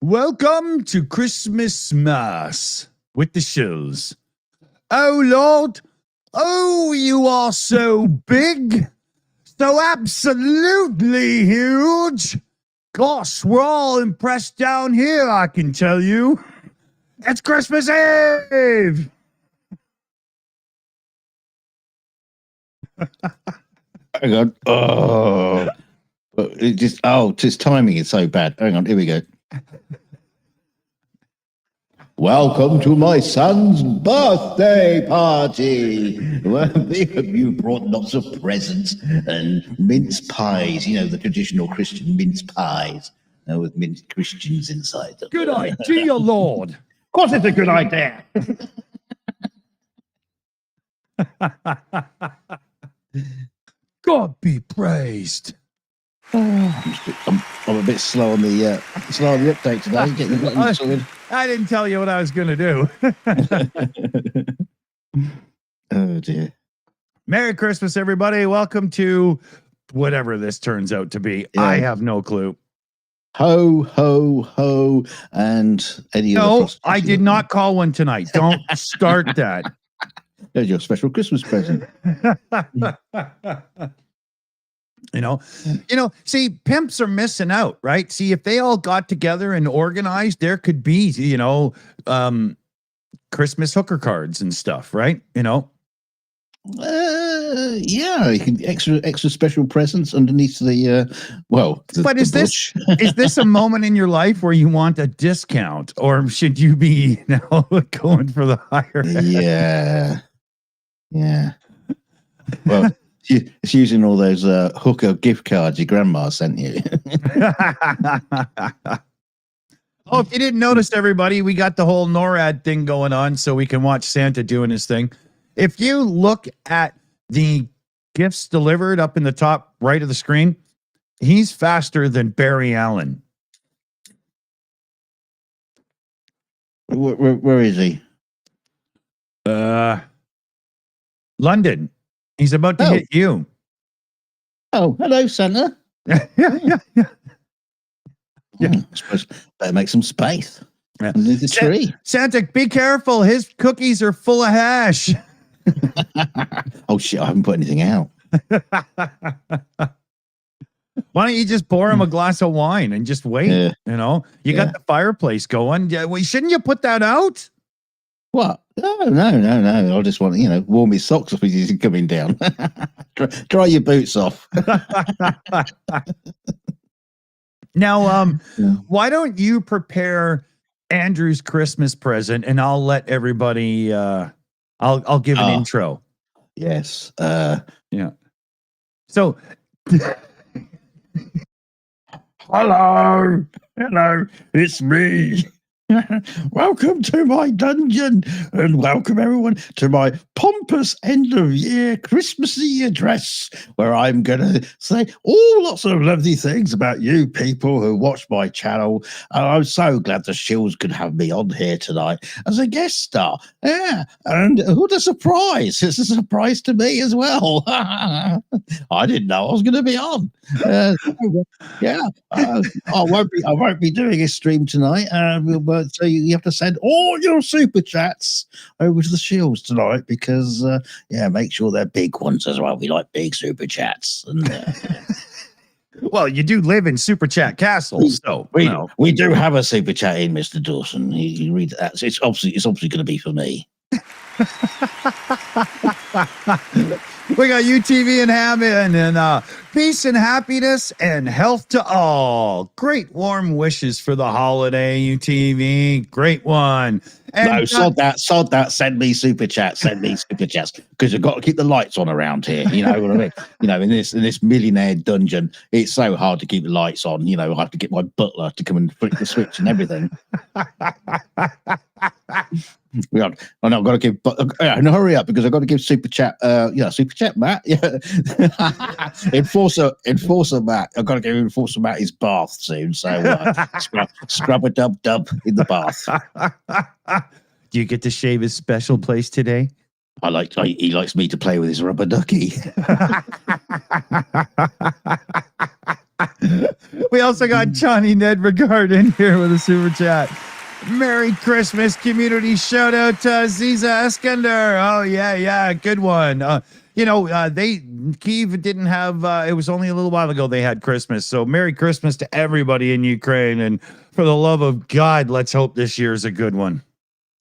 Welcome to Christmas Mass with the Shills. Oh, Lord. Oh, you are so big. So absolutely huge. Gosh, we're all impressed down here, I can tell you. It's Christmas Eve. Hang on. Just timing is so bad. Hang on, here we go. Welcome to my son's birthday party. Well, you brought lots of presents and mince pies. You know, the traditional Christian mince pies with minced Christians inside them. Good idea, Lord. Of course it's a good idea. God be praised. I'm a bit slow on the update today. Getting the buttons sorted. I didn't tell you what I was going to do. Oh, dear. Merry Christmas, everybody. Welcome to whatever this turns out to be. Yeah. I have no clue. Ho, ho, ho. And Eddie. No, I did not call one tonight. Don't start that. There's your special Christmas present. You know, see, pimps are missing out, right? See, if they all got together and organized, there could be, Christmas hooker cards and stuff, right? Yeah, you can extra special presents underneath the But is this a moment in your life where you want a discount, or should you be going for the higher end? Yeah. Well, it's using all those hooker gift cards your grandma sent you. Oh, if you didn't notice, everybody, we got the whole NORAD thing going on so we can watch Santa doing his thing. If you look at the gifts delivered up in the top right of the screen, he's faster than Barry Allen. Where is he? London. He's about to hit you. Oh, hello, Santa. Yeah. I suppose better make some space underneath the tree. Santa, be careful. His cookies are full of hash. Oh, shit, I haven't put anything out. Why don't you just pour him a glass of wine and just wait? You got the fireplace going. Well, shouldn't you put that out? What? No. I just want to, warm his socks up as he's coming down. Dry your boots off. Now, why don't you prepare Andrew's Christmas present, and I'll let everybody. I'll give an intro. Yes. Yeah. So. Hello, it's me. Welcome to my dungeon, and welcome everyone to my pompous end-of-year Christmassy address, where I'm going to say lots of lovely things about you people who watch my channel. And I'm so glad the Shills could have me on here tonight as a guest star. Yeah, and what a surprise! It's a surprise to me as well. I didn't know I was going to be on. I won't be doing a stream tonight. So you have to send all your super chats over to the Shills tonight because, make sure they're big ones as well. We like big super chats. And, well, you do live in Super Chat Castle, so we do have a super chat in, Mr. Dawson. You read that. It's obviously going to be for me. We got UTV and Hammond, and peace and happiness and health to all. Great warm wishes for the holiday, UTV. Great one. And no, sod that. Send me super chats. Because you've got to keep the lights on around here. You know what I mean? In this millionaire dungeon, it's so hard to keep the lights on. I have to get my butler to come and flick the switch and everything. I've got to give, and hurry up because I've got to give super chat. Super chat, Matt. Yeah, Enforcer Matt. I've got to give Enforcer Matt his bath soon. So scrub a dub in the bath. Do you get to shave his special place today? He likes me to play with his rubber ducky. We also got Johnny Ned Regard in here with a super chat. Merry Christmas community shout out to Aziza Eskender. Oh yeah, good one. Kyiv didn't have. It was only a little while ago they had Christmas. So Merry Christmas to everybody in Ukraine, and for the love of God, let's hope this year is a good one.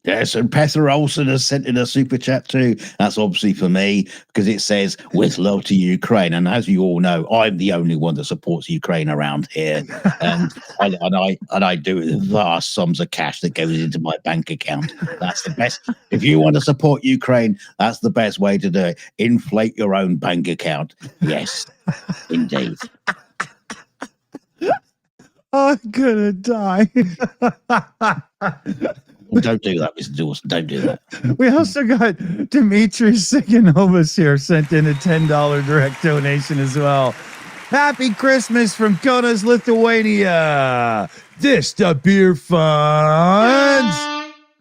Yes, and Petra Olsen has sent in a super chat too. That's obviously for me because it says, with love to Ukraine. And as you all know, I'm the only one that supports Ukraine around here. And I do it with vast sums of cash that goes into my bank account. That's the best. If you want to support Ukraine, that's the best way to do it. Inflate your own bank account. Yes, indeed. I'm gonna die. Don't do that, Mr. Dawson. Don't do that. We also got Dimitri Siganovas here sent in a $10 direct donation as well. Happy Christmas from Kaunas, Lithuania. Dystopia funds.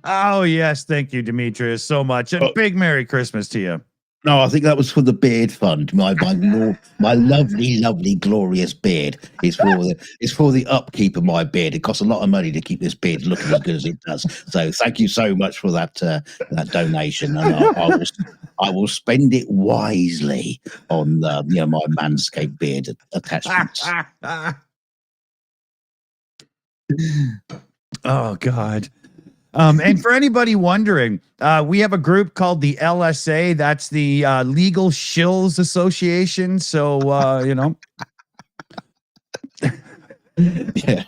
Oh, yes. Thank you, Demetrius, so much. And big Merry Christmas to you. No, I think that was for the beard fund. My lovely, glorious beard is for the upkeep of my beard. It costs a lot of money to keep this beard looking as good as it does. So thank you so much for that donation, and I will spend it wisely on my Manscaped beard attachments. Oh God. And for anybody wondering, we have a group called the LSA. That's the Legal Shills Association. So, Yeah.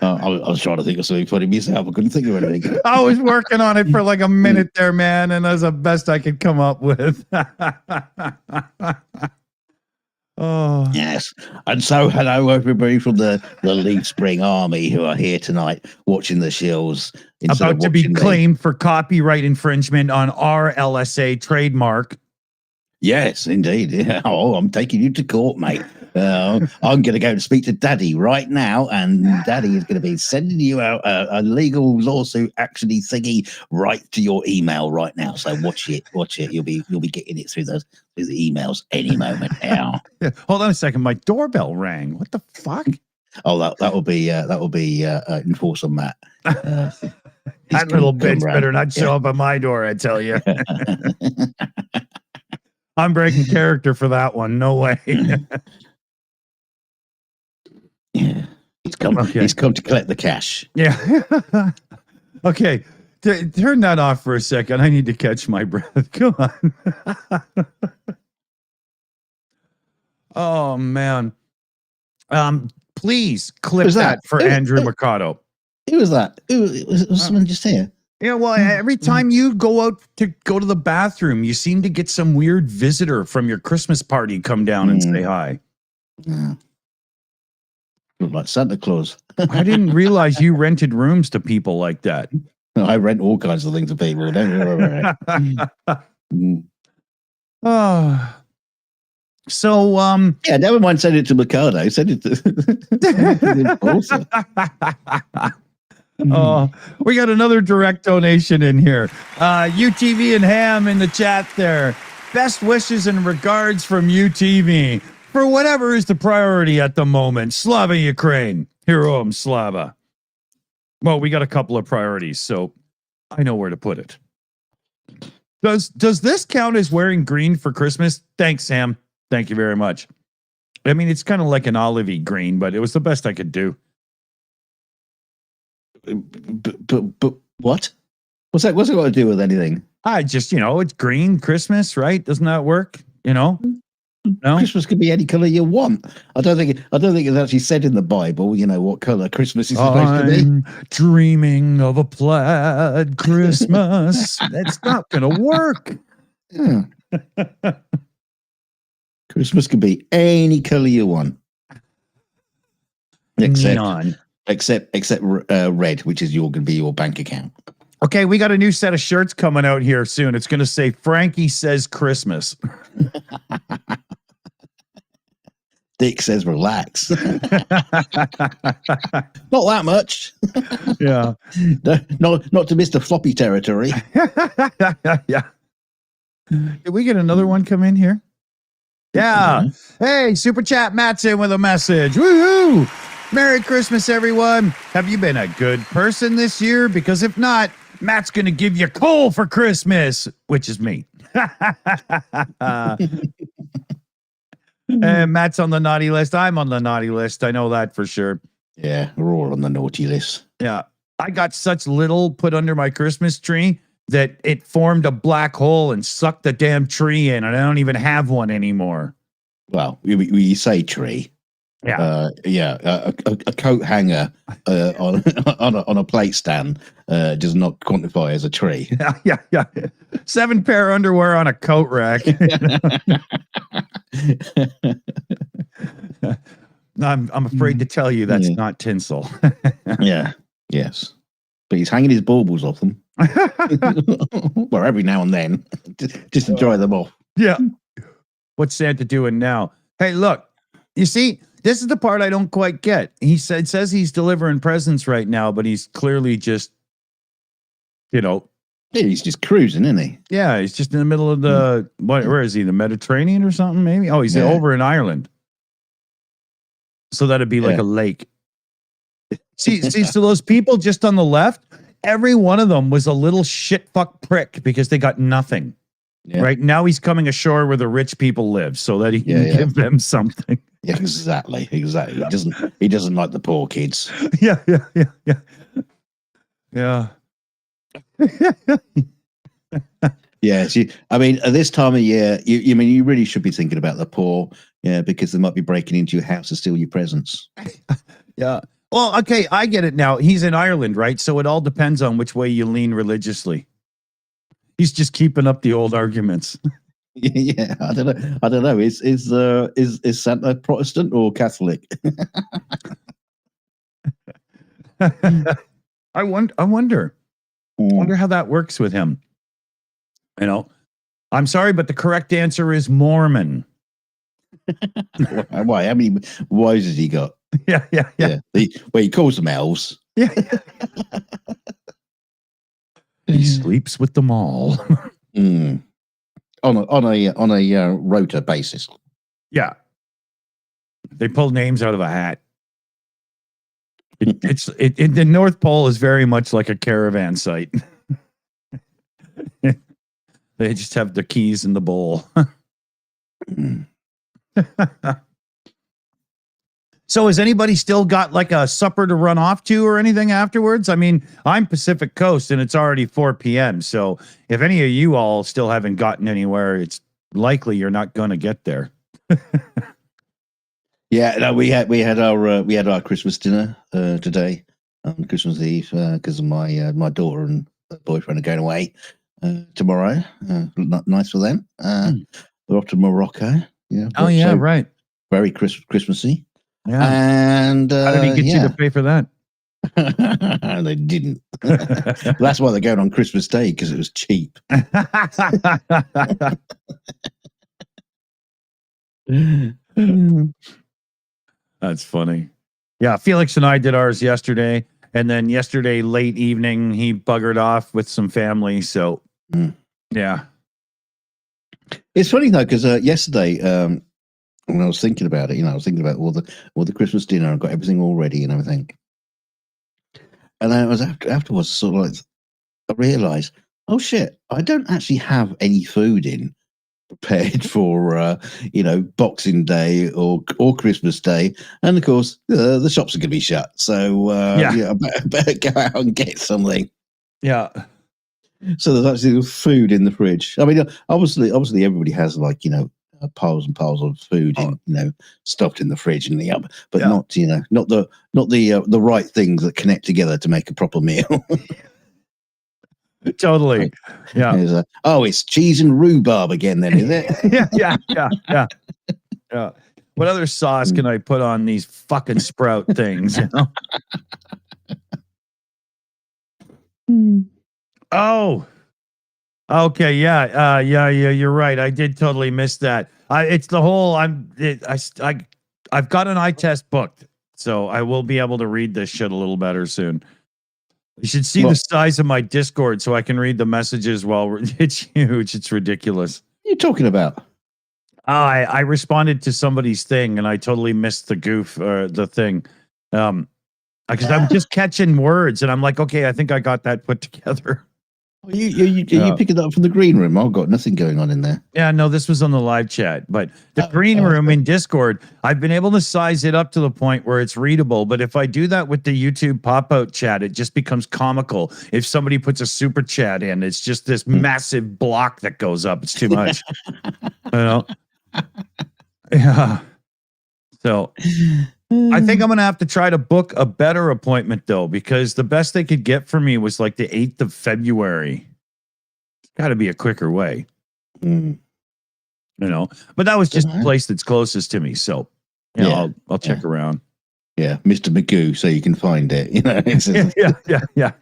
I was trying to think of something funny myself. I couldn't think of anything. I was working on it for like a minute there, man, and that's the best I could come up with. Oh yes, and so hello everybody from the Leaf Spring Army who are here tonight watching the Shills. About to be claimed for copyright infringement on our LSA trademark. Yes, indeed. Yeah. Oh, I'm taking you to court, mate. I'm going to go and speak to Daddy right now, and Daddy is going to be sending you out a legal lawsuit actually thingy right to your email right now. So watch it. You'll be getting it through the emails any moment now. Yeah. Hold on a second. My doorbell rang. What the fuck? Oh, that will be enforce on Matt. That little bitch better not show up at my door, I tell you. I'm breaking character for that one. No way. Yeah. He's come to collect the cash. Yeah. Okay. Turn that off for a second. I need to catch my breath. Come on. Oh man. Please clip that for Andrew Mercado. Who was that? Was someone just here? Yeah, well, every time you go to the bathroom, you seem to get some weird visitor from your Christmas party come down and say hi. Yeah. Look like Santa Claus. I didn't realize you rented rooms to people like that. I rent all kinds of things to people. Don't worry about it. So, yeah, never mind send it to Mercado. Send it to Endorser. Oh, we got another direct donation in here. UTV and Ham in the chat there. Best wishes and regards from UTV for whatever is the priority at the moment. Slava Ukraine. Heroam Slava. Well, we got a couple of priorities, so I know where to put it. Does this count as wearing green for Christmas? Thanks, Sam. Thank you very much. I mean, it's kind of like an olivey green, but it was the best I could do. But what? What's it got to do with anything? I just, it's green Christmas, right? Doesn't that work? No? Christmas could be any color you want. I don't think it's actually said in the Bible, what color Christmas is supposed to be. Dreaming of a plaid Christmas. That's not going to work. Yeah. Christmas could be any color you want. Except red, which is going to be your bank account. Okay, we got a new set of shirts coming out here soon. It's going to say Frankie says Christmas. Dick says relax. Not that much. Yeah. Not to Mr. Floppy territory. Yeah. Did we get another one come in here? Yeah. Hey, Super Chat Matt's in with a message. Woohoo! Merry Christmas, everyone. Have you been a good person this year? Because if not, Matt's going to give you coal for Christmas, which is me. And Matt's on the naughty list. I'm on the naughty list. I know that for sure. Yeah, we're all on the naughty list. Yeah. I got such little put under my Christmas tree that it formed a black hole and sucked the damn tree in, and I don't even have one anymore. Well, we say tree. Yeah. A coat hanger on a plate stand does not quantify as a tree. Yeah. 7 pair of underwear on a coat rack. I'm afraid to tell you that's not tinsel. Yeah. Yes. But he's hanging his baubles off them. Well, every now and then, just to dry them off. Yeah. What's Santa doing now? Hey, look, you see, this is the part I don't quite get. He says he's delivering presents right now, but he's clearly just, Yeah, he's just cruising, isn't he? Yeah, he's just in the middle of the, where is he? The Mediterranean or something, maybe? Oh, he's over in Ireland. So that'd be like a lake. See, so those people just on the left, every one of them was a little shit fuck prick because they got nothing. Yeah. Right now he's coming ashore where the rich people live so that he can give them something. Yeah, exactly. He doesn't like the poor kids. Yeah. Yeah. See, I mean, at this time of year, you really should be thinking about the poor, because they might be breaking into your house to steal your presents. Yeah. Well, okay, I get it now. He's in Ireland, right? So it all depends on which way you lean religiously. He's just keeping up the old arguments. Yeah, I don't know. Is Santa Protestant or Catholic? I wonder how that works with him. I'm sorry, but the correct answer is Mormon. Why? How many wives has he got? Yeah. He calls them elves. Yeah. He sleeps with them all. On a rota basis. Yeah. They pull names out of a hat. The North Pole is very much like a caravan site. They just have the keys in the bowl. So has anybody still got like a supper to run off to or anything afterwards? I mean, I'm Pacific Coast and it's already 4 p.m. So if any of you all still haven't gotten anywhere, it's likely you're not going to get there. Yeah, no, we had our Christmas dinner today on Christmas Eve because my daughter and boyfriend are going away tomorrow. Nice for them. They're off to Morocco. Yeah. Oh yeah, right. Very Christmassy. Yeah. And how did he get you to pay for that? They didn't. That's why they're going on Christmas Day, because it was cheap. That's funny. Yeah, Felix and I did ours yesterday, and then yesterday late evening he buggered off with some family. So yeah, it's funny though, because yesterday when I was thinking about it, I was thinking about all the Christmas dinner. I got everything all ready and everything, and then I was afterwards sort of like I realised, oh shit, I don't actually have any food prepared for Boxing Day or Christmas Day, and of course the shops are going to be shut. So I better go out and get something. Yeah. So there's actually food in the fridge. I mean, obviously everybody has piles and piles of food stuffed in the fridge and the oven, but not the right things that connect together to make a proper meal. Totally. Yeah. It's cheese and rhubarb again then, is it? Yeah. What other sauce can I put on these fucking sprout things? Oh. Okay, yeah, you're right. I did totally miss that. It's the whole. I've got an eye test booked, so I will be able to read this shit a little better soon. You should see the size of my Discord so I can read the messages while it's huge. It's ridiculous. What are you talking about? I responded to somebody's thing and I totally missed the goof or the thing. Because I'm just catching words and I'm like, okay, I think I got that put together. You pick it up from the green room. I've got nothing going on in there. Yeah, no, this was on the live chat, but the green room in Discord, I've been able to size it up to the point where it's readable. But if I do that with the YouTube pop-out chat, it just becomes comical. If somebody puts a super chat in, it's just this massive block that goes up. It's too much. Yeah. So I think I'm going to have to try to book a better appointment, though, because the best they could get for me was like the 8th of February. It's got to be a quicker way. But that was just the place that's closest to me. So, I'll check around. Yeah, Mr. Magoo, so you can find it. Yeah.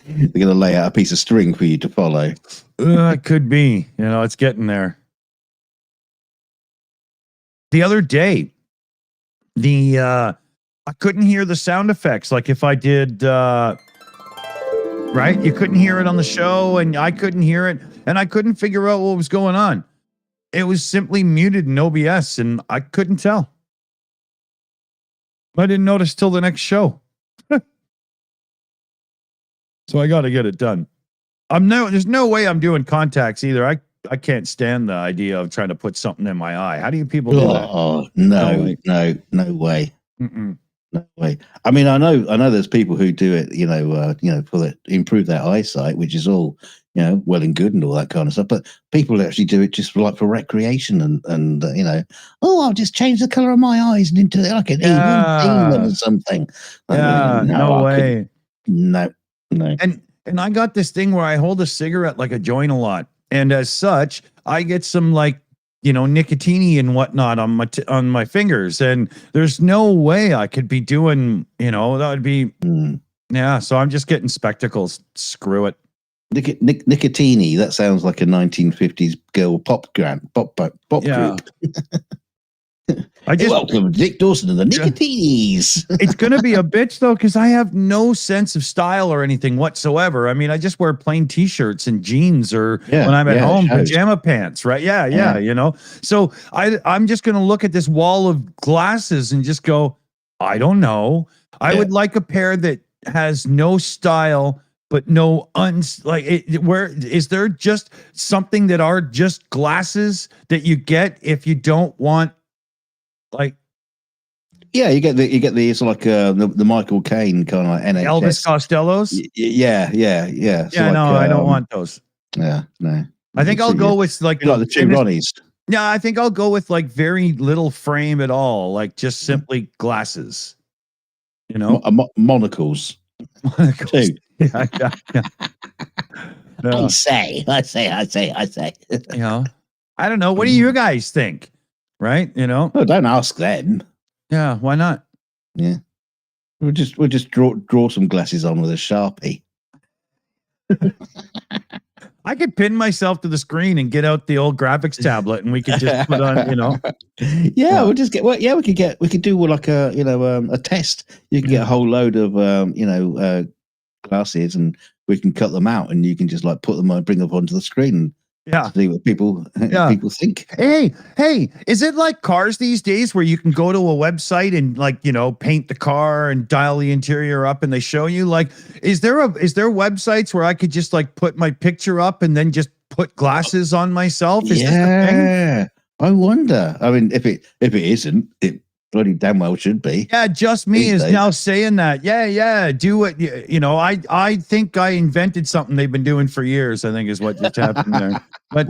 They're going to lay out a piece of string for you to follow. It could be. It's getting there. The other day, I couldn't hear the sound effects. Like if I did, right? You couldn't hear it on the show, and I couldn't hear it, and I couldn't figure out what was going on. It was simply muted in OBS, and I couldn't tell. I didn't notice till the next show. So I got to get it done. There's no way I'm doing contacts either. I can't stand the idea of trying to put something in my eye. How do you people do that? Oh, no way. Mm-mm. No way. I mean, I know there's people who do it, improve their eyesight, which is all, well and good and all that kind of stuff. But people actually do it just for recreation and I'll just change the color of my eyes into like an evil demon or something. No way. No. And I got this thing where I hold a cigarette like a joint a lot. And as such, I get some nicotine and whatnot on my fingers. And there's no way I could be doing, that would be, so I'm just getting spectacles. Screw it. Nicotini, that sounds like a 1950s girl pop group. Welcome, Dick Dawson and the Nicotinies. It's going to be a bitch, though, because I have no sense of style or anything whatsoever. I mean, I just wear plain T-shirts and jeans or when I'm at home, pajama pants, right? Yeah. So I'm just going to look at this wall of glasses and just go, I don't know. I would like a pair that has no style, but no where is there just something that are just glasses that you get if you don't want you get these like the Michael Caine kind of like NHS. Elvis Costello's? Yeah. So I don't want those. Yeah, no. I think I'll go with like the two Ronnies. Yeah, I think I'll go with like very little frame at all, like just simply glasses. Monocles. Monocles. Yeah. I say. I don't know. What do you guys think? Right? Well, don't ask them. Yeah, why not? Yeah. We'll just draw some glasses on with a Sharpie. I could pin myself to the screen and get out the old graphics tablet and we could just put on, Yeah, we'll just we could do like a test. You can get a whole load of glasses and we can cut them out and you can just like put them on, bring them onto the screen. Yeah. See what people think. Hey, is it like cars these days where you can go to a website and paint the car and dial the interior up and they show you is there websites where I could just put my picture up and then just put glasses on myself? Is this a thing? I wonder. I mean, if it isn't, it bloody damn well should be. Yeah, just me is now saying that. Yeah, do it. I think I invented something they've been doing for years, I think is what just happened there. But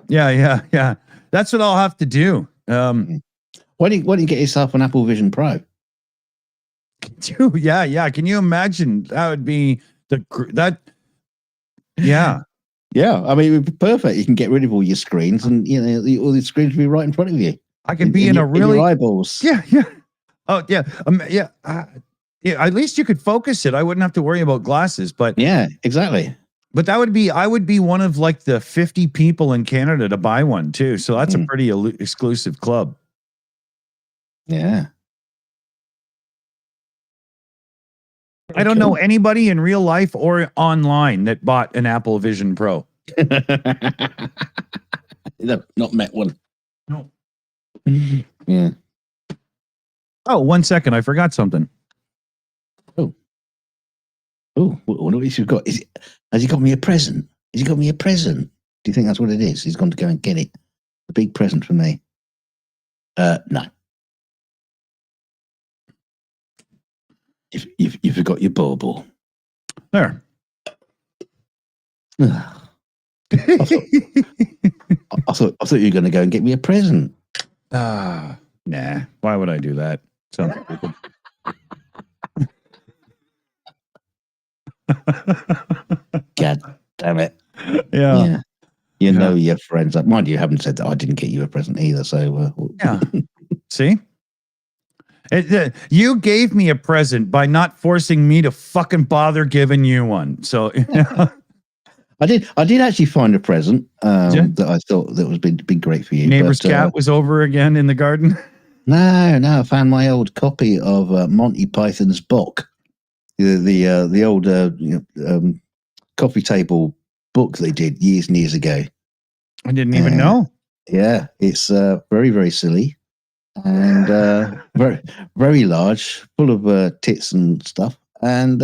yeah. That's what I'll have to do. Why don't you get yourself an Apple Vision Pro? Yeah. Can you imagine? That would be yeah. Yeah, I mean, it would be perfect. You can get rid of all your screens and all the screens will be right in front of you. I can be in your eyeballs. Yeah. Oh, yeah. At least you could focus it. I wouldn't have to worry about glasses. But yeah, exactly. But I would be one of the 50 people in Canada to buy one too. So that's a pretty exclusive club. Yeah. I don't know anybody in real life or online that bought an Apple Vision Pro. No, not met one. No. Yeah. Oh, 1 second. I forgot something. Oh, what else you've got? Has he got me a present? Has he got me a present? Do you think that's what it is? He's gone to go and get it. A big present for me. No. You forgot your bauble. There. I thought you were going to go and get me a present. Nah. Why would I do that? Sounds stupid. God damn it. Yeah. You know your friends. Mind you, haven't said that I didn't get you a present either. So yeah. See? You gave me a present by not forcing me to fucking bother giving you one. So I did actually find a present that I thought that was been great for you. Neighbor's cat was over again in the garden. No, I found my old copy of Monty Python's book, the old coffee table book they did years and years ago. I didn't even know. Yeah, it's very, very silly and very, very large, full of tits and stuff, and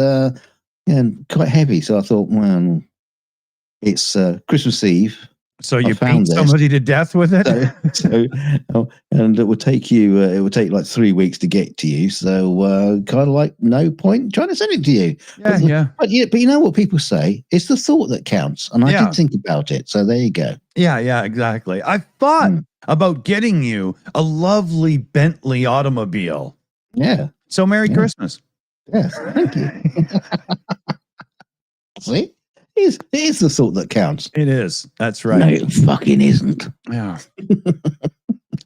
quite heavy. So I thought, well, it's Christmas Eve. So you beat somebody to death with it? And it would take you. It would take like 3 weeks to get to you. So kind of like no point trying to send it to you. But you know what people say? It's the thought that counts. And I did think about it. So there you go. Yeah, exactly. I thought about getting you a lovely Bentley automobile. Yeah. So Merry Christmas. Yes, thank you. See? It is the thought that counts. It is. That's right. No, it fucking isn't. Yeah.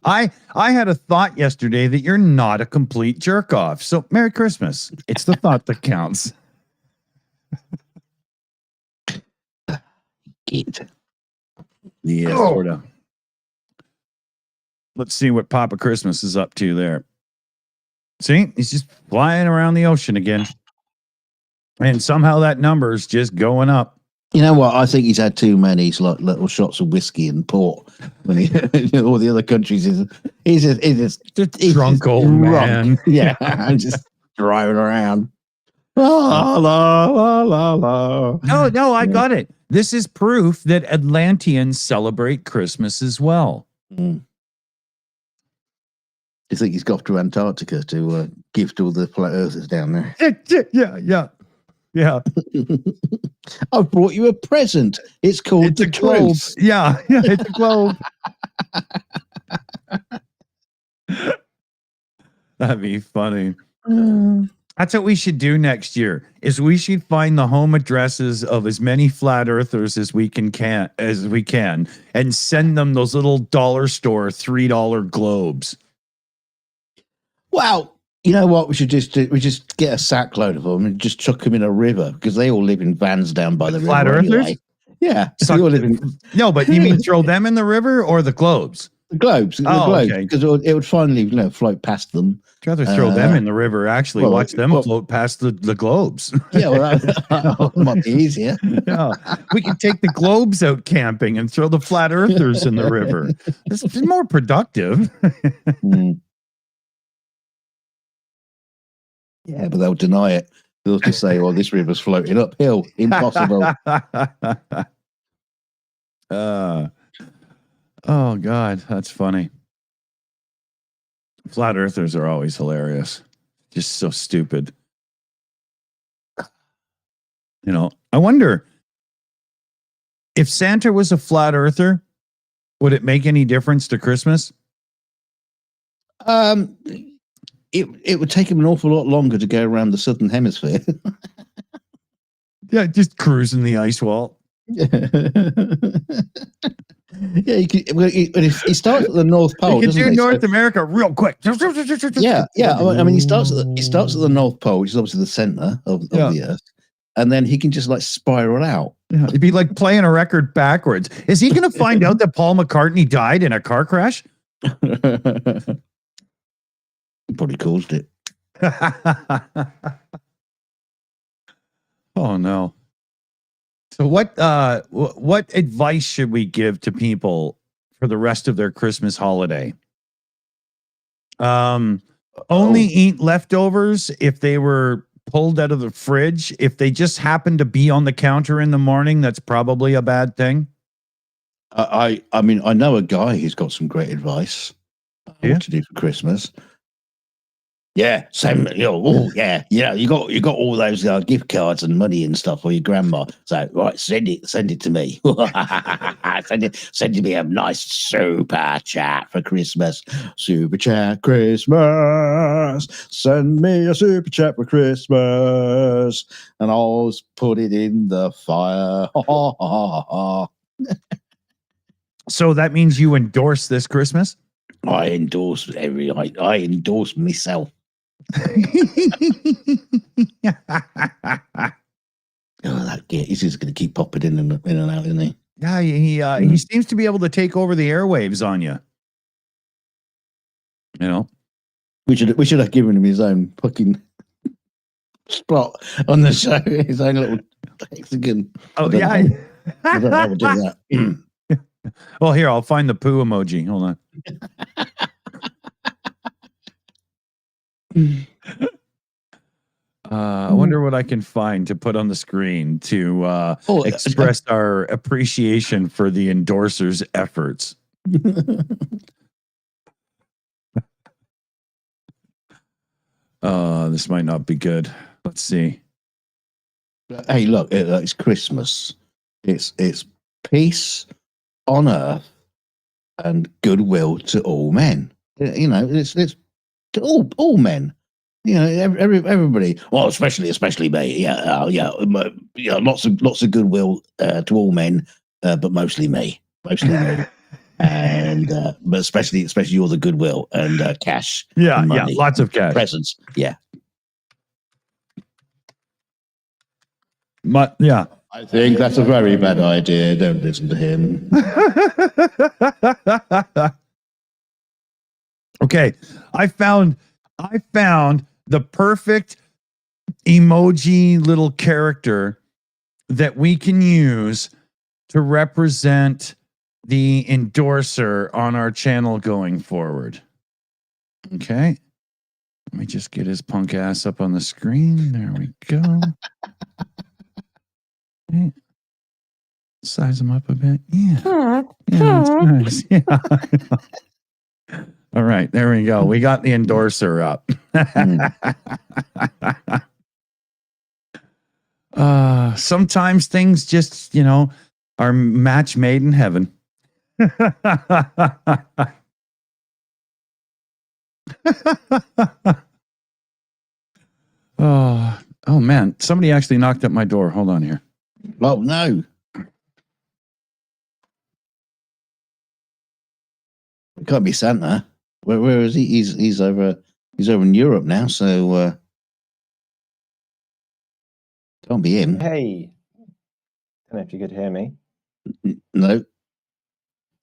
I had a thought yesterday that you're not a complete jerk off. So Merry Christmas. It's the thought that counts. Yeah, sort of. Let's see what Papa Christmas is up to there. See, he's just flying around the ocean again. And somehow that number is just going up. You know what? I think he's had too many little shots of whiskey and port when all the other countries. He's just drunk old man. Yeah, I'm just driving around. La, la, la, la, la. No, I got it. This is proof that Atlanteans celebrate Christmas as well. You think he's got to Antarctica to gift all the flat earthers down there? Yeah. I've brought you a present. It's called the globe. Truth. Yeah, it's a globe. That'd be funny. That's what we should do next year. Is we should find the home addresses of as many flat earthers as we can and send them those little dollar store $3 globes. Wow. You know what? We should just do? We just get a sack load of them and just chuck them in a river because they all live in vans down by the river. Flat earthers? Anyway. Yeah. So all live in... No, but you mean throw them in the river or the globes? The globes. Okay. Because it would finally float past them. I'd rather throw them in the river, actually. Watch them float past the globes. Yeah, well, that might be easier. Yeah. We could take the globes out camping and throw the flat earthers in the river. This is more productive. Yeah, but they'll deny it. They'll just say, "Well, this river's floating uphill. Impossible." Oh God, that's funny. Flat earthers are always hilarious. Just so stupid. You know, I wonder if Santa was a flat earther, would it make any difference to Christmas? It would take him an awful lot longer to go around the southern hemisphere. Yeah, just cruising the ice wall. Yeah, if he starts at the North Pole. He can do North America real quick. Yeah. I mean, he starts at the North Pole, which is obviously the center of the Earth, and then he can just like spiral out. Yeah, it'd be like playing a record backwards. Is he going to find out that Paul McCartney died in a car crash? Probably caused it. Oh no. So what advice should we give to people for the rest of their Christmas holiday? Only eat leftovers if they were pulled out of the fridge. If they just happen to be on the counter in the morning, that's probably a bad thing. I mean, I know a guy who's got some great advice on Yeah? what to do for Christmas. Yeah, same. You know, oh yeah, you got all those gift cards and money and stuff for your grandma. So right, send it to me. send me a nice super chat for Christmas. Super chat Christmas. Send me a super chat for Christmas, and I'll put it in the fire. So that means you endorse this Christmas? I endorse I endorse myself. Oh, that kid, he's just going to keep popping in and out, isn't he? Yeah, he seems to be able to take over the airwaves on you. You know, we should have given him his own fucking spot on the show, his own little hexagon. Oh I yeah. don't know how to do that. Well, here, I'll find the poo emoji. Hold on. I wonder what I can find to put on the screen to express our appreciation for the endorser's efforts. This might not be good. Let's see. Hey, look, it's Christmas. It's peace on earth and goodwill to all men. You know, it's to all men. You know, everybody. Well, especially me. Yeah, lots of goodwill to all men, but mostly me. And but especially all the goodwill and cash. Yeah, and money, lots of cash, presents. Yeah. Yeah. I think that's a very bad idea. Don't listen to him. Okay, I found the perfect emoji little character that we can use to represent the endorser on our channel going forward. Okay, let me just get his punk ass up on the screen. There we go. Okay. Size him up a bit. Yeah, that's nice. Yeah. All right, there we go. We got the endorser up. Sometimes things just, are match made in heaven. Oh man, somebody actually knocked at my door. Hold on here. Oh no. It can't be Santa. Where is he? He's over in Europe now, so can't be him. Hey, don't know if you could hear me. No,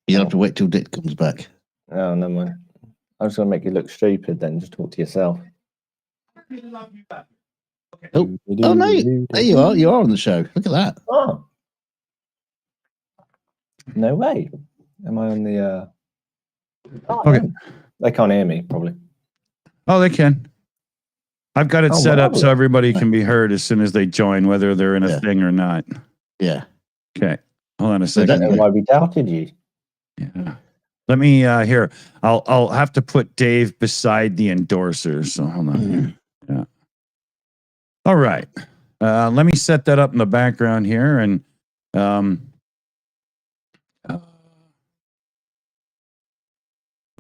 you'll have to wait till Dick comes back. Oh, never mind. I was going to make you look stupid. Then just talk to yourself. Oh no! There you are. You are on the show. Look at that. Oh, no way. Am I on the? Okay. They can't hear me, probably. Oh, they can. I've got it set up so everybody can be heard as soon as they join, whether they're in a thing or not. Yeah. Okay. Hold on a I second. don't know why we doubted you. Yeah. Let me here. I'll have to put Dave beside the endorser. So hold on here. Yeah. All right. Let me set that up in the background here, and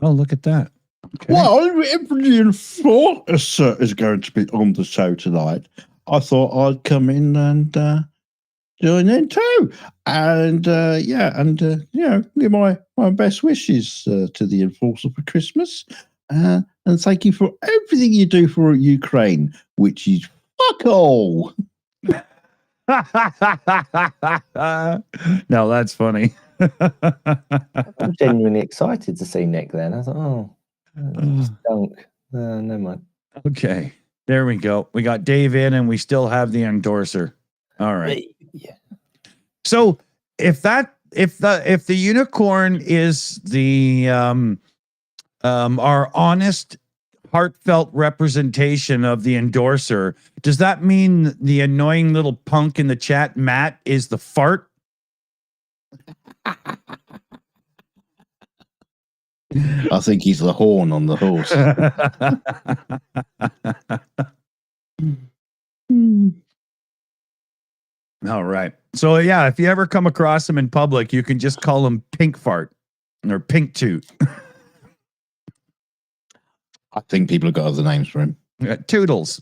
oh, look at that. Okay. Well, everybody in thought is going to be on the show tonight. I thought I'd come in and join in too, and give my best wishes to the Enforcer for Christmas, and thank you for everything you do for Ukraine, which is fuck all. No, that's funny. I'm genuinely excited to see Nick. Then I thought, stunk. Never mind. Okay, there we go. We got Dave in, and we still have the endorser. All right. Yeah. So if the unicorn is the our honest heartfelt representation of the endorser. Does that mean the annoying little punk in the chat, Matt, is the fart? I think he's the horn on the horse. All right. So yeah, if you ever come across him in public, you can just call him Pink Fart or Pink Toot. I think people have got other names for him. Toodles.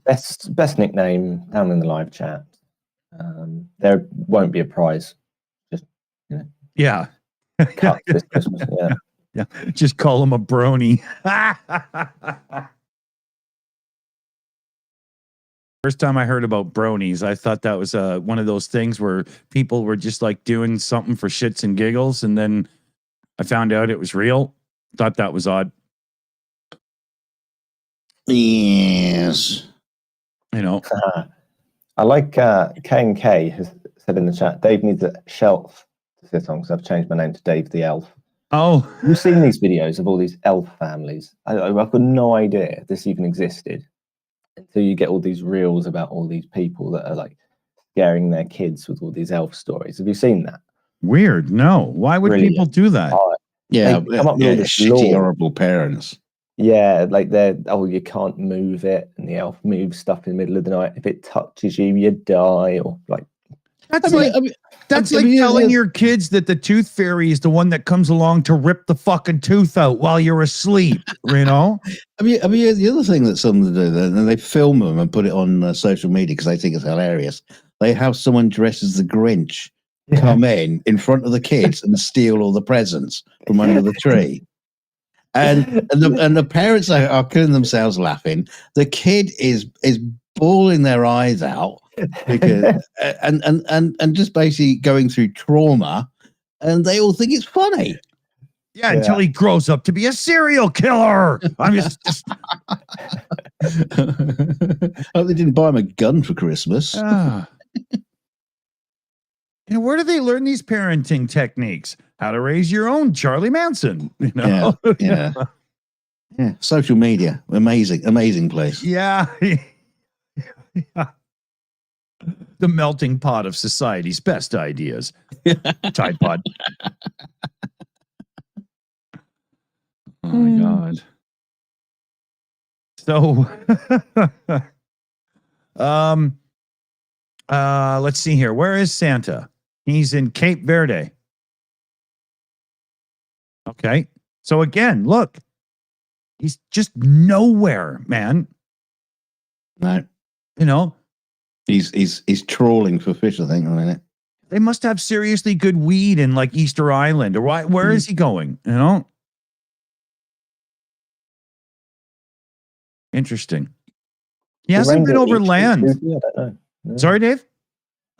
Best nickname down in the live chat. There won't be a prize. Just Yeah. cut this Christmas. Yeah. Just call him a brony. First time I heard about bronies, I thought that was one of those things where people were just like doing something for shits and giggles, and then I found out it was real. Thought that was odd. Yes. You know. I like K&K has said in the chat, Dave needs a shelf to sit on because I've changed my name to Dave the Elf. Oh. You've seen these videos of all these elf families. I've got no idea this even existed until you get all these reels about all these people that are like scaring their kids with all these elf stories. Have you seen that? Weird. No. Why would Brilliant. people do that? Yeah, They come up with all this shitty, lore. horrible parents. Yeah, like you can't move it, and the elf moves stuff in the middle of the night. If it touches you, you die, or like. That's like telling your kids that the tooth fairy is the one that comes along to rip the fucking tooth out while you're asleep. You know. I mean, the other thing that some do, then they film them and put it on social media because they think it's hilarious. They have someone dressed as the Grinch come in front of the kids and steal all the presents from under the tree. And the parents are killing themselves laughing. The kid is bawling their eyes out because and just basically going through trauma, and they all think it's funny. Yeah, until he grows up to be a serial killer. I'm just Hope they didn't buy him a gun for Christmas. And where do they learn these parenting techniques? How to raise your own Charlie Manson, you know? Yeah. Social media, amazing place. Yeah. Yeah. The melting pot of society's best ideas. Tide Pod. Oh my God. So, let's see here. Where is Santa? He's in Cape Verde. Okay. So again, look, he's just nowhere, man. No. You know, he's trawling for fish, I think, right? They must have seriously good weed in like Easter Island, or why? Where is he going? You know, interesting. He hasn't been over land. I don't know. No. Sorry, Dave.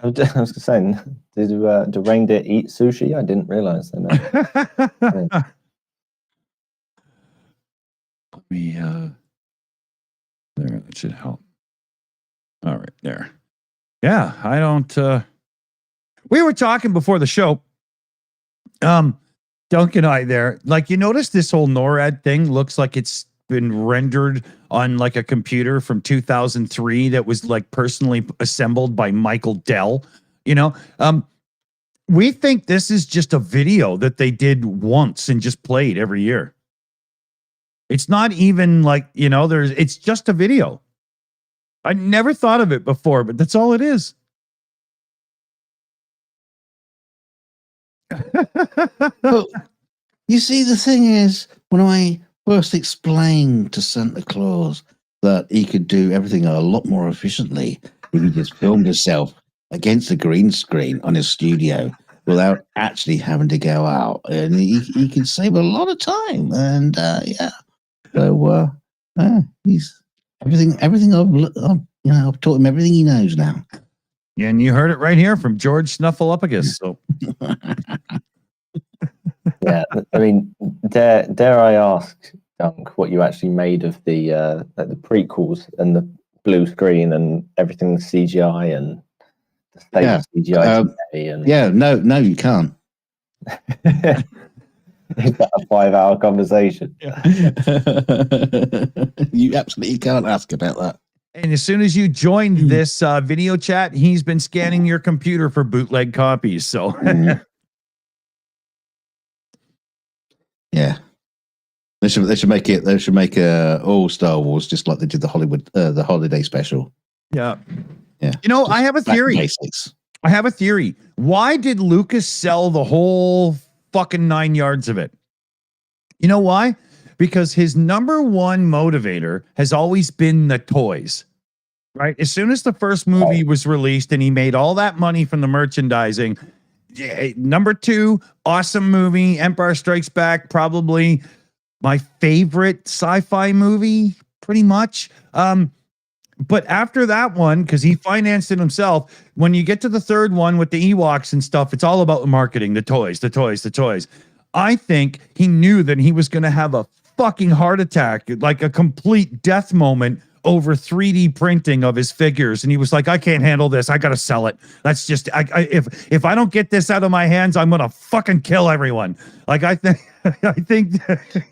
I was just saying, do reindeer eat sushi? I didn't realize that. Let me. There, that should help. All right, there. Yeah, I don't. We were talking before the show. Dunk and I there. Like, you notice this whole NORAD thing looks like it's been rendered on like a computer from 2003 that was like personally assembled by Michael Dell. You know, we think this is just a video that they did once and just played every year. It's not even like, you know, it's just a video. I never thought of it before, but that's all it is. Well, you see, the thing is, when I first explained to Santa Claus that he could do everything a lot more efficiently if he just filmed himself against a green screen on his studio without actually having to go out, and he could save a lot of time. And so he's everything I've taught him everything he knows now. Yeah, and you heard it right here from George Snuffleupagus. So. Yeah, I mean, dare I ask, Dunk, what you actually made of the prequels and the blue screen and everything CGI and the state of CGI today? And... Yeah, no, you can't. Is that a 5-hour conversation? You absolutely can't ask about that. And as soon as you joined this video chat, he's been scanning your computer for bootleg copies. So yeah, they should make it. They should make all Star Wars just like they did the Hollywood the holiday special. yeah. Yeah. You know, I have a theory. Basics. I have a theory. Why did Lucas sell the whole fucking 9 yards of it? You know why? Because his number one motivator has always been the toys, right? As soon as the first movie was released and he made all that money from the merchandising, number 2, awesome movie, Empire Strikes Back, probably my favorite sci-fi movie, pretty much. But after that one, because he financed it himself, when you get to the third one with the Ewoks and stuff, it's all about the marketing, the toys. I think he knew that he was going to have a fucking heart attack, like a complete death moment over 3D printing of his figures. And he was like, I can't handle this. I got to sell it. That's just, if I don't get this out of my hands, I'm going to fucking kill everyone. Like, I think,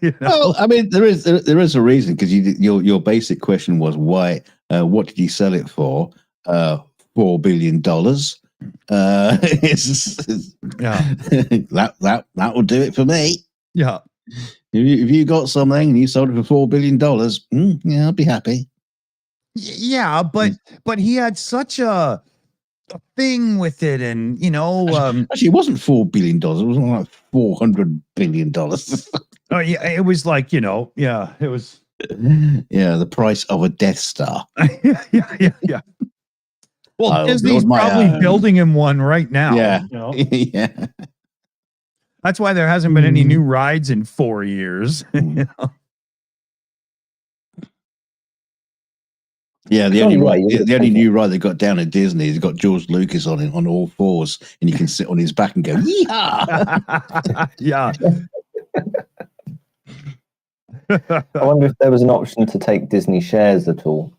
you know. Well, I mean, there is a reason, because your basic question was why, what did you sell it for? $4 billion. Yeah. that will do it for me. Yeah. If you got something and you sold it for $4 billion, yeah, I'll be happy. Yeah, but he had such a thing with it, and you know, actually, it wasn't $4 billion. It was like $400 billion. Oh yeah, it was like, you know, yeah, it was. Yeah, the price of a Death Star. yeah. Well, Disney's probably building him one right now. Yeah, you know? Yeah. That's why there hasn't been any new rides in 4 years. You know? Yeah, the only new ride they got down at Disney has got George Lucas on it on all fours, and you can sit on his back and go, yeehaw! Yeah. I wonder if there was an option to take Disney shares at all.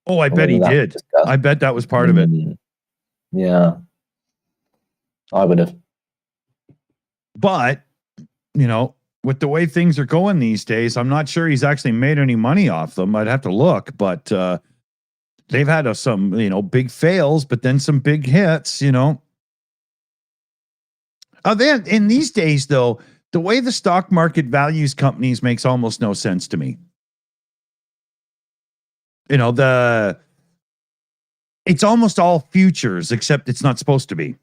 Oh, I bet he did. I bet that was part of it. Yeah, I would have. But, you know, with the way things are going these days, I'm not sure he's actually made any money off them. I'd have to look, but they've had some, you know, big fails, but then some big hits, you know. Then in these days, though, the way the stock market values companies makes almost no sense to me. You know, it's almost all futures, except it's not supposed to be.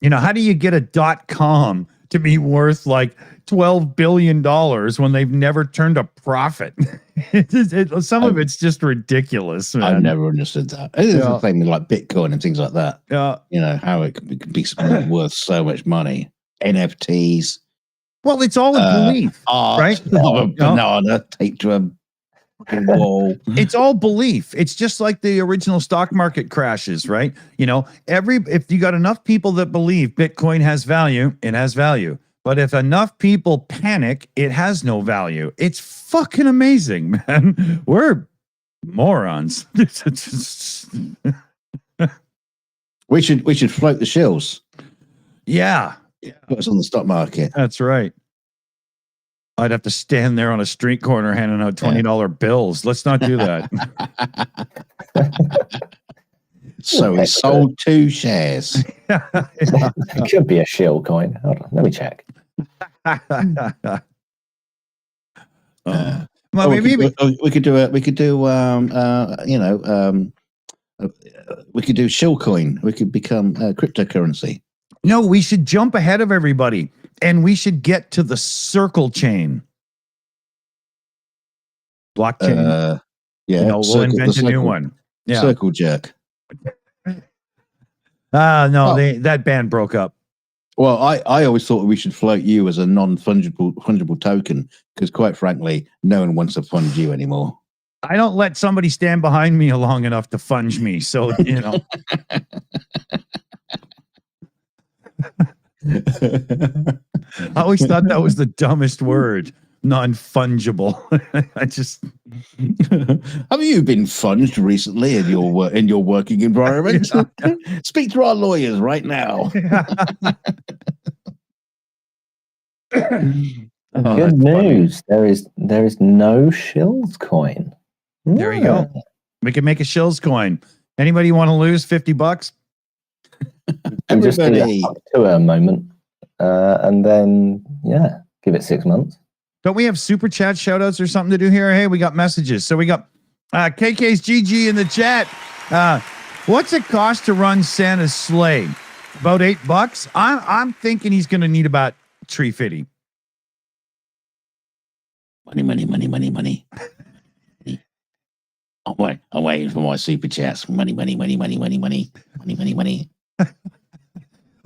You know, how do you get a .com to be worth like $12 billion when they've never turned a profit? Some of it's just ridiculous, man. I've never understood that. It's the same with like Bitcoin and things like that. Yeah. You know, how it can be worth so much money. NFTs. Well, it's all a belief, art, right? A banana taped to a wall. It's all belief. It's just like the original stock market crashes, right? You know, if you got enough people that believe Bitcoin has value, it has value. But if enough people panic, it has no value. It's fucking amazing, man. We're morons. We should float the Shills. Yeah. Put us on the stock market. That's right. I'd have to stand there on a street corner handing out $20 bills. Let's not do that. So he sold 2 shares. It could be a shill coin. Hold on, let me check. Well, maybe we could do shill coin. We could become cryptocurrency. No, we should jump ahead of everybody, and we should get to the circle chain. Blockchain. Yeah, you know, we'll invent a new one. Yeah. Circle jerk. No, that band broke up. Well, I always thought we should float you as a non-fungible token, because quite frankly, no one wants to fund you anymore. I don't let somebody stand behind me long enough to funge me. So, you know. I always thought that was the dumbest word. Non-fungible. I just have you been funged recently in your working environment? Speak to our lawyers right now. Oh, Good that's funny. news. There is no Shills coin. There you go. We can make a Shills coin. Anybody want to lose $50? And just do Everybody. that up to a moment, and then give it 6 months. Don't we have super chat shout outs or something to do here? Hey, we got messages. So we got KK's GG in the chat. What's it cost to run Santa's sleigh? About $8. I'm thinking he's going to need about $350. Money. I'm waiting for my super chats. Money.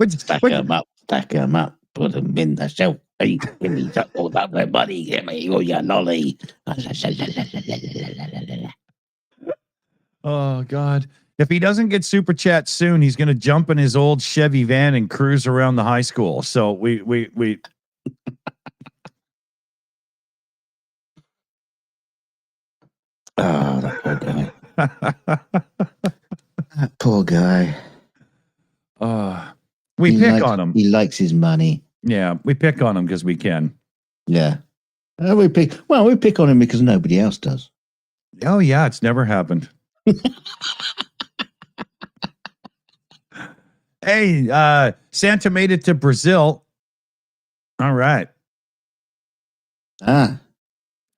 Stack them up, put them in the shelf. Hey, give me all that money, give me all your lolly. Oh, God. If he doesn't get super chat soon, he's going to jump in his old Chevy van and cruise around the high school. So we Oh, that poor guy. That poor guy. We He pick likes- on him. He likes his money. Yeah, we pick on him because we can. Yeah. We pick on him because nobody else does. Oh, yeah, it's never happened. Hey, Santa made it to Brazil. All right. Ah,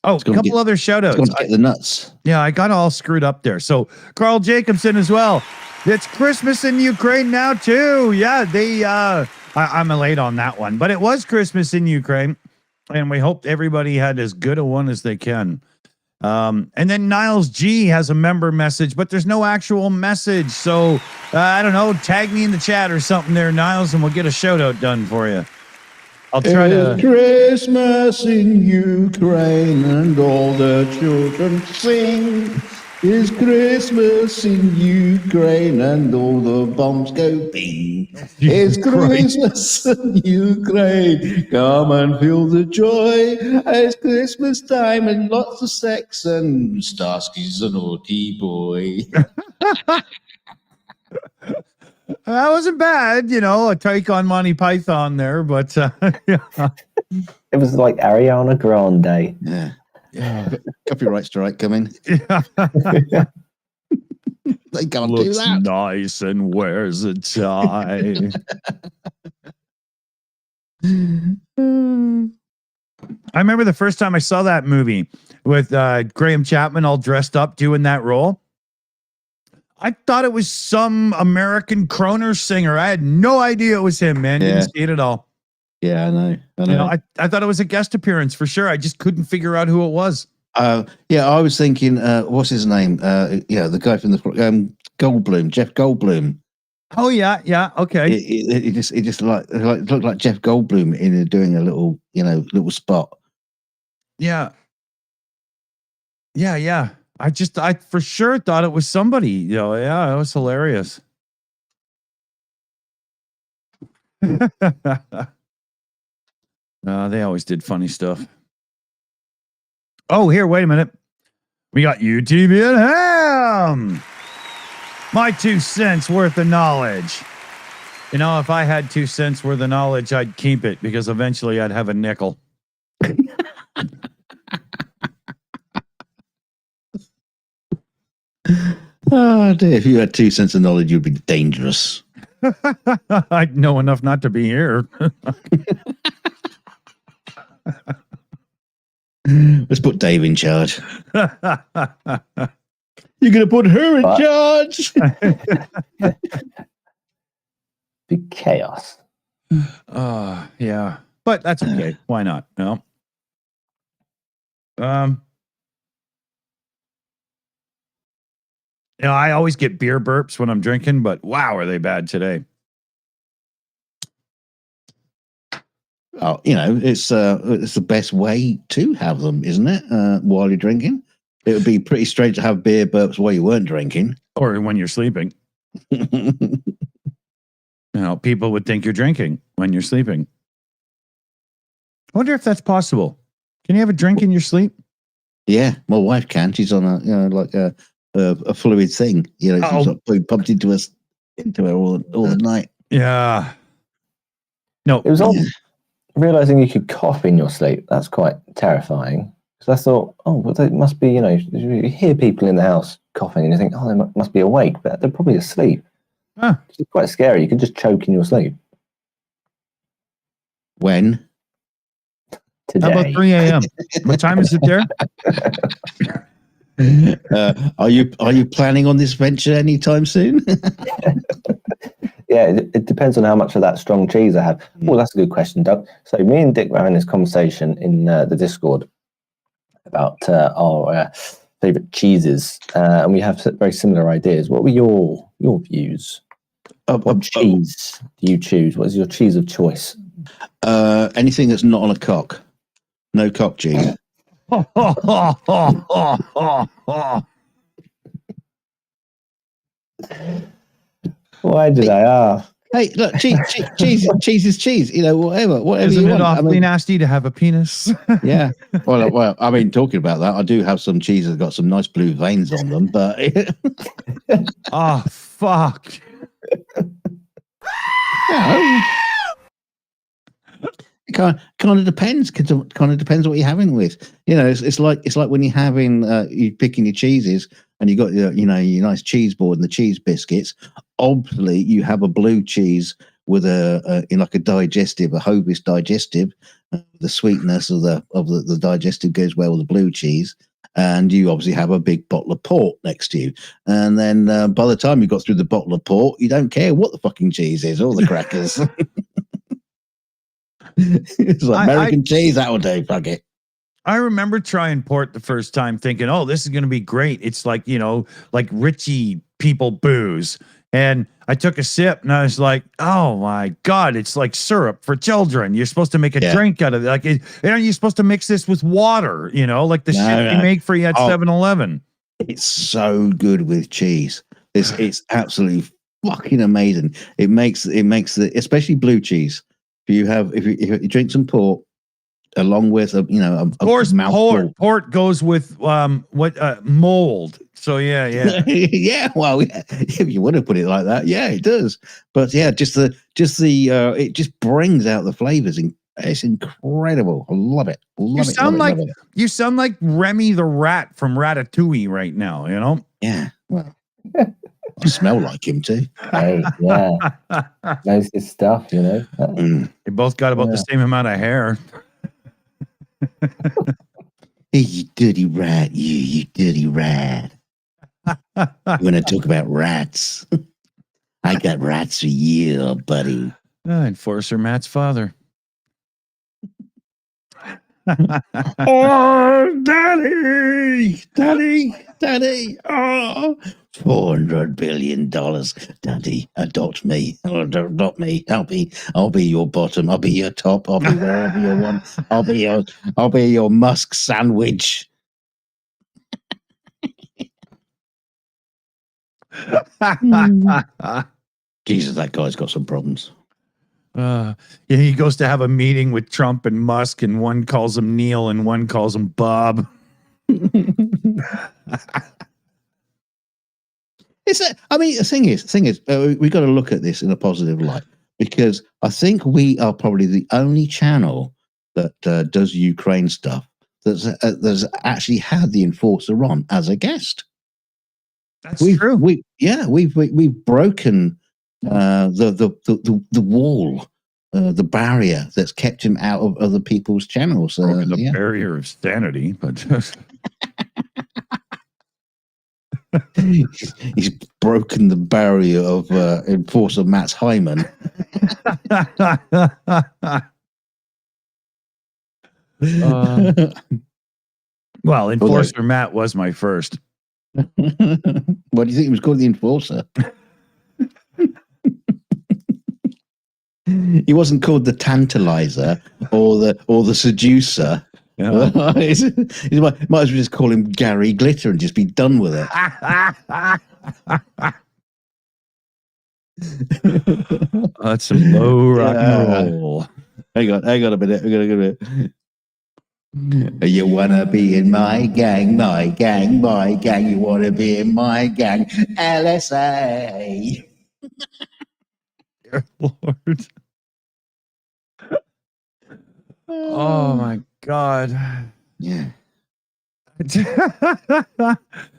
Oh, a gonna couple get- other shout it's outs. going to get the nuts. Yeah, I got all screwed up there. So Carl Jacobson as well. It's Christmas in Ukraine now too. Yeah, I'm late on that one, but it was Christmas in Ukraine, and we hope everybody had as good a one as they can. And then Niles G has a member message, but there's no actual message. So I don't know. Tag me in the chat or something there, Niles, and we'll get a shout out done for you. I'll try It's to. Christmas in Ukraine and all the children sing. It's Christmas in Ukraine and all the bombs go bing. It's Christmas in Ukraine. Come and feel the joy. It's Christmas time and lots of sex and Starsky's a naughty boy. That wasn't bad, a take on Monty Python there, but yeah. It was like Ariana Grande. Yeah. Copyright strike coming. Yeah. They can't do Looks that. nice and wears a tie. I remember the first time I saw that movie with Graham Chapman all dressed up doing that role. I thought it was some American crooner singer. I had no idea it was him, man. Yeah. Didn't see it at all. Yeah, I know. I thought it was a guest appearance for sure. I just couldn't figure out who it was. Yeah, I was thinking, what's his name? The guy from the Goldblum, Jeff Goldblum. Oh yeah, okay. It just looked like Jeff Goldblum in doing a little spot. Yeah. I for sure thought it was somebody. Yeah, it was hilarious. They always did funny stuff. Oh, here, wait a minute. We got UTV and Ham. My 2 cents worth of knowledge. If I had 2 cents worth of knowledge, I'd keep it because eventually I'd have a nickel. Oh dear! If you had 2 cents of knowledge, you'd be dangerous. I'd know enough not to be here. Let's put Dave in charge. You're going to put her in charge. Be chaos. Yeah, but that's okay. Why not? No. I always get beer burps when I'm drinking, but wow, are they bad today? Oh, it's the best way to have them, isn't it? While you're drinking, it would be pretty strange to have beer burps while you weren't drinking, or when you're sleeping. People would think you're drinking when you're sleeping. I wonder if that's possible. Can you have a drink in your sleep? Yeah, my wife can. She's on a fluid thing. She's like pumped into her all the night. Yeah. No, It was odd. realizing you could cough in your sleep, that's quite terrifying. Because I thought, oh, well, they must be, you hear people in the house coughing and you think, oh, they must be awake, but they're probably asleep. Huh. It's quite scary. You can just choke in your sleep. When? Today. How about 3 a.m.? What time is it there? Are you planning on this venture anytime soon? Yeah, it depends on how much of that strong cheese I have. Oh, that's a good question, Doug. So me and Dick were having this conversation in the Discord about our favourite cheeses, and we have very similar ideas. What were your views? What cheese do you choose? What is your cheese of choice? Anything that's not on a cock. No cock cheese. Why did I ask? Hey, look, cheese is cheese. Whatever Isn't you it want. awfully nasty to have a penis? Yeah. Well, I mean, talking about that, I do have some cheese that's got some nice blue veins on them, but Oh, fuck. It kind of depends. Kind of depends what you're having with. It's like when you're having you picking your cheeses and you got your nice cheese board and the cheese biscuits. Obviously, you have a blue cheese with a digestive, a Hovis digestive. The sweetness of the digestive goes well with the blue cheese, and you obviously have a big bottle of port next to you. And then by the time you got through the bottle of port, you don't care what the fucking cheese is or the crackers. It's like American cheese, that will do. Fuck it. I remember trying port the first time thinking, oh, this is going to be great. It's like, like Richie people booze. And I took a sip and I was like, oh my God, it's like syrup for children. You're supposed to make a drink out of it. Like, aren't you supposed to mix this with water? Like the shit you make for you at 7-Eleven. It's so good with cheese. It's absolutely fucking amazing. It makes especially blue cheese. If you drink some port along with of course port goes with mold. So yeah. Yeah. Well, if you want to put it like that, yeah, it does. But yeah, it just brings out the flavors. It's incredible. I love it. You sound like Remy the rat from Ratatouille right now. Yeah. Well. I smell like him too. Hey, yeah. Knows his stuff, They both got about the same amount of hair. Hey, you dirty rat, you dirty rat. You want to talk about rats? I got rats for you, buddy. Enforcer Matt's father. Oh, daddy. Oh, $400 billion. Daddy, adopt me. Adopt me. I'll be your bottom. I'll be your top. I'll be wherever you want. I'll be your Musk sandwich. Jesus, that guy's got some problems. He goes to have a meeting with Trump and Musk, and one calls him Neil and one calls him Bob. The thing is, we've got to look at this in a positive light, because I think we are probably the only channel that does Ukraine stuff that's actually had the Enforcer on as a guest. That's true. We've broken the wall, the barrier that's kept him out of other people's channels. The barrier of sanity, but he's broken the barrier of Enforcer Matt's hymen. Well, Enforcer Matt was my first. What do you think he was called? The Enforcer? He wasn't called the Tantalizer or the Seducer. Yeah. He might as well just call him Gary Glitter and just be done with it. That's some low rock and roll. Hang on a minute. You wanna be in my gang? You wanna be in my gang? LSA. Dear Lord. Oh my God. Yeah.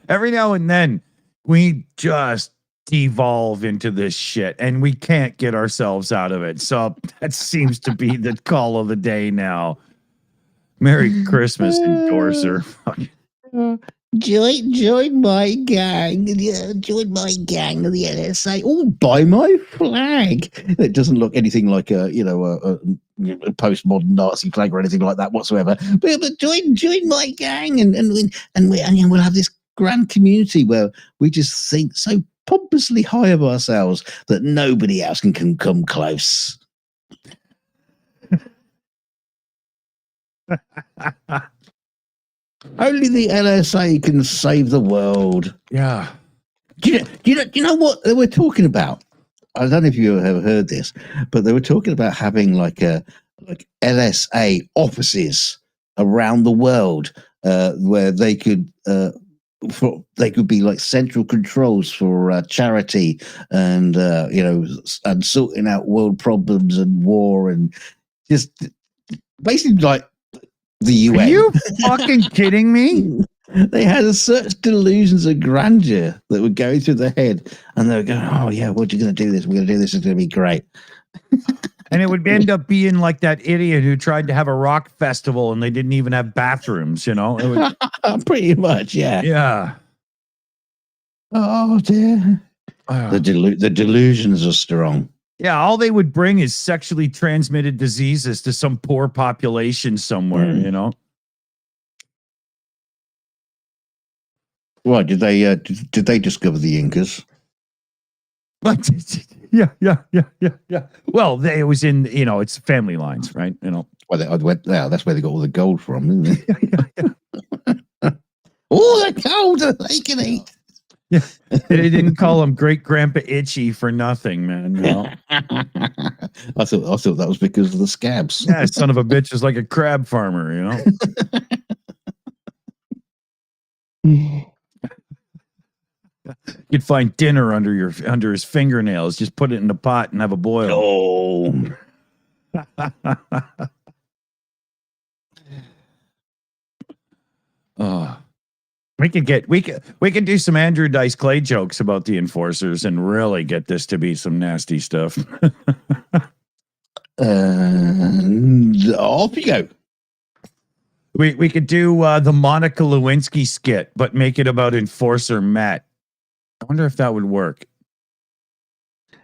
Every now and then we just devolve into this shit and we can't get ourselves out of it. So that seems to be the call of the day now. Merry Christmas, Endorser. Join my gang. Yeah, join my gang of the NSA. Oh, buy my flag. It doesn't look anything like a postmodern Nazi flag or anything like that whatsoever. But join my gang, and we'll have this grand community where we just think so pompously high of ourselves that nobody else can come close. Only the NSA can save the world. Yeah. Do you know what they were talking about? I don't know if you ever heard this, but they were talking about having like NSA offices around the world where they could be like central controls for charity and and sorting out world problems and war and just basically like the UN. Are you fucking kidding me? They had such delusions of grandeur that were going through their head, and they were going, "Oh yeah, what are you going to do this? We're going to do this. It's going to be great." And it would end up being like that idiot who tried to have a rock festival and they didn't even have bathrooms. You know, it would, pretty much, yeah. yeah. Oh dear, the delusions are strong. Yeah, all they would bring is sexually transmitted diseases to some poor population somewhere, you know? Right, did they discover the Incas? Yeah. Well, it was in, it's family lines, right? Well, that's where they got all the gold from, isn't it? All the gold that they can eat. Yeah, they didn't call him Great Grandpa Itchy for nothing, man. I thought that was because of the scabs. Yeah, son of a bitch is like a crab farmer, You'd find dinner under his fingernails. Just put it in a pot and have a boil. Oh. We could do some Andrew Dice Clay jokes about the Enforcers and really get this to be some nasty stuff. Off you go. We could do the Monica Lewinsky skit, but make it about Enforcer Matt. I wonder if that would work.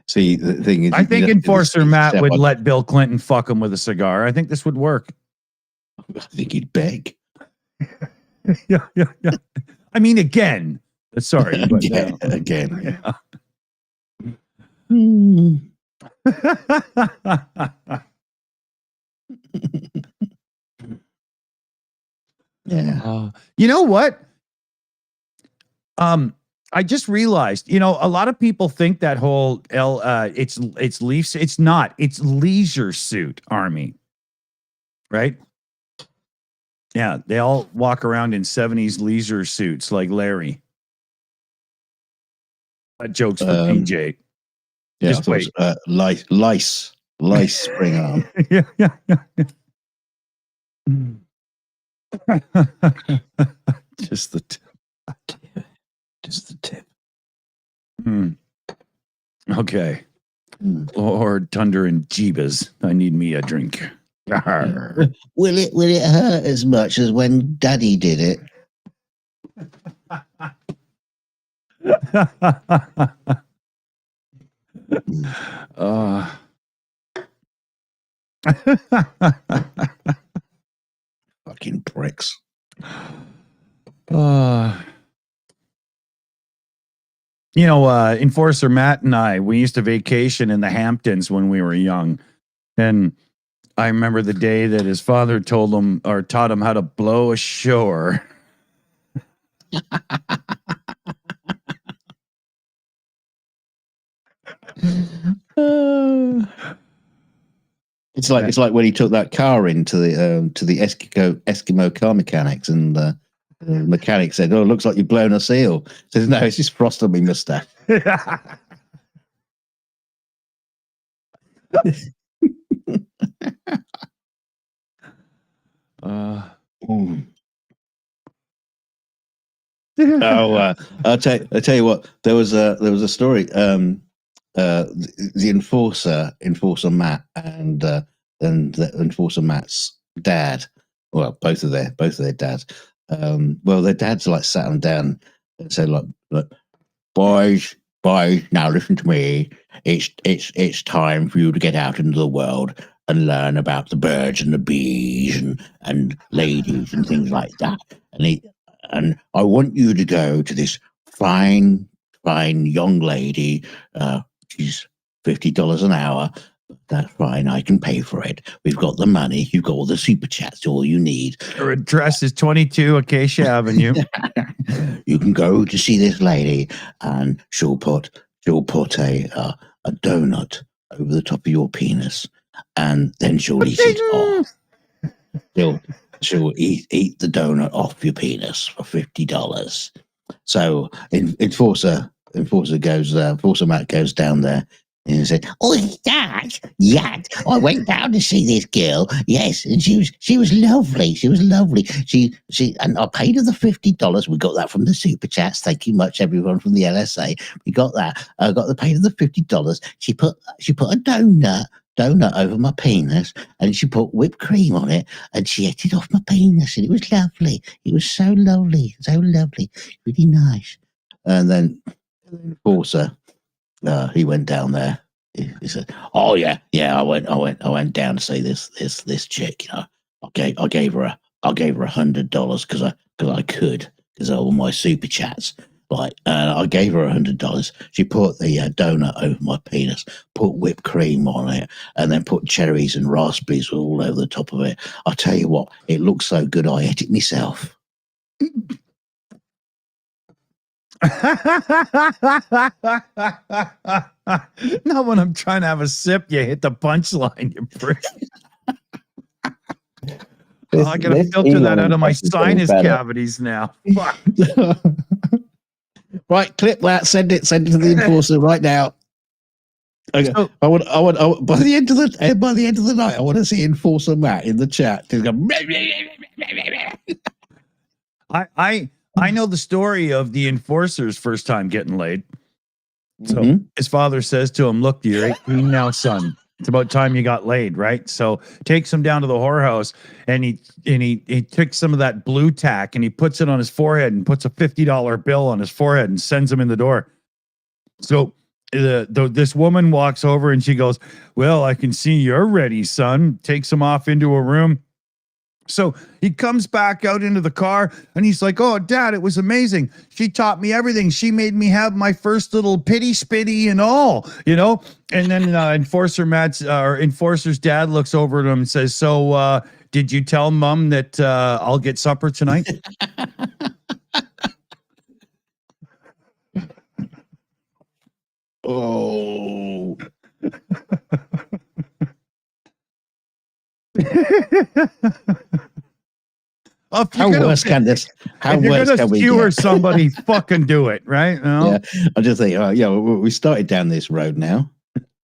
See, the thing is, I think Enforcer Matt would let Bill Clinton fuck him with a cigar. I think this would work. I think he'd beg. Yeah. I mean, again, sorry, but again. Yeah. You know what? I just realized, a lot of people think that whole it's Leafs. It's not. It's Leisure Suit Army, right? Yeah, they all walk around in 70s leisure suits like Larry. That joke's for PJ. Yeah, just wait. Lice spring arm. Yeah. Just the tip. Just the tip. Okay. Lord Thunder and Jeebus, I need me a drink. Will it hurt as much as when Daddy did it? Fucking pricks. Enforcer Matt and I, we used to vacation in the Hamptons when we were young. And I remember the day that his father taught him how to blow ashore. It's like when he took that car into the Eskimo car mechanics, and the mechanic said, "Oh, it looks like you've blown a seal." He says, "No, it's just frost on my mustache." Oh, I'll tell you what. There was a story. The enforcer Matt, and then the enforcer Matt's dad. Well, both of their dads. Well, their dads like sat them down and said, like, boys, now listen to me. It's time for you to get out into the world and learn about the birds and the bees and ladies and things like that. And I want you to go to this fine young lady. She's $50 an hour. That's fine. I can pay for it. We've got the money. You've got all the super chats. All you need. Her address is 22 Acacia Avenue. You can go to see this lady, and she'll put a donut over the top of your penis, and then she'll eat it off. She'll eat the donut off your penis for $50. So enforcer Matt goes down there and he said, "Oh, that, I went down to see this girl. Yes, and she was lovely. She was lovely. She and I paid her the $50. We got that from the super chats. Thank you much, everyone from the LSA. We got that. I got the paid of the $50. She put a donut over my penis, and she put whipped cream on it, and she ate it off my penis, and it was lovely. It was so lovely, really nice." And then the enforcer, he went down there. He said, "Oh yeah, I went down to see this chick. You know, I gave her $100 because I could, because of all my super chats. Like, I gave her $100. She put the donut over my penis, put whipped cream on it, and then put cherries and raspberries all over the top of it. I tell you what, it looked so good I ate it myself." Not when I'm trying to have a sip, you hit the punchline, you prick. I gotta filter that out of my sinus cavities now. Fuck. Right, clip that. Send it to the enforcer right now. Okay. So, I want by the end of the night, I want to see Enforcer Matt in the chat. He's going, I know the story of the enforcer's first time getting laid. So his father says to him, "Look, you're 18 now, son. It's about time you got laid, right?" So takes him down to the whorehouse, and he takes some of that blue tack and he puts it on his forehead and puts a $50 bill on his forehead and sends him in the door. So this woman walks over and she goes, "Well, I can see you're ready, son." Takes him off into a room. So he comes back out into the car and he's like, "Oh, Dad, it was amazing. She taught me everything. She made me have my first little pity spitty and all, you know." And then Enforcer's dad looks over at him and says, "So did you tell Mom that I'll get supper tonight?" Oh. How worse can this? How worse can we skewer somebody? Fucking do it, right? You know? Yeah, I just think, we started down this road now.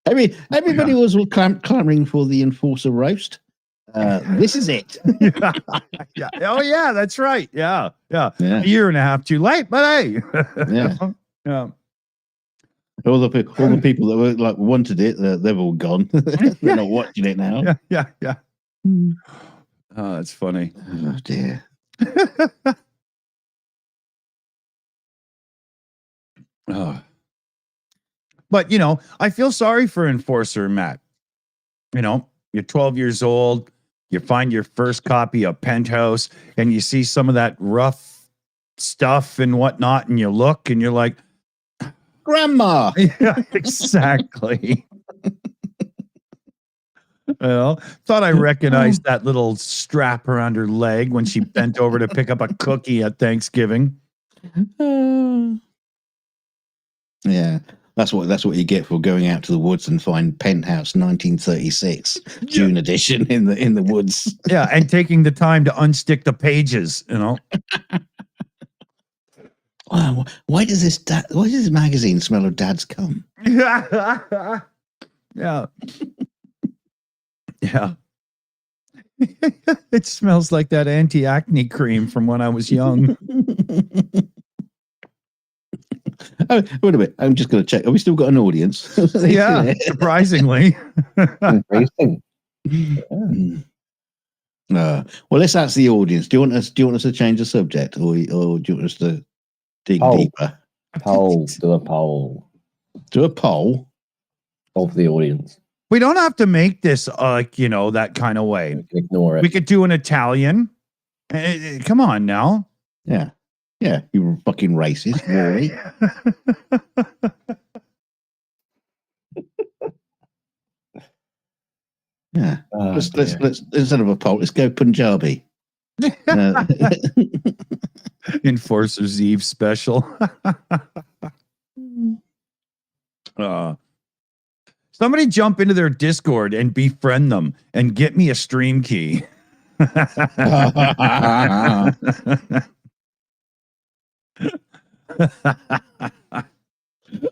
Everybody was clamoring for the enforcer roast. This is it. Yeah. Oh yeah, that's right. Yeah. A year and a half too late, but hey. Yeah. All the people that were like wanted it, they've all gone. They're not watching it now. Yeah. Oh, that's funny. Oh dear. Oh. But I feel sorry for Enforcer Matt. You're 12 years old. You find your first copy of Penthouse, and you see some of that rough stuff and whatnot, and you look, and you're like, "Grandma." Yeah, exactly. Well, thought I recognized that little strap around her leg when she bent over to pick up a cookie at Thanksgiving. Yeah, that's what you get for going out to the woods and find Penthouse 1936 June edition in the woods. Yeah, and taking the time to unstick the pages. Wow, why does this magazine smell of Dad's cum? Yeah. Yeah. It smells like that anti-acne cream from when I was young. Oh, wait a minute. I'm just going to check. Have we still got an audience? Yeah, surprisingly. Increasing. Well, let's ask the audience. Do you want us to change the subject, or do you want us to dig deeper? Do a poll Do a poll of the audience. We don't have to make this that kind of way. We can ignore it. We could do an Italian. Come on now. Yeah, you fucking racist, Rory. Yeah, let's instead of a poll, let's go Punjabi. Enforcer's Eve special. Somebody jump into their Discord and befriend them and get me a stream key.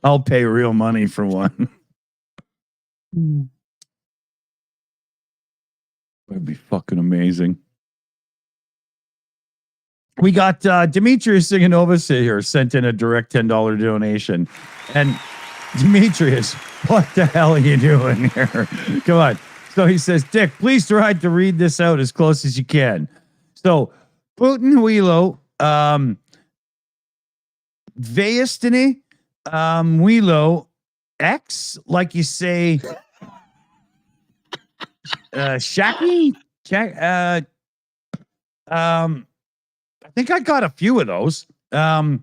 I'll pay real money for one. That'd be fucking amazing. We got Demetrius Siganovas here sent in a direct $10 donation. And Demetrius, what the hell are you doing here? Come on. So he says, Dick, please try to read this out as close as you can. So, Putin Huilo, Vayastini, Huilo, X, like you say, Shaki, I think I got a few of those. Yeah,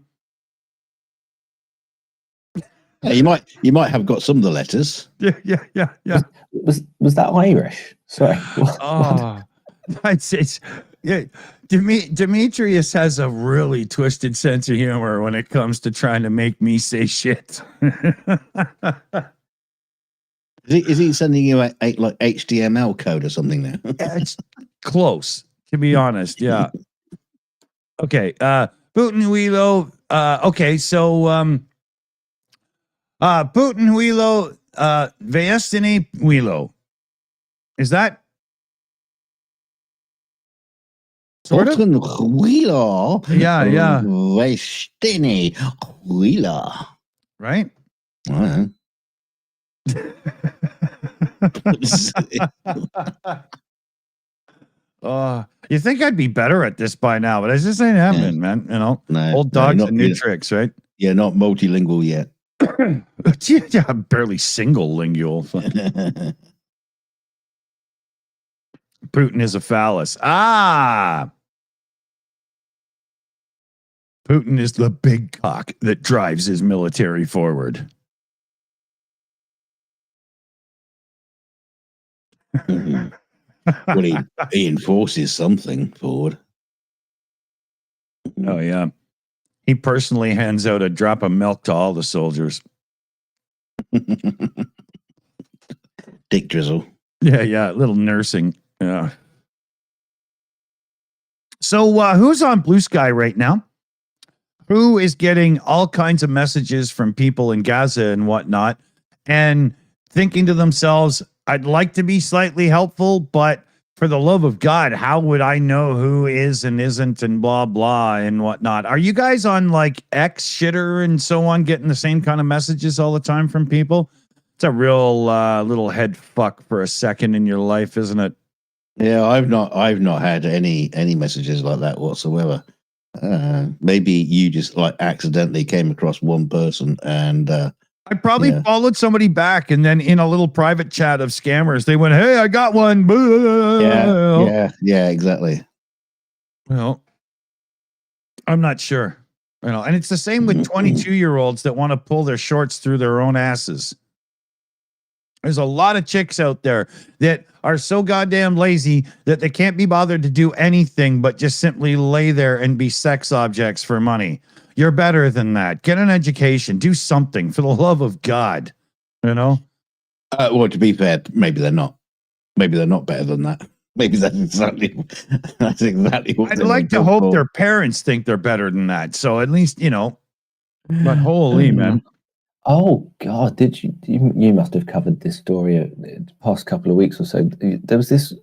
you might have got some of the letters. Yeah. Was that Irish? Sorry. Oh, it's yeah. Demetrius has a really twisted sense of humor when it comes to trying to make me say shit. Is he sending you a like HTML code or something now? It's close, to be honest. Yeah. Okay. Putin Huilo. Okay, so Putin Huilo, Vayastini Huilo. Is that sort of? Putin Huilo. Yeah. Vayastini Huilo. Right? You think I'd be better at this by now, but I just ain't happening, man. You know, old dogs and new tricks, right? Yeah, not multilingual yet. Yeah, I'm barely single lingual. Putin is a phallus. Putin is the big cock that drives his military forward. Well, he enforces something forward. Oh, yeah. He personally hands out a drop of milk to all the soldiers. Dick drizzle. Yeah. Little nursing. Yeah. So who's on Blue Sky right now? Who is getting all kinds of messages from people in Gaza and whatnot and thinking to themselves, I'd like to be slightly helpful, but for the love of God, how would I know who is and isn't and blah, blah and whatnot? Are you guys on like X, Shitter and so on, getting the same kind of messages all the time from people? It's a real little head fuck for a second in your life, isn't it? Yeah, I've not had any messages like that whatsoever. Maybe you just like accidentally came across one person and I probably followed somebody back, and then in a little private chat of scammers, they went, "Hey, I got one." Yeah, exactly. Well, I'm not sure, and it's the same with 22-year-olds that want to pull their shorts through their own asses. There's a lot of chicks out there that are so goddamn lazy that they can't be bothered to do anything but just simply lay there and be sex objects for money. You're better than that. Get an education. Do something for the love of God. Well, to be fair, maybe they're not. Maybe they're not better than that. Maybe that's exactly what I'd like to hope their parents think they're better than that. So at least, but holy man. Oh God, did you must have covered this story the past couple of weeks or so. There was this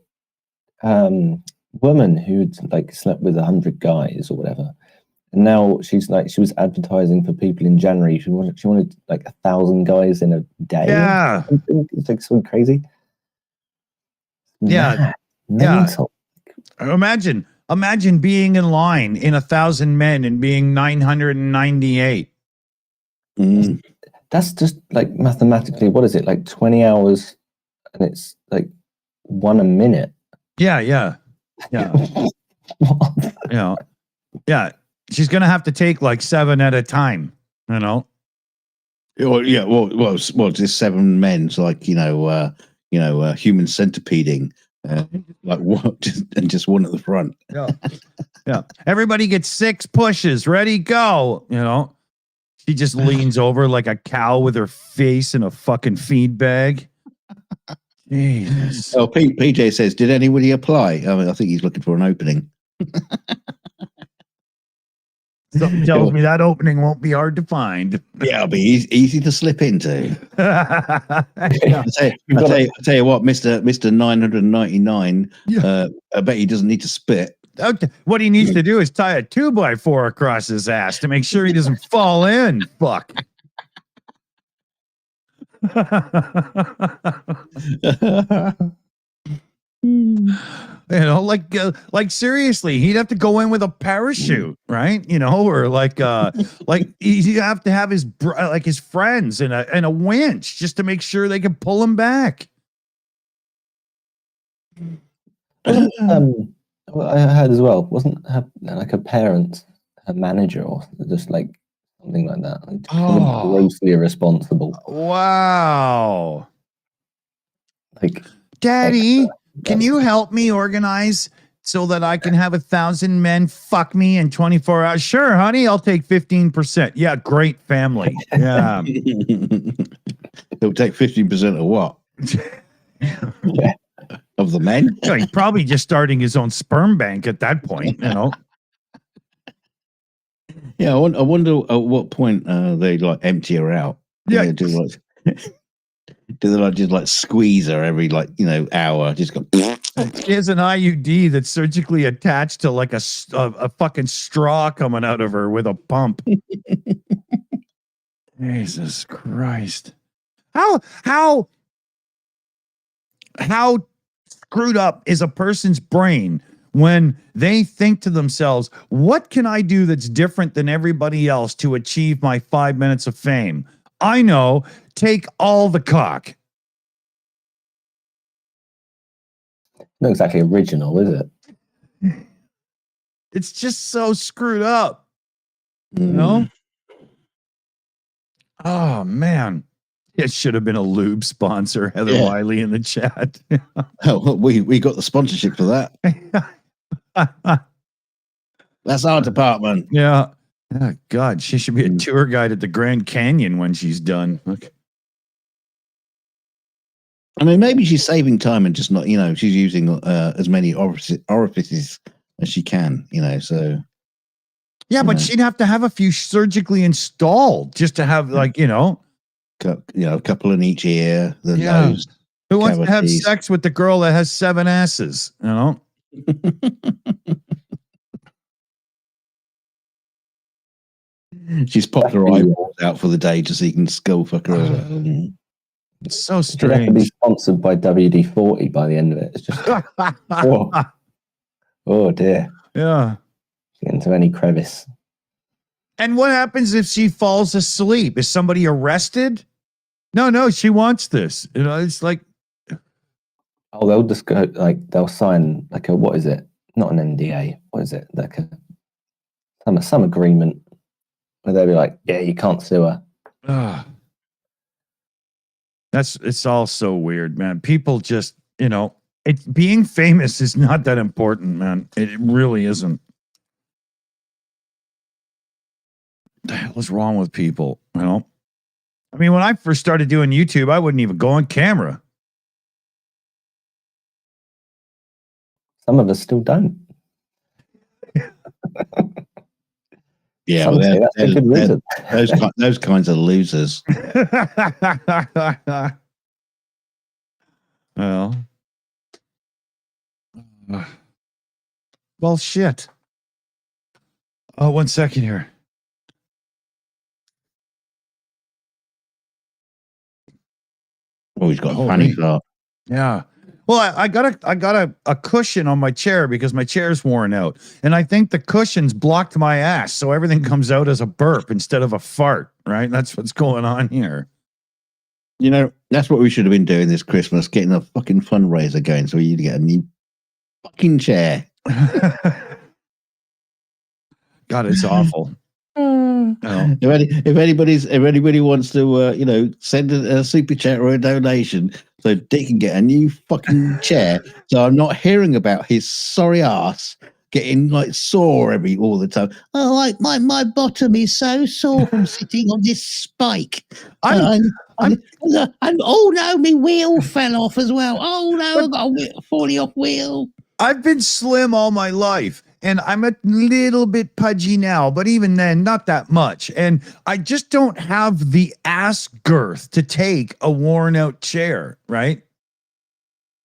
woman who'd like slept with 100 guys or whatever, and now she was advertising for people in January. She wanted like 1,000 guys in a day. Yeah. It's like so crazy. Yeah. Mental. Imagine being in line in 1,000 men and being 998. That's just like mathematically, what is it, like 20 hours, and it's like 1 a minute. Yeah. Yeah. She's gonna have to take like 7 at a time, you know. Well, yeah. Well, just 7 men. So like human centipeding, like what, just one at the front. Yeah. Everybody gets 6 pushes. Ready, go. You know. She just leans over like a cow with her face in a fucking feed bag. Jesus. Oh, PJ says, did anybody apply? I mean, I think he's looking for an opening. Something tells me that opening won't be hard to find. Yeah, it'll be easy to slip into. Yeah. I tell you what, Mr. 999, Yeah. I bet he doesn't need to spit. Okay. What he needs to do is tie a 2x4 across his ass to make sure he doesn't fall in. Fuck. Like seriously, he'd have to go in with a parachute, right? You know, or like you have to have his his friends and a winch just to make sure they can pull him back. Well, I heard as well, wasn't her like her parents, her manager, or just like something like that? Like, grossly irresponsible. Wow. Like, Daddy, can you help me organize so that I can have 1,000 men fuck me in 24 hours? Sure, honey, I'll take 15%. Yeah, great family. Yeah. He'll take 15% of what? yeah. Of the men? So he's probably just starting his own sperm bank at that point, you know. Yeah, I wonder at what point they like empty her out. Yeah. Do they like just like squeeze her every hour? Just go. She has an IUD that's surgically attached to like a fucking straw coming out of her with a pump. Jesus Christ. How screwed up is a person's brain when they think to themselves, what can I do that's different than everybody else to achieve my 5 minutes of fame? I know, take all the cock. Not exactly original, is it? It's just so screwed up. You know? Oh, man. It should have been a lube sponsor, Heather Wiley in the chat. Oh, we got the sponsorship for that. That's our department. Yeah. Oh, God, she should be a tour guide at the Grand Canyon when she's done. Okay. I mean, maybe she's saving time and just not, she's using as many orifices as she can, so. Yeah, but she'd have to have a few surgically installed just to have, a couple in each ear. The nose. Who wants to have sex with the girl that has 7 asses, She's popped her eyeballs out for the day just so you can skull fuck her over. It's so She'd have to strange. be sponsored by WD-40 by the end of it. It's just, oh dear. Yeah. Get into any crevice. And what happens if she falls asleep? Is somebody arrested? No, she wants this. It's like. Oh, they'll just go, they'll sign, what is it? Not an NDA. What is it? Like some agreement where they'll be like, yeah, you can't sue her. It's all so weird, man. People just, being famous is not that important, man. It really isn't. What the hell is wrong with people? I mean, when I first started doing YouTube, I wouldn't even go on camera. Some of us still don't. Yeah, that's a good reason. Those kinds of losers. Well, Well, shit. Oh, 1 second here. Oh, he's got a Holy. funny fart. Yeah. Well, I got a cushion on my chair because my chair's worn out, and I think the cushion's blocked my ass, so everything comes out as a burp instead of a fart. Right? That's what's going on here. You know, that's what we should have been doing this Christmas, getting a fucking fundraiser going so you get a new fucking chair. God, it's awful. Oh. If anybody wants to, send a super chat or a donation so Dick can get a new fucking chair, so I'm not hearing about his sorry ass getting like sore all the time. Oh, like my bottom is so sore from sitting on this spike. And oh no, my wheel fell off as well. Oh no, I've got a falling off wheel. I've been slim all my life, and I'm a little bit pudgy now, but even then, not that much. And I just don't have the ass girth to take a worn out chair, right?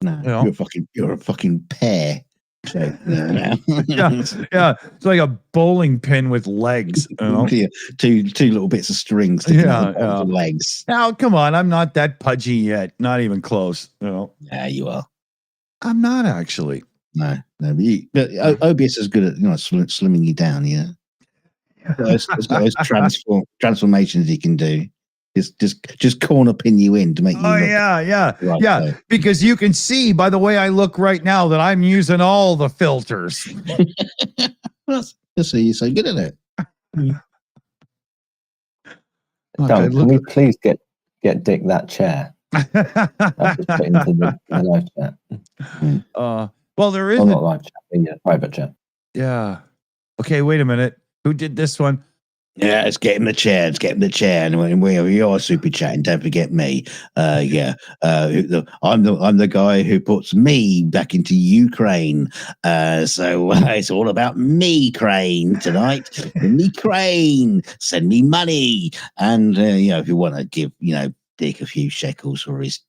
No, You know? you're a fucking pear. So, yeah. It's like a bowling pin with legs. You know? two little bits of strings sticking out the bottom of the legs. Now, come on, I'm not that pudgy yet. Not even close. You know? Yeah, you are. I'm not actually. No, but OBS is good at slimming you down. Yeah, it's got those transformations he can do. Just corner pin you in to make you. Oh yeah. Because you can see by the way I look right now that I'm using all the filters. Just so you're so good at it. Can we please get Dick that chair? I'll just put into the live chat. Well, there is not live chat, private chat. Yeah. Okay, wait a minute. Who did this one? Yeah, let's get him the chair. And we are super chatting. Don't forget me. I'm the guy who puts me back into Ukraine. So it's all about me, Crane, tonight. Me, Crane. Send me money. And if you want to give Dick a few shekels for his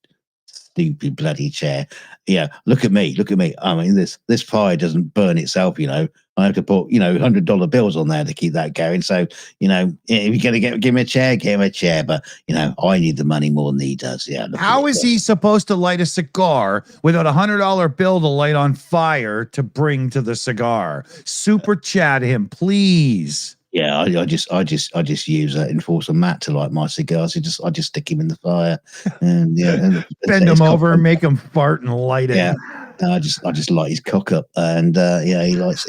stupid bloody chair. Yeah, look at me. I mean, this fire doesn't burn itself, I have to put, $100 bills on there to keep that going. So, if you're going to give him a chair, give him a chair. But, I need the money more than he does. Yeah. How is he supposed to light a cigar without $100 bill to light on fire to bring to the cigar? Super chat him, please. Yeah, I just use Enforcer Matt to light my cigars. I just stick him in the fire and bend him over and make him fart and light it. Yeah, I just light his cock up and he lights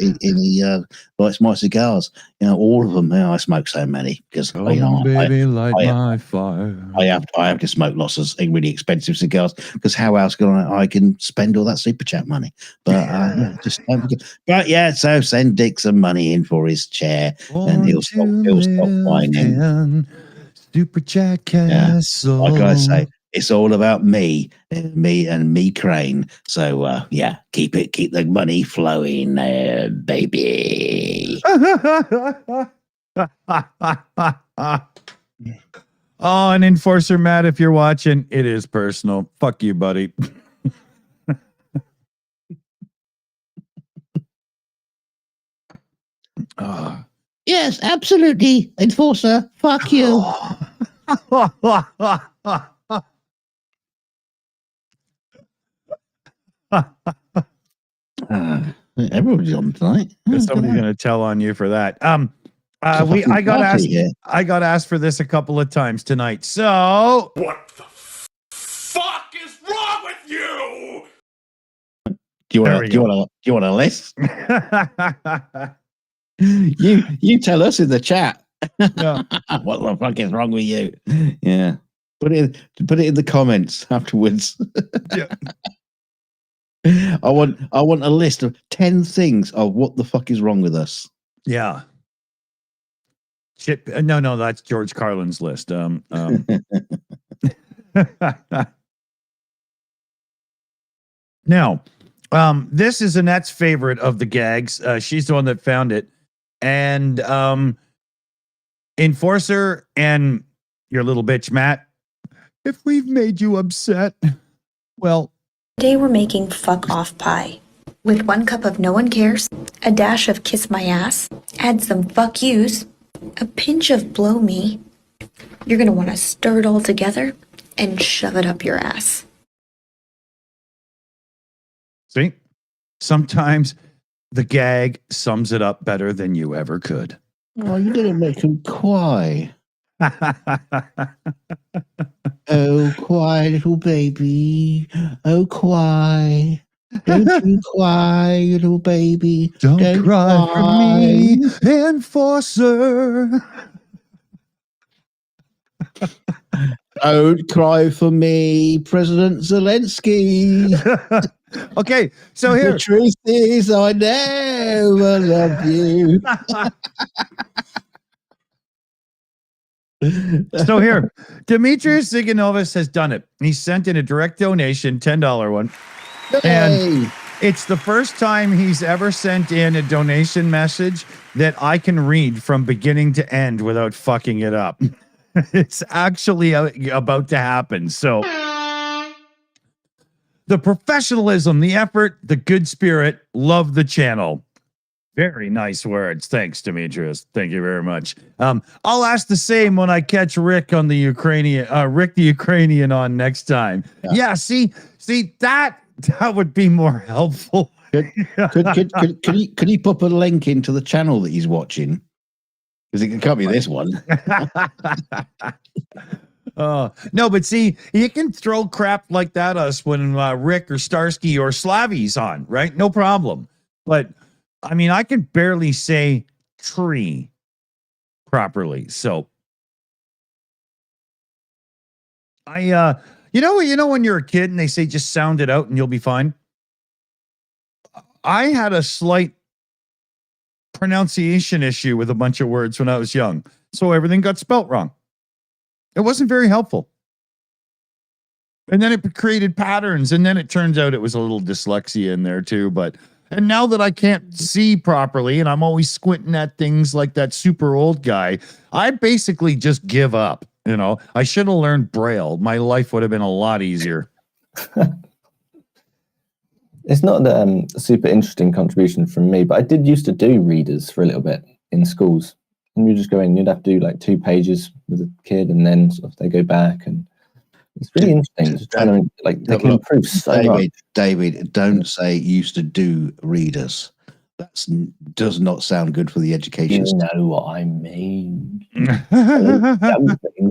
my cigars. All of them. I smoke so many because baby, light my fire. I have to smoke lots of really expensive cigars because how else can I can spend all that super chat money? But just don't forget. But yeah, so send Dick some money in for his chair and he'll stop whining. Super chat castle. Like I say, it's all about me and me, Crane. So keep the money flowing, baby. Oh, and Enforcer Matt, if you're watching, it is personal. Fuck you, buddy. Yes, absolutely, Enforcer. Fuck you. Everybody's on tonight. Somebody's gonna tell on you for that. I got asked for this a couple of times tonight. So what the fuck is wrong with you? Do you want a list? you tell us in the chat. Yeah. What the fuck is wrong with you? Yeah. Put it in the comments afterwards. Yeah. I want a list of 10 things of what the fuck is wrong with us. Yeah. Shit. No, that's George Carlin's list. Now, this is Annette's favorite of the gags. She's the one that found it. And Enforcer and your little bitch, Matt, if we've made you upset, well, Today we're making fuck off pie. With 1 cup of no one cares, a dash of kiss my ass, add some fuck yous, a pinch of blow me, you're gonna want to stir it all together and shove it up your ass. See? Sometimes the gag sums it up better than you ever could. Oh, you didn't make him cry. Oh, cry, little baby. Oh, cry. Don't you cry, little baby. Don't cry for me, Enforcer. Don't cry for me, President Zelensky. Okay, so here. The truth is, I never love you. So here, Demetrius Ziganovas has done it. He sent in a direct donation, $10 one. And it's the first time he's ever sent in a donation message that I can read from beginning to end without fucking it up. It's actually about to happen. So the professionalism, the effort, the good spirit, love the channel. Very nice words. Thanks, Demetrius. Thank you very much. I'll ask the same when I catch Rick on the Ukrainian, Rick the Ukrainian on next time. Yeah, see that would be more helpful. Could he pop a link into the channel that he's watching? Because it can't be this one. No, but see, you can throw crap like that at us when Rick or Starsky or Slavy's on, right? No problem. But I mean, I can barely say tree properly. So you know, when you're a kid and they say just sound it out and you'll be fine. I had a slight pronunciation issue with a bunch of words when I was young. So everything got spelt wrong. It wasn't very helpful. And then it created patterns. And then it turns out it was a little dyslexia in there too. And now that I can't see properly and I'm always squinting at things like that super old guy, I basically just give up. You know, I should have learned Braille. My life would have been a lot easier. It's not a super interesting contribution from me, but I did used to do readers for a little bit in schools. And you just go in, you'd have to do like 2 pages with a kid, and then sort of they go back, and it's really interesting. Just trying to like they can improve so much. David, don't say used to do readers. That does not sound good for the education. You know what I mean?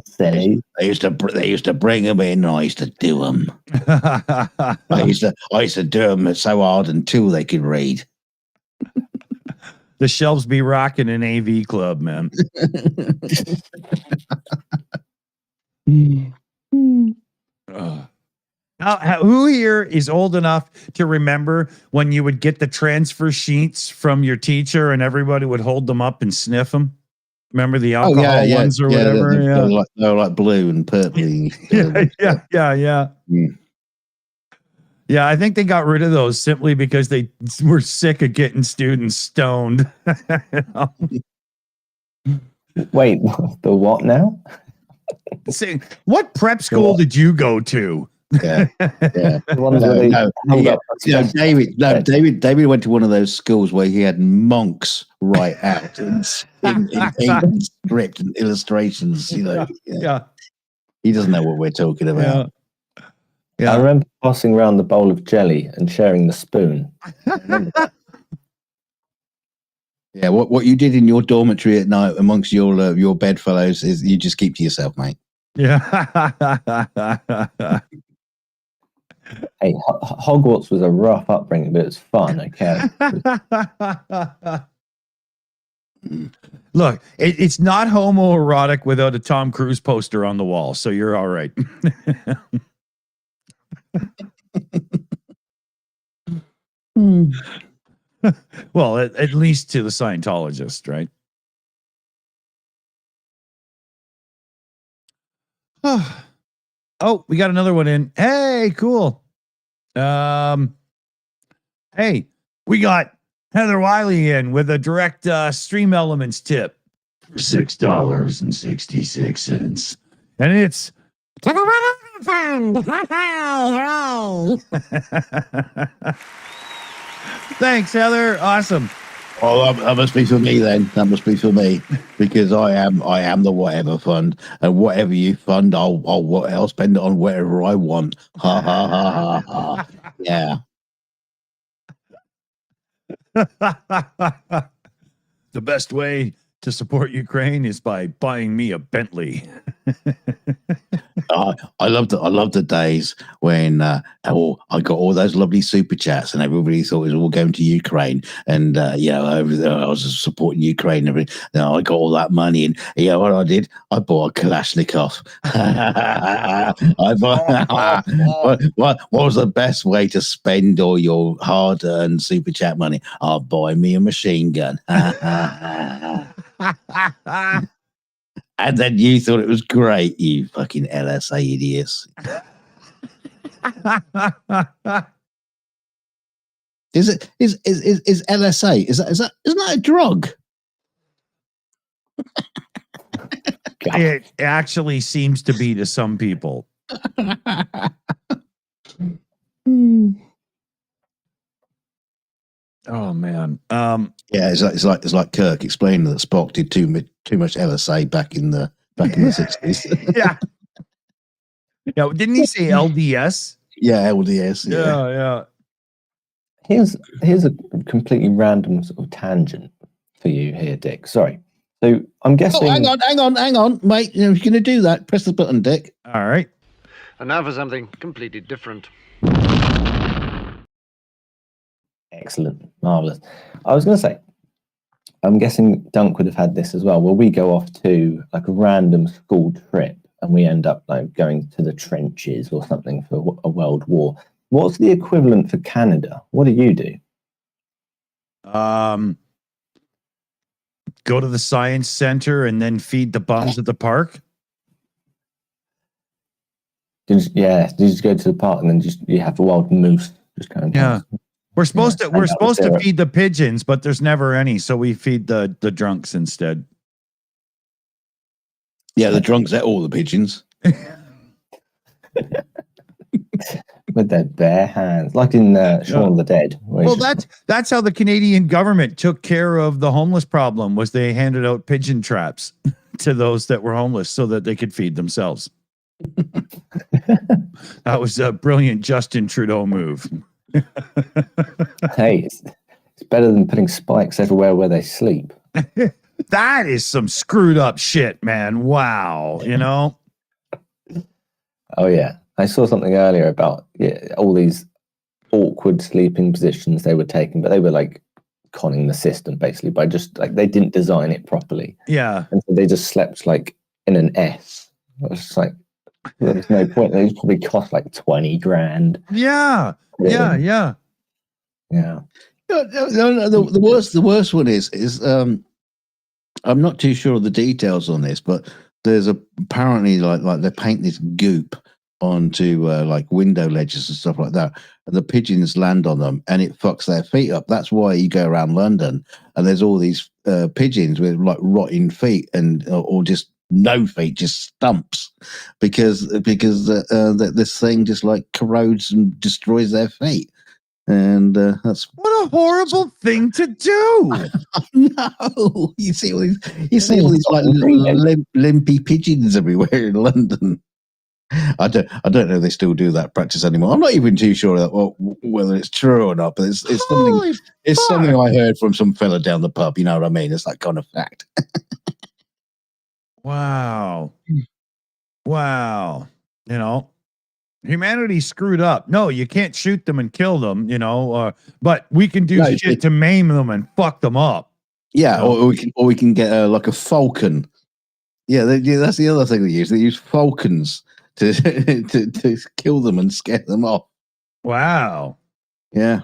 Say. They used to bring them in. And I used to do them. I used to do them so hard until they could read. The shelves be rocking in AV Club, man. Now, who here is old enough to remember when you would get the transfer sheets from your teacher and everybody would hold them up and sniff them? Remember the alcohol ones or whatever? They were like blue and purpley. Yeah. Yeah, I think they got rid of those simply because they were sick of getting students stoned. Wait, the what now? See, what prep school did you go to? Yeah. David went to one of those schools where he had monks write out in script and illustrations. You know, he doesn't know what we're talking about. Yeah. I remember passing around the bowl of jelly and sharing the spoon. Yeah, what you did in your dormitory at night amongst your bedfellows is you just keep to yourself, mate. Yeah. Hey, Hogwarts was a rough upbringing, but it was fun. Okay. Look, it's not homoerotic without a Tom Cruise poster on the wall, so you're all right. Well, at least to the Scientologist, right? Oh, we got another one in. Hey, cool. Hey, we got Heather Wiley in with a direct Stream Elements tip for $6.66. And it's to the Fund. Thanks, Heather. Awesome. Oh, that must be for me then. That must be for me because I am the whatever fund, and whatever you fund, I'll spend it on whatever I want. Ha ha ha ha ha. Yeah. The best way to support Ukraine is by buying me a Bentley. I love the days when I got all those lovely super chats and everybody thought it was all going to Ukraine, and I was supporting Ukraine and everything. I got all that money, and what I did, I bought a Kalashnikov. What was the best way to spend all your hard-earned super chat money? I'll buy me a machine gun. And then you thought it was great, you fucking LSA idiots. Is LSA? Isn't that a drug? It actually seems to be to some people. Oh man. Yeah, it's like Kirk explaining that Spock did too much LSA back in the 60s. Yeah. Yeah, didn't he say LDS? Yeah, LDS. Yeah. Here's a completely random sort of tangent for you here, Dick. Sorry. So I'm guessing. Oh, hang on, mate. If you're going to do that, press the button, Dick. All right. And now for something completely different. Excellent, marvelous. I was going to say, I'm guessing Dunk would have had this as well. Where we go off to like a random school trip and we end up like going to the trenches or something for a world war. What's the equivalent for Canada? What do you do? Go to the science center and then feed the bums at the park. You just go to the park and then you have a wild moose just kind of. Yeah. We're supposed to feed the pigeons, but there's never any, so we feed the drunks instead. Yeah, the drunks ate all the pigeons. With their bare hands, like in Shaun of the Dead. Well, that's how the Canadian government took care of the homeless problem. Was they handed out pigeon traps to those that were homeless so that they could feed themselves. That was a brilliant Justin Trudeau move. Hey, it's better than putting spikes everywhere where they sleep. That is some screwed up shit, man. Wow, Oh yeah, I saw something earlier about all these awkward sleeping positions they were taking, but they were like conning the system basically by just like they didn't design it properly. Yeah, and so they just slept like in an S. It was just like there's no point. They probably cost like 20 grand. Yeah. The worst one is I'm not too sure of the details on this, but there's apparently like they paint this goop onto like window ledges and stuff like that, and the pigeons land on them and it fucks their feet up. That's why you go around London and there's all these pigeons with like rotting feet and or just no feet, just stumps, because this thing just like corrodes and destroys their feet. And that's what a horrible thing to do. No, you see all these like limpy pigeons everywhere in London. I don't know if they still do that practice anymore. I'm not even too sure whether it's true or not, but it's something I heard from some fella down the pub. You know what I mean? It's that kind of fact. Wow. Humanity screwed up. No, you can't shoot them and kill them, but we can do shit to maim them and fuck them up. Yeah, or we can get like a falcon. Yeah, that's the other thing they use. They use falcons to kill them and scare them off. Wow. Yeah.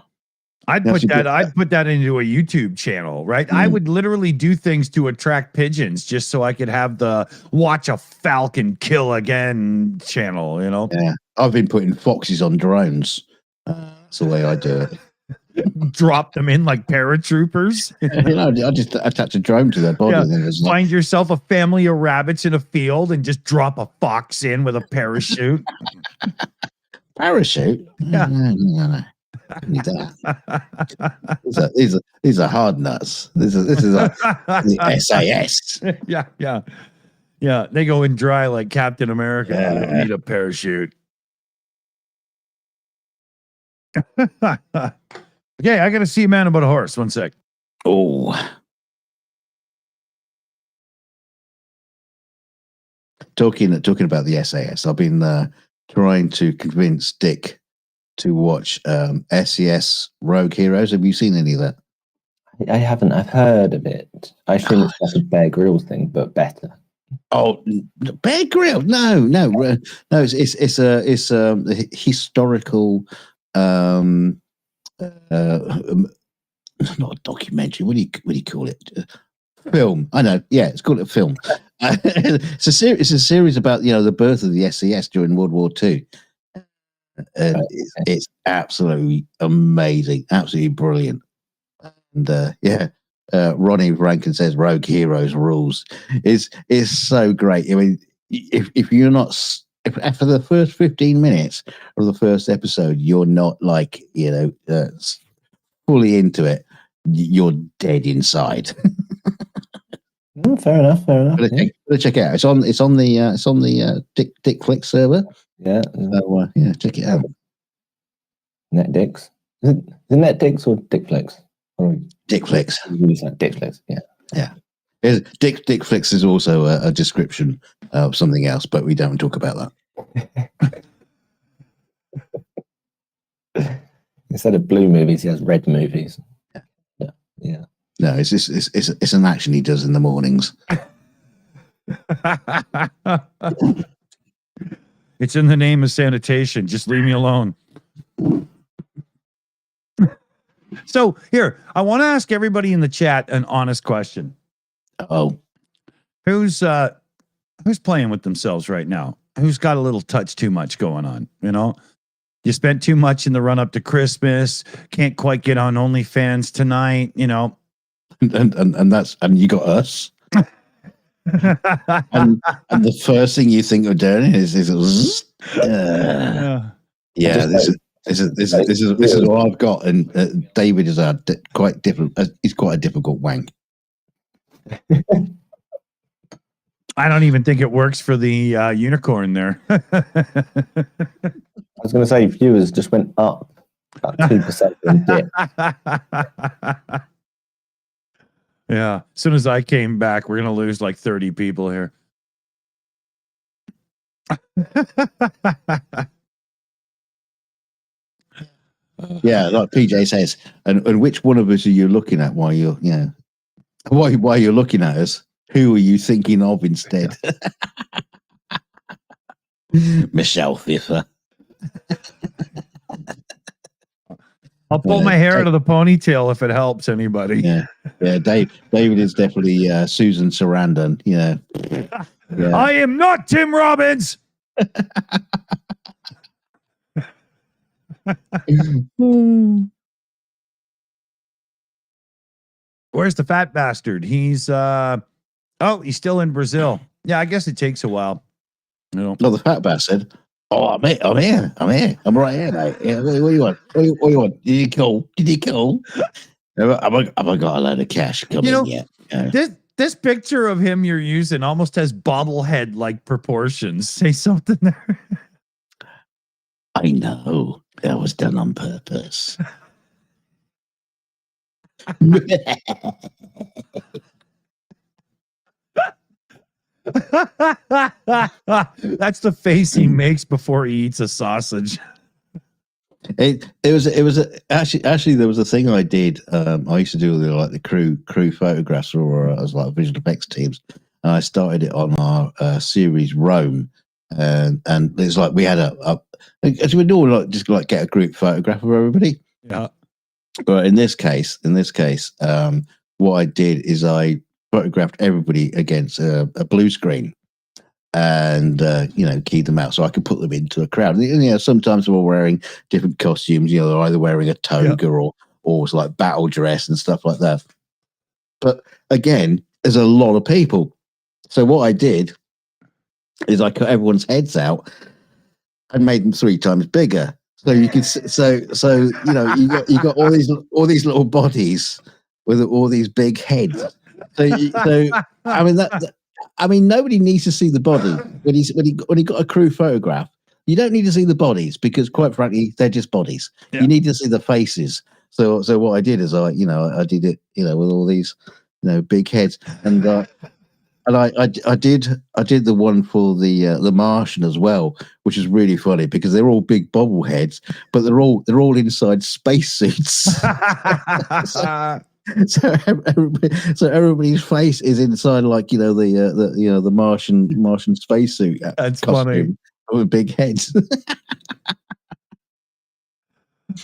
I'd put that into a YouTube channel, right? I would literally do things to attract pigeons just so I could have the watch a falcon kill again channel, Yeah. I've been putting foxes on drones. That's the way I do it. Drop them in like paratroopers. I just attach a drone to their body. Yeah. Find yourself a family of rabbits in a field and just drop a fox in with a parachute. Parachute? Yeah. No. Need that. These are hard nuts. This is like the SAS. Yeah. They go in dry like Captain America. They don't need a parachute. Okay, I got to see a man about a horse. One sec. Oh, talking about the SAS. I've been trying to convince Dick to watch SES Rogue Heroes. Have you seen any of that? I haven't. I've heard of it. I assume it's like a Bear Grylls thing, but better. Oh, Bear Grylls? No. It's a historical. Not a documentary. What do you call it? Film. I know. Yeah, it's called a film. It's a series about the birth of the SES during World War II. And it's absolutely amazing, absolutely brilliant. And Ronnie Rankin says Rogue Heroes rules. It's so great. I mean, if you're not, if after the first 15 minutes of the first episode, you're not like fully into it, you're dead inside. Fair enough. Check it out. It's on the Dick Flick server. Yeah. So, check it out. NetDicks. Is it NetDicks or Dickflix? Dick Flicks. Dickflix. Yeah. Dick Flicks is also a description of something else, but we don't talk about that. Instead of blue movies, he has red movies. Yeah. No, it's an action he does in the mornings. It's in the name of sanitation. Just leave me alone. So here, I want to ask everybody in the chat an honest question. Oh, who's playing with themselves right now? Who's got a little touch too much going on? You spent too much in the run up to Christmas. Can't quite get on OnlyFans tonight. And you got us. and the first thing you think of doing is this is what I've got, and David is quite different. He's quite a difficult wank. I don't even think it works for the unicorn there. I was going to say viewers just went up about 2% in dip. Yeah. As soon as I came back, we're going to lose like 30 people here. Yeah, like PJ says. And which one of us are you looking at while you're looking at us? Who are you thinking of instead? Michelle Pfeiffer. I'll pull my hair out of the ponytail if it helps anybody. Yeah. David is definitely Susan Sarandon. Yeah. I am not Tim Robbins. Where's the fat bastard? He's he's still in Brazil. Yeah, I guess it takes a while. No, the fat bastard. Oh, I'm here. I'm right here, mate. Yeah, what do you want? What do you want? Did you call? Have I got a load of cash coming in yet? This picture of him you're using almost has bobblehead like proportions. Say something there. I know. That was done on purpose. That's the face he makes before he eats a sausage. It was actually there was a thing I did. I used to do the crew photographs for as like visual effects teams, and I started it on our series Rome, and it's like we had as we do just get a group photograph of everybody. Yeah. But in this case, what I did is I photographed everybody against a blue screen, and keyed them out so I could put them into a crowd. Sometimes we're wearing different costumes. They're either wearing a toga or it's like battle dress and stuff like that. But again, there's a lot of people. So what I did is I cut everyone's heads out and made them 3 times bigger. So you can so you know you got all these little bodies with all these big heads. So I mean I mean nobody needs to see the body when he got a crew photograph. You don't need to see the bodies because quite frankly they're just bodies. Yeah. You need to see the faces. So what I did is I did it with all these big heads and I did the one for the Martian as well, which is really funny because they're all big bobbleheads, but they're all inside spacesuits. So everybody's face is inside like the Martian spacesuit. That's funny. With big heads.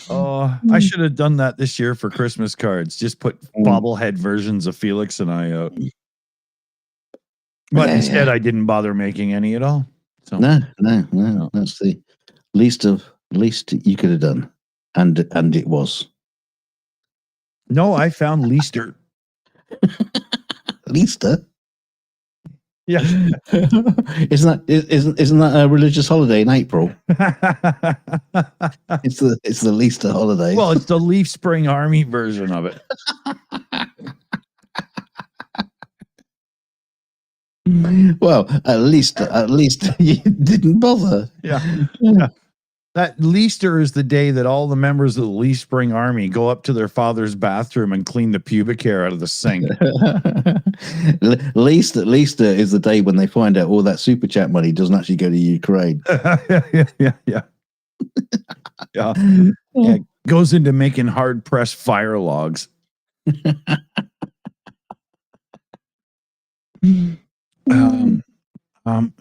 Oh, I should have done that this year for Christmas cards. Just put bobblehead versions of Felix and I out. But instead, I didn't bother making any at all. So No. That's the least you could have done, and it was. No, I found Leaster. Leaster. Yeah, isn't that a religious holiday in April? It's the Leaster holiday. well, it's the Leaf Spring Army version of it. Well, at least you didn't bother. Yeah. That Leaster is the day that all the members of the Leaf Spring Army go up to their father's bathroom and clean the pubic hair out of the sink. Leaster is the day when they find out all that super chat money doesn't actually go to Ukraine. Yeah. Goes into making hard pressed fire logs.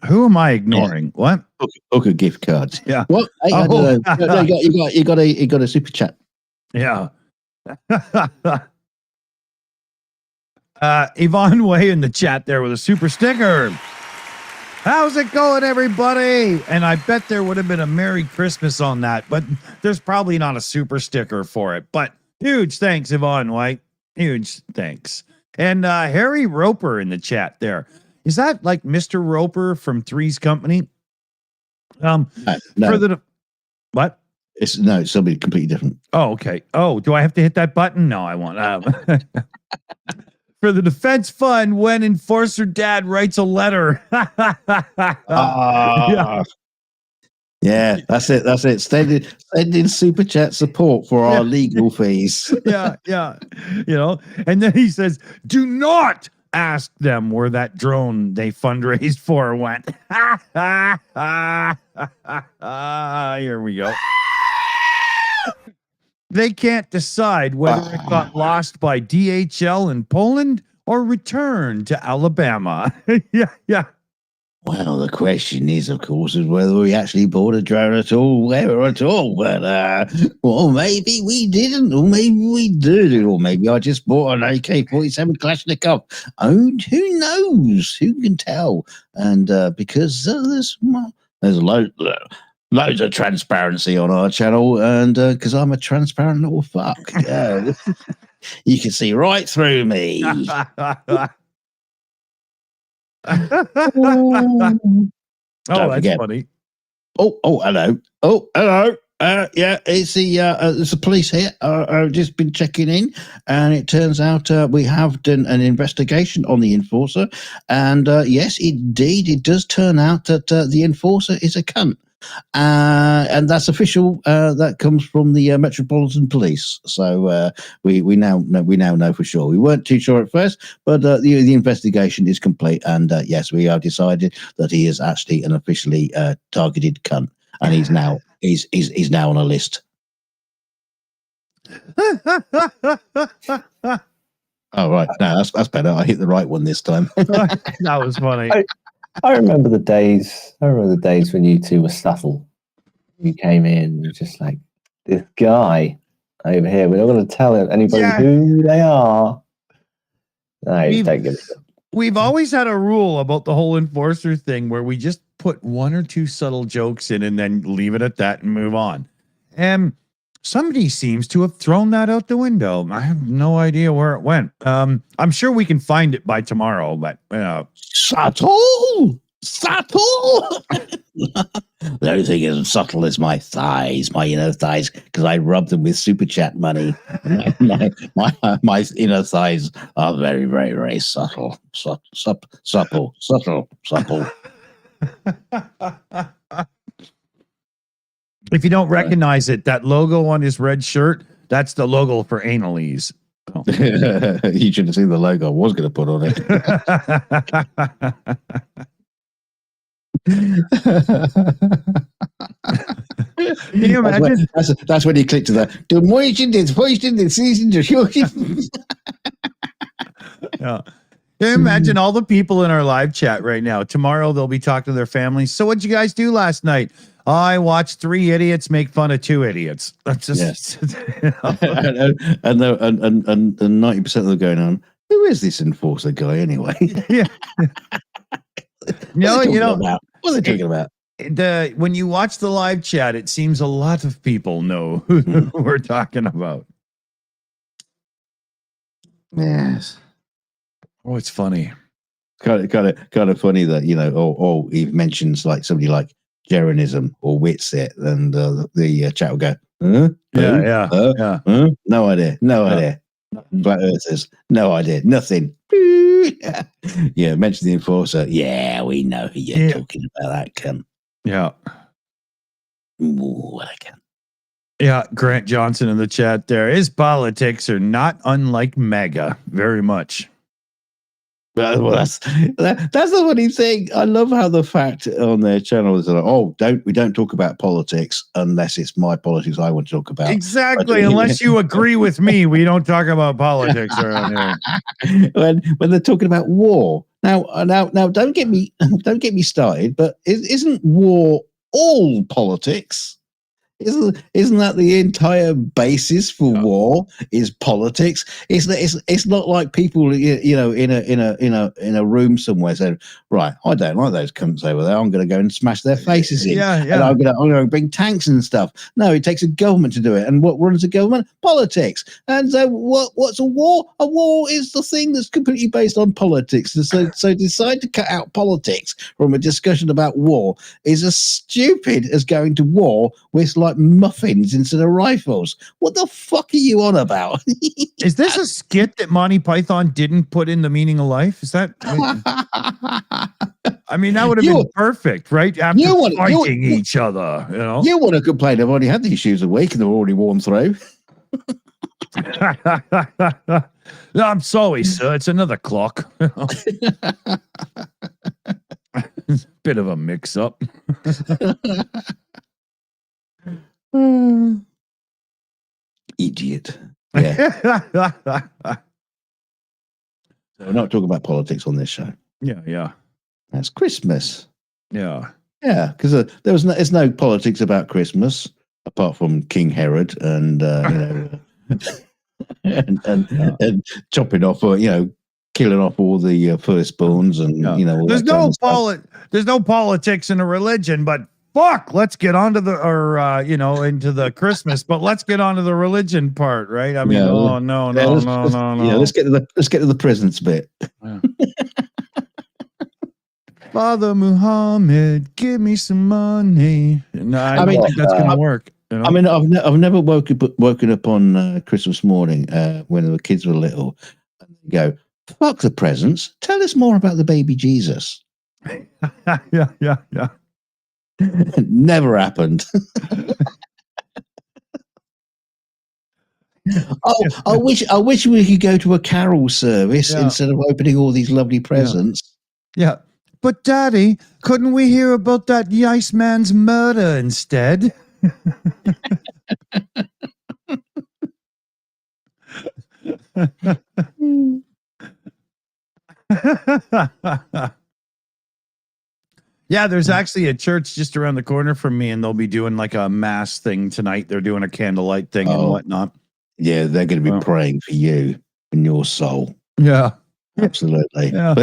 Who am I ignoring? What? Hooker gift cards. Yeah. What? I don't know. No, you got a super chat. Yeah. Yvonne Way in the chat there with a super sticker. How's it going, everybody? And I bet there would have been a Merry Christmas on that, but there's probably not a super sticker for it. But huge thanks, Yvonne White. Huge thanks. And Harry Roper in the chat there. Is that like Mr. Roper from Three's Company? No. For the what? It's somebody completely different. Oh, okay. Oh, do I have to hit that button? No, I won't. For the defense fund, when Enforcer Dad writes a letter. Yeah, that's it. Sending super chat support for our legal fees. Yeah. And then he says, "Do not ask them where that drone they fundraised for went." Here we go. They can't decide whether it got lost by DHL in Poland or returned to Alabama. Yeah. Well, the question is, of course, is whether we actually bought a drone at all, But well, maybe we didn't, or maybe we did, or maybe I just bought an AK-47 Kalashnikov. Oh, who knows? Who can tell? And because there's loads of transparency on our channel, and because I'm a transparent little fuck. Yeah. You can see right through me. That's forget. funny. Oh, hello. Oh, hello. Yeah, it's the police here. I've just been checking in, and it turns out we have done an investigation on the Enforcer, and yes, indeed, it does turn out that the Enforcer is a cunt. And that's official. That comes from the Metropolitan Police. So we now know for sure. We weren't too sure at first, but the investigation is complete, and yes, we have decided that he is actually an officially targeted cunt, and he's now on a list. Oh right, no, that's better. I hit the right one this time. That was funny. I remember the days when you two were subtle. You came in, you're just like, this guy over here, we're not going to tell anybody who they are. No, you don't give a shit. We've always had a rule about the whole Enforcer thing where we just put one or two subtle jokes in and then leave it at that and move on. And somebody seems to have thrown that out the window. I have no idea where it went. I'm sure we can find it by tomorrow, but subtle. There The only thing as subtle as my thighs, my inner thighs, because I rub them with super chat money. my inner thighs are very, very, very subtle. Supple. If you don't recognize it, that logo on his red shirt, that's the logo for Analies. Oh. You should have seen the logo I was going to put on it. Can you imagine? That's when you click to that. Yeah. Can you imagine all the people in our live chat right now? Tomorrow they'll be talking to their families. So what'd you guys do last night? I watched 3 idiots make fun of 2 idiots. That's just and 90% of them going on. Who is this enforcer guy anyway? Yeah. What are they talking about? When you watch the live chat, it seems a lot of people know who we're talking about. Yes. Oh, it's funny. Kind of funny that, you know, or he mentions like somebody like Geronism or Witsit, and the chat will go, huh? Yeah. Huh? No idea. Flat Earthers, no idea. Nothing. Yeah, mention the enforcer. Yeah, we know who you're talking about. That cunt. Yeah. Ooh, I can. Yeah, Grant Johnson in the chat there. His politics are not unlike MAGA, very much. Well, that's the funny thing. I love how the fact on their channel is like, we don't talk about politics unless it's my politics I want to talk about. Exactly. Unless you agree with me, we don't talk about politics around here. when they're talking about war. Now, don't get me started. But isn't war all politics? Isn't that the entire basis for war? Is politics? It's not like people, you know, in a room somewhere said, right, I don't like those cunts over there. I'm going to go and smash their faces in. Yeah. And I'm going to bring tanks and stuff. No, it takes a government to do it. And what runs a government? Politics. And so what's a war? A war is the thing that's completely based on politics. So decide to cut out politics from a discussion about war is as stupid as going to war with like muffins instead of rifles. What the fuck are you on about? Is this a skit that Monty Python didn't put in The Meaning of Life? Is that? I mean, that would have been perfect, right? After fighting each other, you know. You want to complain? I've only had these shoes a week and they're already worn through. I'm sorry, sir. It's another clock. Bit of a mix-up. Idiot. Yeah. So we're not talking about politics on this show. Yeah. That's Christmas. Yeah. Yeah, because there's no politics about Christmas apart from King Herod and and chopping off, killing off all the firstborns and all there's that there's no politics in a religion, but fuck, let's get onto into the Christmas, but let's get onto the religion part, right? I mean, no. Yeah, let's get to the presents bit. Yeah. Father Muhammad, give me some money. No, I don't think that's gonna work. You know? I mean, I've never woken up on Christmas morning when the kids were little and go, fuck the presents. Tell us more about the baby Jesus. Yeah. Never happened. I wish we could go to a carol service instead of opening all these lovely presents. Yeah. But Daddy, couldn't we hear about that nice man's murder instead? Yeah, there's actually a church just around the corner from me, and they'll be doing like a mass thing tonight. They're doing a candlelight thing and whatnot. Yeah, they're going to be praying for you and your soul. Yeah, absolutely. Yeah.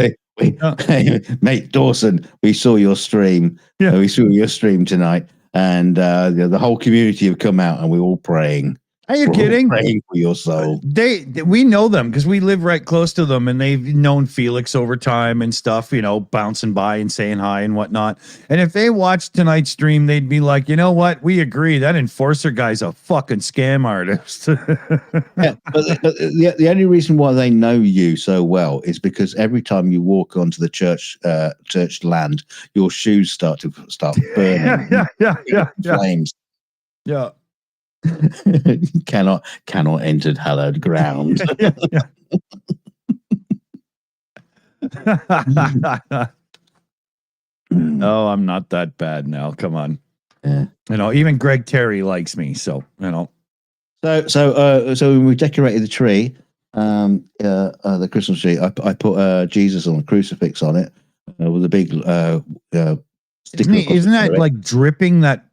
Mate, Dawson, we saw your stream. Yeah, we saw your stream tonight, and the whole community have come out, and we're all praying. Are you We're all kidding? praying for your soul. We know them because we live right close to them, and they've known Felix over time and stuff, bouncing by and saying hi and whatnot. And if they watched tonight's stream, they'd be like, you know what? We agree. That Enforcer guy's a fucking scam artist. Yeah, but the only reason why they know you so well is because every time you walk onto the church land, your shoes start burning. yeah. Flames. Yeah. cannot enter hallowed ground. No, I'm not that bad now. Come on. Yeah. Even Greg Terry likes me, so. So when we decorated the tree, the Christmas tree, I put Jesus on a crucifix on it with a big sticker. Isn't that like dripping that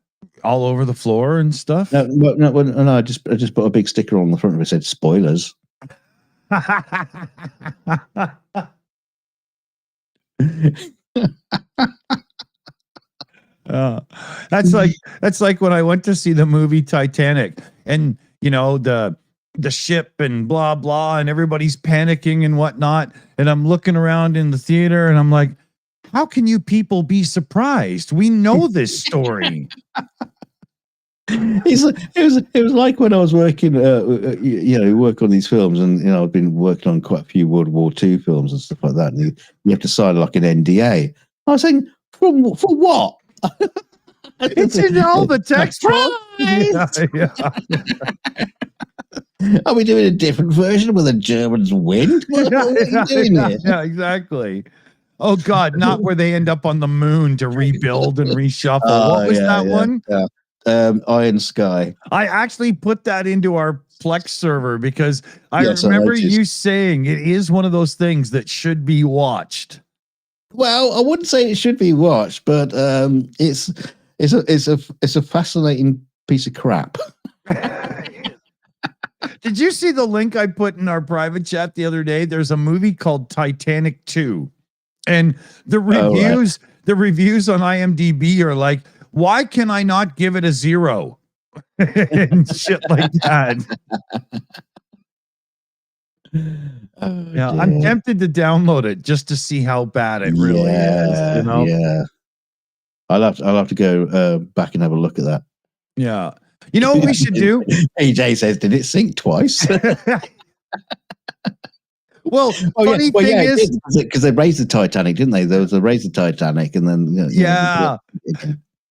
all over the floor and stuff? No, I just put a big sticker on the front of it that said spoilers. That's like when I went to see the movie Titanic, and the ship and blah blah, and everybody's panicking and whatnot, and I'm looking around in the theater and I'm like, how can you people be surprised? We know this story. It was like when I was working, work on these films, and I've been working on quite a few World War II films and stuff like that. And you have to sign like an NDA. I was saying, for what? It's in all the text. Are we doing a different version where the Germans win? What are we doing here? Yeah, exactly. Oh God, not where they end up on the moon to rebuild and reshuffle. What was that one? Yeah. Iron Sky. I actually put that into our Plex server because I remember you saying it is one of those things that should be watched. Well, I wouldn't say it should be watched, but it's a fascinating piece of crap. Did you see the link I put in our private chat the other day? There's a movie called Titanic 2, and the reviews on IMDb are like, why can I not give it a 0? And shit like that. Yeah, I'm tempted to download it just to see how bad it really is. Yeah, I'll have to go back and have a look at that. Yeah, you know what we should do? AJ says, "Did it sink twice?" Well, funny thing is, because they raised the Titanic, didn't they? There was a raise the Titanic, and then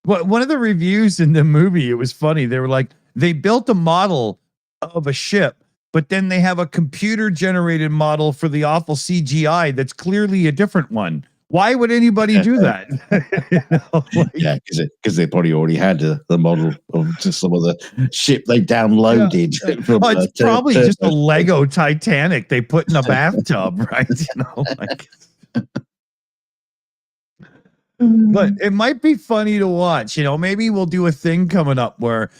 Well, one of the reviews in the movie, it was funny. They were like, they built a model of a ship, but then they have a computer-generated model for the awful CGI that's clearly a different one. Why would anybody do that? Yeah, because they probably already had the model of just some of the ship they downloaded. Yeah. It's probably just a Lego Titanic they put in a bathtub, right? But it might be funny to watch. Maybe we'll do a thing coming up where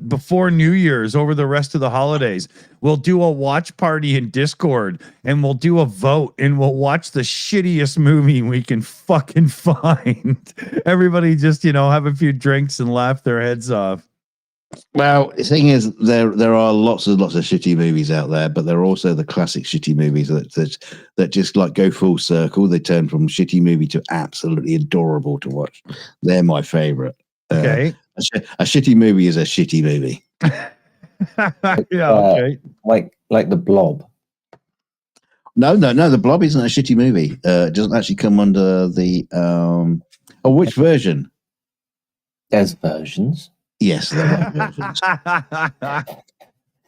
before New Year's, over the rest of the holidays, we'll do a watch party in Discord, and we'll do a vote, and we'll watch the shittiest movie we can fucking find. Everybody just, have a few drinks and laugh their heads off. Well, the thing is, there are lots and lots of shitty movies out there, but there are also the classic shitty movies that just like go full circle. They turn from shitty movie to absolutely adorable to watch. They're my favorite. Okay, a shitty movie is a shitty movie. Okay. Like The Blob. No, The Blob isn't a shitty movie. It doesn't actually come under the which version? There's versions. Yes, there are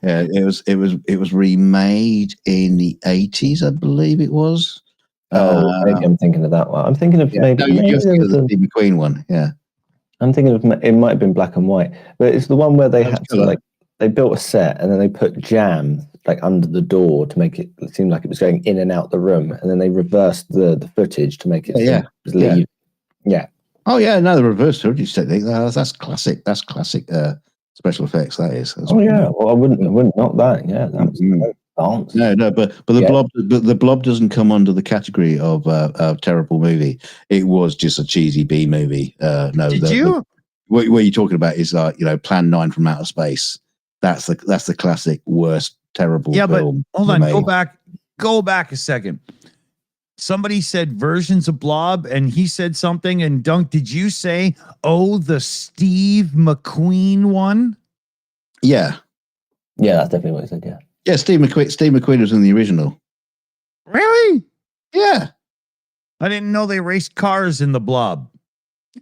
versions. It was remade in the 80s, I believe it was. Maybe I'm thinking of that one. I'm thinking of maybe you're thinking of the Steve McQueen one. Yeah, I'm thinking of it. Might have been black and white, but it's the one where they had to they built a set and then they put jam under the door to make it seem like it was going in and out the room, and then they reversed the footage to make it yeah. Oh yeah, no, the reverse footage technique. That's classic. That's classic special effects. That is. Well, I wouldn't knock that. Yeah, that was advanced. No, but the Blob doesn't come under the category of a terrible movie. It was just a cheesy B movie. No, Did you? What you're talking about is Plan 9 from Outer Space. that's the classic worst terrible Yeah, but film. hold on, made. go back a second. Somebody said versions of Blob, and he said something. And Dunk, did you say, oh, the Steve McQueen one? Yeah. Yeah, that's definitely what he said. Yeah. Yeah, Steve McQueen was in the original. Really? Yeah. I didn't know they raced cars in the Blob.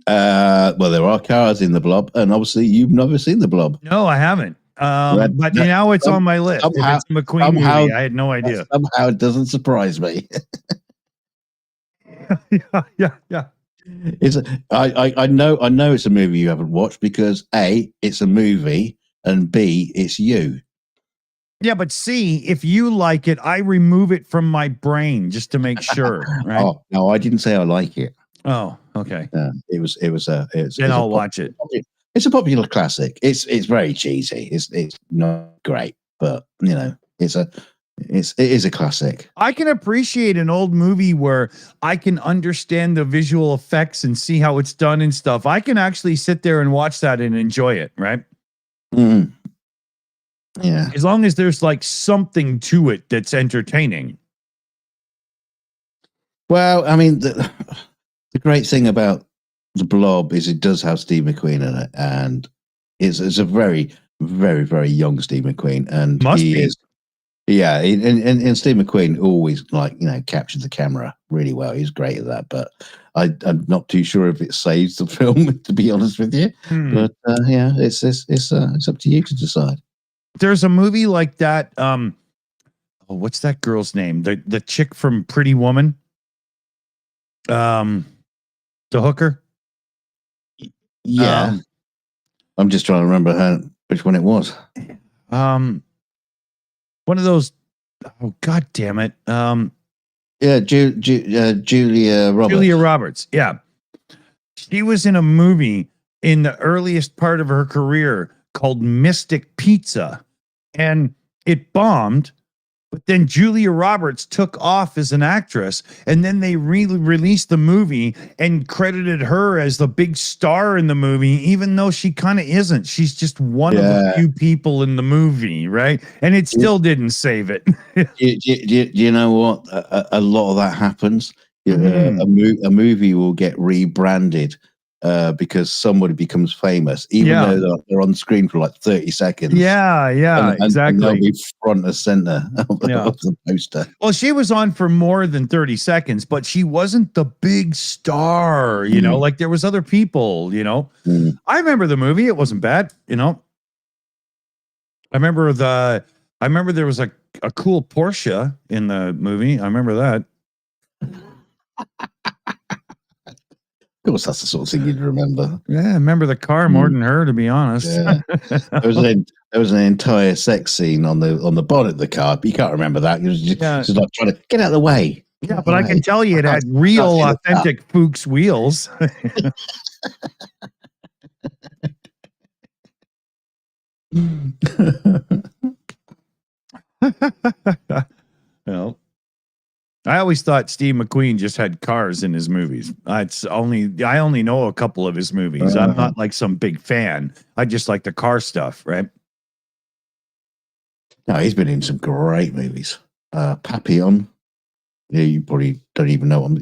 Well, there are cars in the Blob, and obviously you've never seen the Blob. No, I haven't. But that- now it's on my list. somehow- If it's a McQueen movie, I had no idea. Somehow it doesn't surprise me. Yeah. I know it's a movie you haven't watched because A, it's a movie, and B, it's you. Yeah, but see, if you like it, I remove it from my brain just to make sure, right? Oh no, I didn't say I like it. Oh, okay. Then I'll watch it. It's a popular classic. It's very cheesy. It's not great, but you know, it is a classic. I can appreciate an old movie where I can understand the visual effects and see how it's done and stuff. I can actually sit there and watch that and enjoy it, right? Mm. Yeah. As long as there's like something to it that's entertaining. Well, I mean, the great thing about the Blob is it does have Steve McQueen in it, and it's a very, very, very young Steve McQueen, and Must be. is. Yeah, and Steve McQueen always captured the camera really well. He's great at that, but I'm not too sure if it saves the film, to be honest with you. But yeah, it's up to you to decide. There's a movie like that. What's that girl's name? The chick from Pretty Woman. The hooker. Yeah, I'm just trying to remember which one it was. One of those. Oh, God damn it. Yeah, Julia Roberts. Julia Roberts. Yeah. She was in a movie in the earliest part of her career called Mystic Pizza, and it bombed. But then Julia Roberts took off as an actress, and then they released the movie and credited her as the big star in the movie, even though she kind of isn't. She's just one of the few people in the movie, right? And it still didn't save it. Do you know what? A lot of that happens. A movie will get rebranded because somebody becomes famous, even though they're on screen for like 30 seconds. Yeah, exactly. And they'll be front and center of the poster. Well, she was on for more than 30 seconds, but she wasn't the big star, you know, like there was other people, you know. I remember the movie. It wasn't bad, you know. I remember there was a cool Porsche in the movie. I remember that. Of course, that's the sort of thing you'd remember. Yeah, I remember the car more than her, to be honest. Yeah. there was an entire sex scene on the bonnet of the car, but you can't remember that. It was just like trying to get out of the way. Yeah, but I can tell you it had real, authentic Fuchs wheels. Well, I always thought Steve McQueen just had cars in his movies. I only know a couple of his movies. I'm not like some big fan. I just like the car stuff, right? No, he's been in some great movies. Papillon. Yeah, you probably don't even know.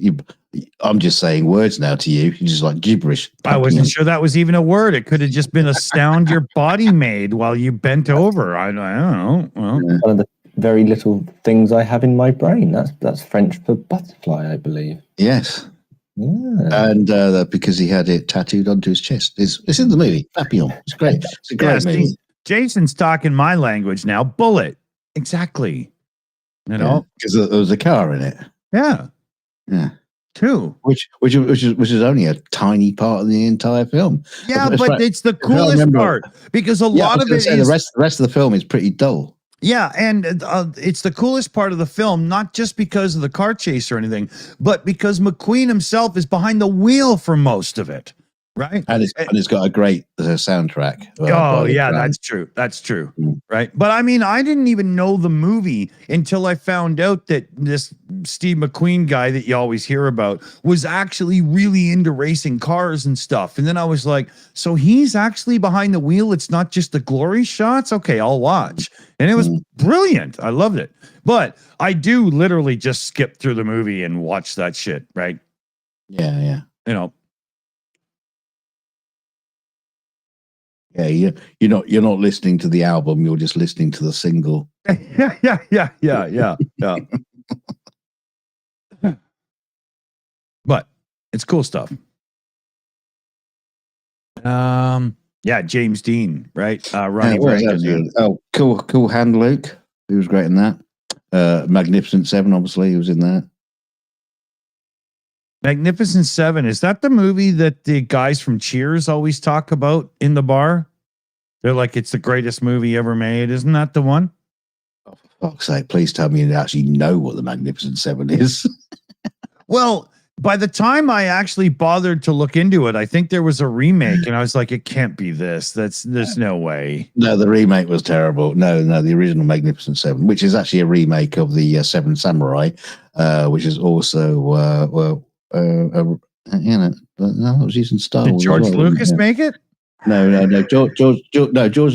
I'm just saying words now to you. You're just like gibberish. Papillon. I wasn't sure that was even a word. It could have just been a sound your body made while you bent over. I don't know. Well, one of the very little things I have in my brain. That's French for butterfly, I believe. Yes. Yeah. And because he had it tattooed onto his chest. It's in the movie. Papillon. It's great. It's a great movie. Jason's talking my language now. Bullet. Exactly. You know? Because there was a car in it. Yeah. Yeah. Two. Which is only a tiny part of the entire film. Yeah, but it's the coolest part because a lot of it is the rest of the film is pretty dull. Yeah, and it's the coolest part of the film, not just because of the car chase or anything, but because McQueen himself is behind the wheel for most of it. right? And it's got a great soundtrack. Oh yeah, that's true. That's true. Right. But I mean, I didn't even know the movie until I found out that this Steve McQueen guy that you always hear about was actually really into racing cars and stuff. And then I was like, so he's actually behind the wheel. It's not just the glory shots. Okay, I'll watch. And it was brilliant. I loved it. But I do literally just skip through the movie and watch that shit, right? Yeah. You know. Yeah, you're not listening to the album, you're just listening to the single. Yeah. But it's cool stuff. Yeah, James Dean, right? Ronnie Franklin. Oh, cool hand Luke. He was great in that. Magnificent Seven, obviously, he was in that. Magnificent Seven, is that the movie that the guys from Cheers always talk about in the bar? They're like, it's the greatest movie ever made. Isn't that the one? Oh, for fuck's sake, please tell me you actually know what the Magnificent Seven is. Well, by the time I actually bothered to look into it, I think there was a remake, and I was like, it can't be this. There's no way. No, the remake was terrible. No, the original Magnificent Seven, which is actually a remake of the Seven Samurai, which is also that was using Star Wars. Did George Lucas make it? No. George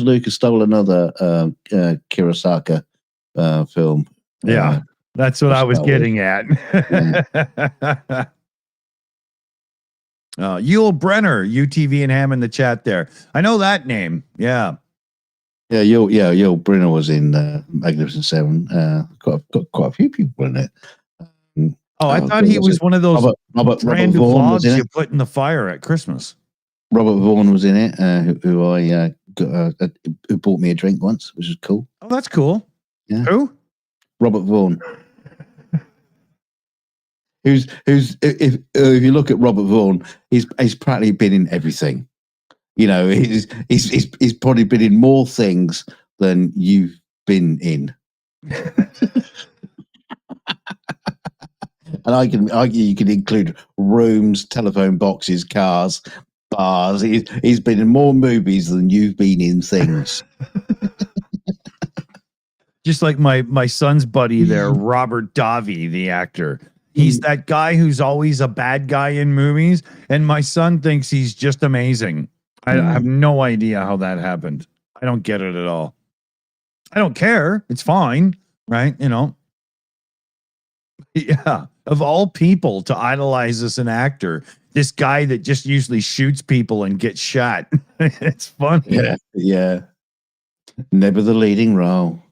Lucas stole another Kurosawa film. Yeah, that's what I was getting at. Yul Brenner, UTV and Ham in the chat there. I know that name. Yeah. Yeah, Yul Brenner was in Magnificent Seven. Got quite a few people in it. I thought he was one of those Robert brand new Vaughn logs you put in the fire at Christmas. Robert Vaughn was in it, who bought me a drink once, which was cool. Oh, that's cool. Yeah. Who? Robert Vaughn. Who's if you look at Robert Vaughn, he's practically been in everything. You know, he's probably been in more things than you've been in. And I can argue you can include rooms, telephone boxes, cars, bars. He's been in more movies than you've been in things. Just like my son's buddy there, Robert Davi, the actor. He's that guy who's always a bad guy in movies, and my son thinks he's just amazing. I have no idea how that happened. I don't get it at all. I don't care. It's fine, right? You know. Yeah. Of all people to idolize as an actor, this guy that just usually shoots people and gets shot. It's funny. Yeah. Never the leading role.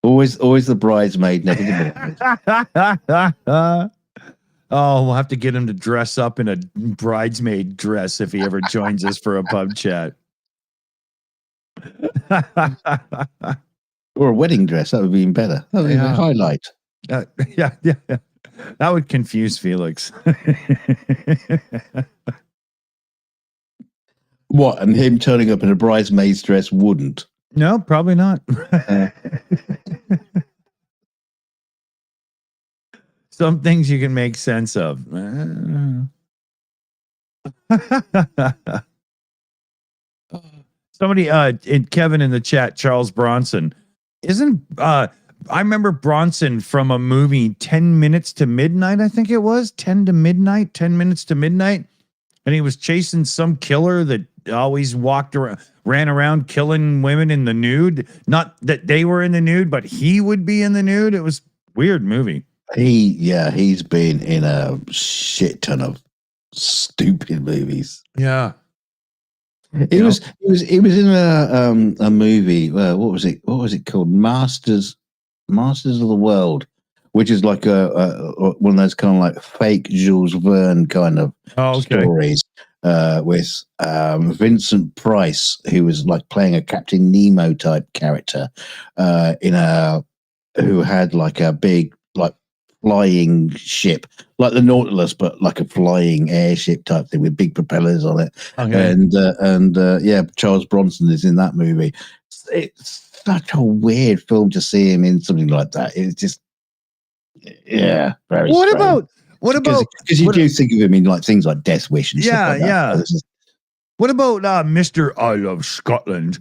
Always the bridesmaid, never the maid. Oh, we'll have to get him to dress up in a bridesmaid dress if he ever joins us for a pub chat. Or a wedding dress. That would be even better. That would be a highlight. Yeah. That would confuse Felix. What? And him turning up in a bridesmaid's dress wouldn't? No, probably not. Some things you can make sense of. Somebody, Kevin in the chat, Charles Bronson. I remember Bronson from a movie 10 Minutes to Midnight, I think it was. 10 Minutes to Midnight. And he was chasing some killer that always ran around killing women in the nude. Not that they were in the nude, but he would be in the nude. It was a weird movie. He's been in a shit ton of stupid movies. Yeah. He was in a movie. What was it called? Masters of the World, which is like a one of those kind of like fake Jules Verne kind of stories with Vincent Price, who was like playing a Captain Nemo type character who had like a big like flying ship, like the Nautilus, but like a flying airship type thing with big propellers on it. And Charles Bronson is in that movie. It's such a weird film to see him in something like that. It's just, very What strange. about Because you do think of him in like things like Death Wish and stuff like that. What about Mr. I Love Scotland?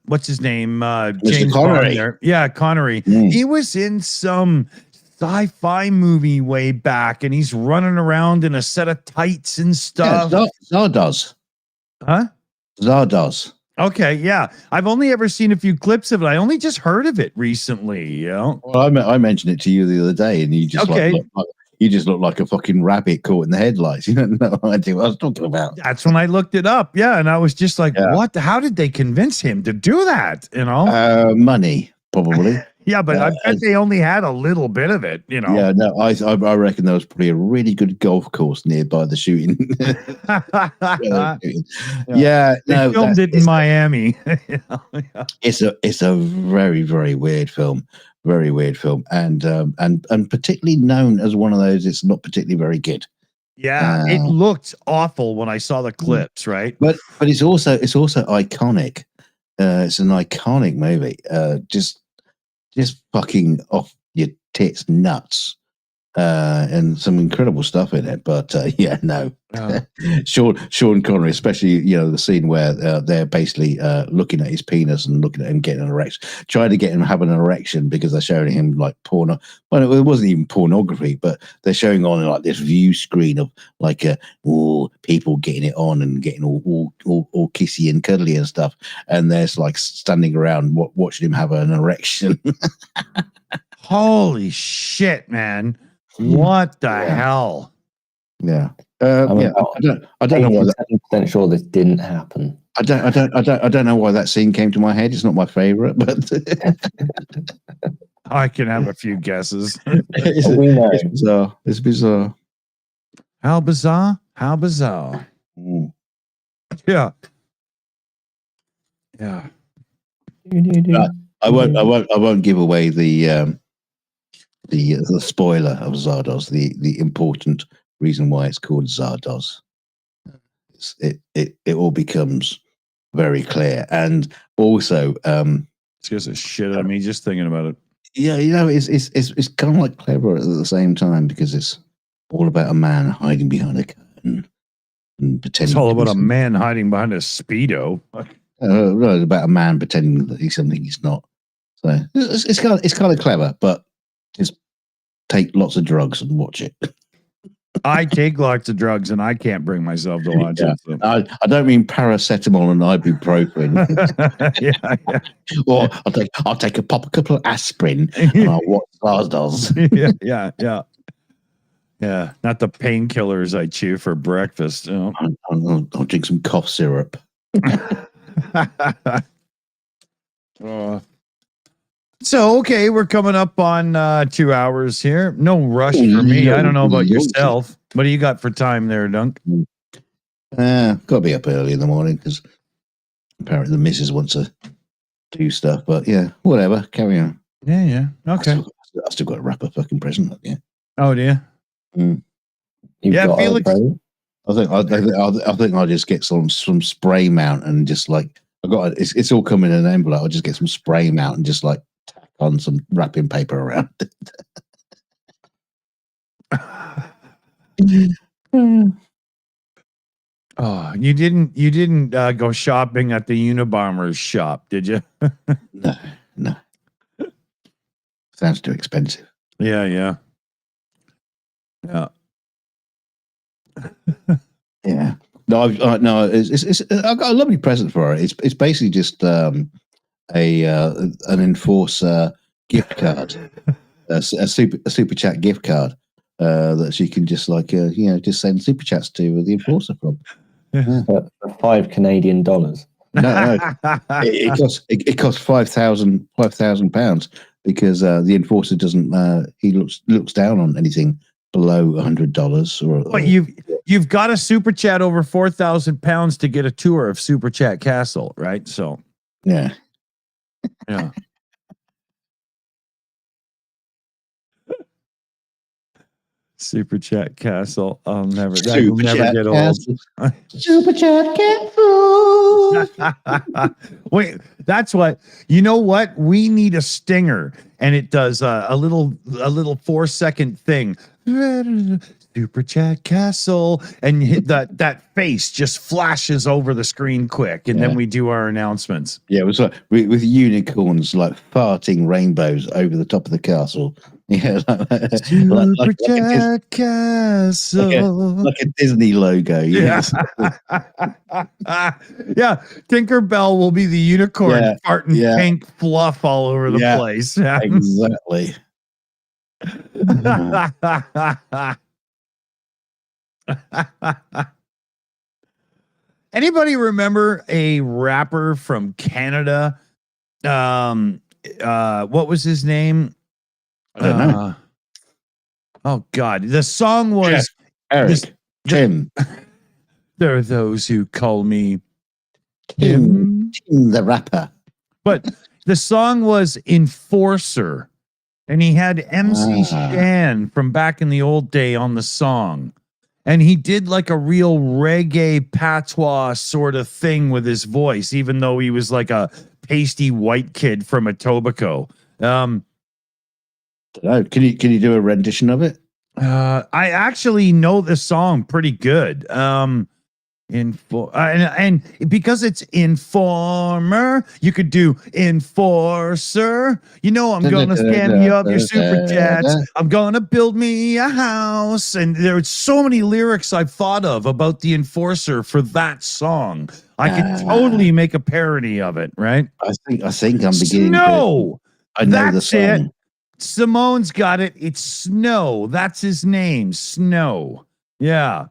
What's his name? James Connery. Bond there. Yeah, Connery. Mm. He was in some sci-fi movie way back, and he's running around in a set of tights and Yeah, stuff. Zardoz. Huh? Zardoz. Okay, yeah. I've only ever seen a few clips of it. I only just heard of it recently, you know? Well, I mentioned it to you the other day, and you just Okay. you just look like a fucking rabbit caught in the headlights. You don't know what I was talking about. That's when I looked it up. Yeah, and I was just like, Yeah. what? How did they convince him to do that? You know? Money, probably. Yeah, but I bet they only had a little bit of it, you know? Yeah, no, I reckon there was probably a really good golf course nearby the shooting. Yeah, They no, filmed it in Miami. You know? Yeah. it's a very, very weird film. Very weird film, and particularly known as one of those. It's not particularly very good. Yeah, it looked awful when I saw the clips, right? But it's also iconic. It's an iconic movie. Just fucking off your tits nuts. And some incredible stuff in it. But yeah, no. Sean Connery, especially, you know, the scene where they're basically looking at his penis and looking at him getting an erection, trying to get him having an erection because they're showing him like porno. Well, it wasn't even pornography, but they're showing on like this view screen of like people getting it on and getting all kissy and cuddly and stuff, and there's like standing around watching him have an erection. Holy shit, man! What the hell? Yeah. I mean, Yeah, I don't know why that. 87% sure this didn't happen. I don't know why that scene came to my head. It's not my favorite, but I can have a few guesses. We know. It's bizarre. How bizarre? How bizarre? Mm. Yeah. Yeah. I won't give away the spoiler of Zardoz, the important reason why it's called Zardoz. It all becomes very clear, and also It scares the shit out of me just thinking about it. yeah, you know, it's kind of like clever at the same time because it's all about a man hiding behind a curtain and pretending. It's all to be about a something. man hiding behind a Speedo. No, it's about a man pretending that he's something he's not. So it's kind of clever, but just take lots of drugs and watch it. I take lots of drugs and I can't bring myself to watch Yeah. it. So. I don't mean paracetamol and ibuprofen, Yeah. or I'll take a couple of aspirin and I'll watch Zardoz. Yeah. Not the painkillers I chew for breakfast. You know? I'll drink some cough syrup. So, okay, we're coming up on 2 hours here. No rush for me. I don't know about yourself. What do you got for time there, Dunk? Got to be up early in the morning because apparently the missus wants to do stuff. But yeah, whatever. Carry on. Yeah. Okay. I still got to wrap a fucking present up. Yeah. Oh, dear. You've Yeah, got Felix. I think I'll just get some spray mount and just like it's all coming in an envelope. I'll just get some spray mount and just like tack on some wrapping paper around it. Oh, you didn't go shopping at the Unabomber's shop, did you? No. Sounds too expensive. Yeah. Yeah. No, it's I've got a lovely present for her. It's basically just an Enforcer gift card, a super chat gift card that she can just like just send super chats to the Enforcer from. for $5 Canadian. No, it costs £5,000 because the Enforcer doesn't he looks down on anything below $100 But you've got a super chat over £4,000 to get a tour of Super Chat Castle, right? So yeah. Super Chat Castle. I'll never Super Chat get old. Super chat Wait, that's what you know. What we need a stinger, and it does a little 4-second thing. Super Chat Castle, and that face just flashes over the screen quick, and then we do our announcements. Yeah, it was like with unicorns like farting rainbows over the top of the castle. Yeah, Super Chat Castle, like a Disney logo. Yes. Yeah. Tinkerbell will be the unicorn farting pink fluff all over the place. Exactly. Anybody remember a rapper from Canada? What was his name? I don't know. Oh God, the song was Eric. Tim. There are those who call me Tim the rapper. But the song was Enforcer, and he had MC Shan from back in the old day on the song. And he did like a real reggae patois sort of thing with his voice, even though he was like a pasty white kid from Etobicoke. Can you do a rendition of it? I actually know the song pretty good. And because it's Informer, you could do Enforcer. You know, I'm gonna scam you up your super chats. I'm gonna build me a house. And there's so many lyrics I've thought of about the Enforcer for that song. I could totally make a parody of it, right? I think I'm beginning. Snow. I know the song. It. Simone's got it. It's Snow. That's his name. Snow. Yeah.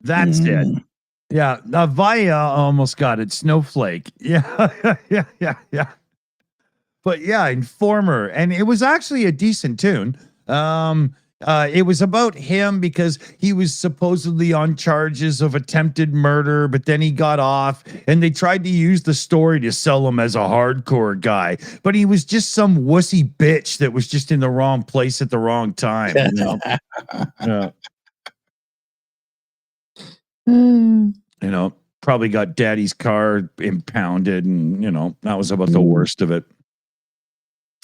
That's it. Yeah. Vaya almost got it. Snowflake. Yeah. yeah. But yeah, Informer. And it was actually a decent tune. It was about him because he was supposedly on charges of attempted murder, but then he got off, and they tried to use the story to sell him as a hardcore guy. But he was just some wussy bitch that was just in the wrong place at the wrong time. You know? Yeah. You know, probably got daddy's car impounded, and you know, that was about the worst of it.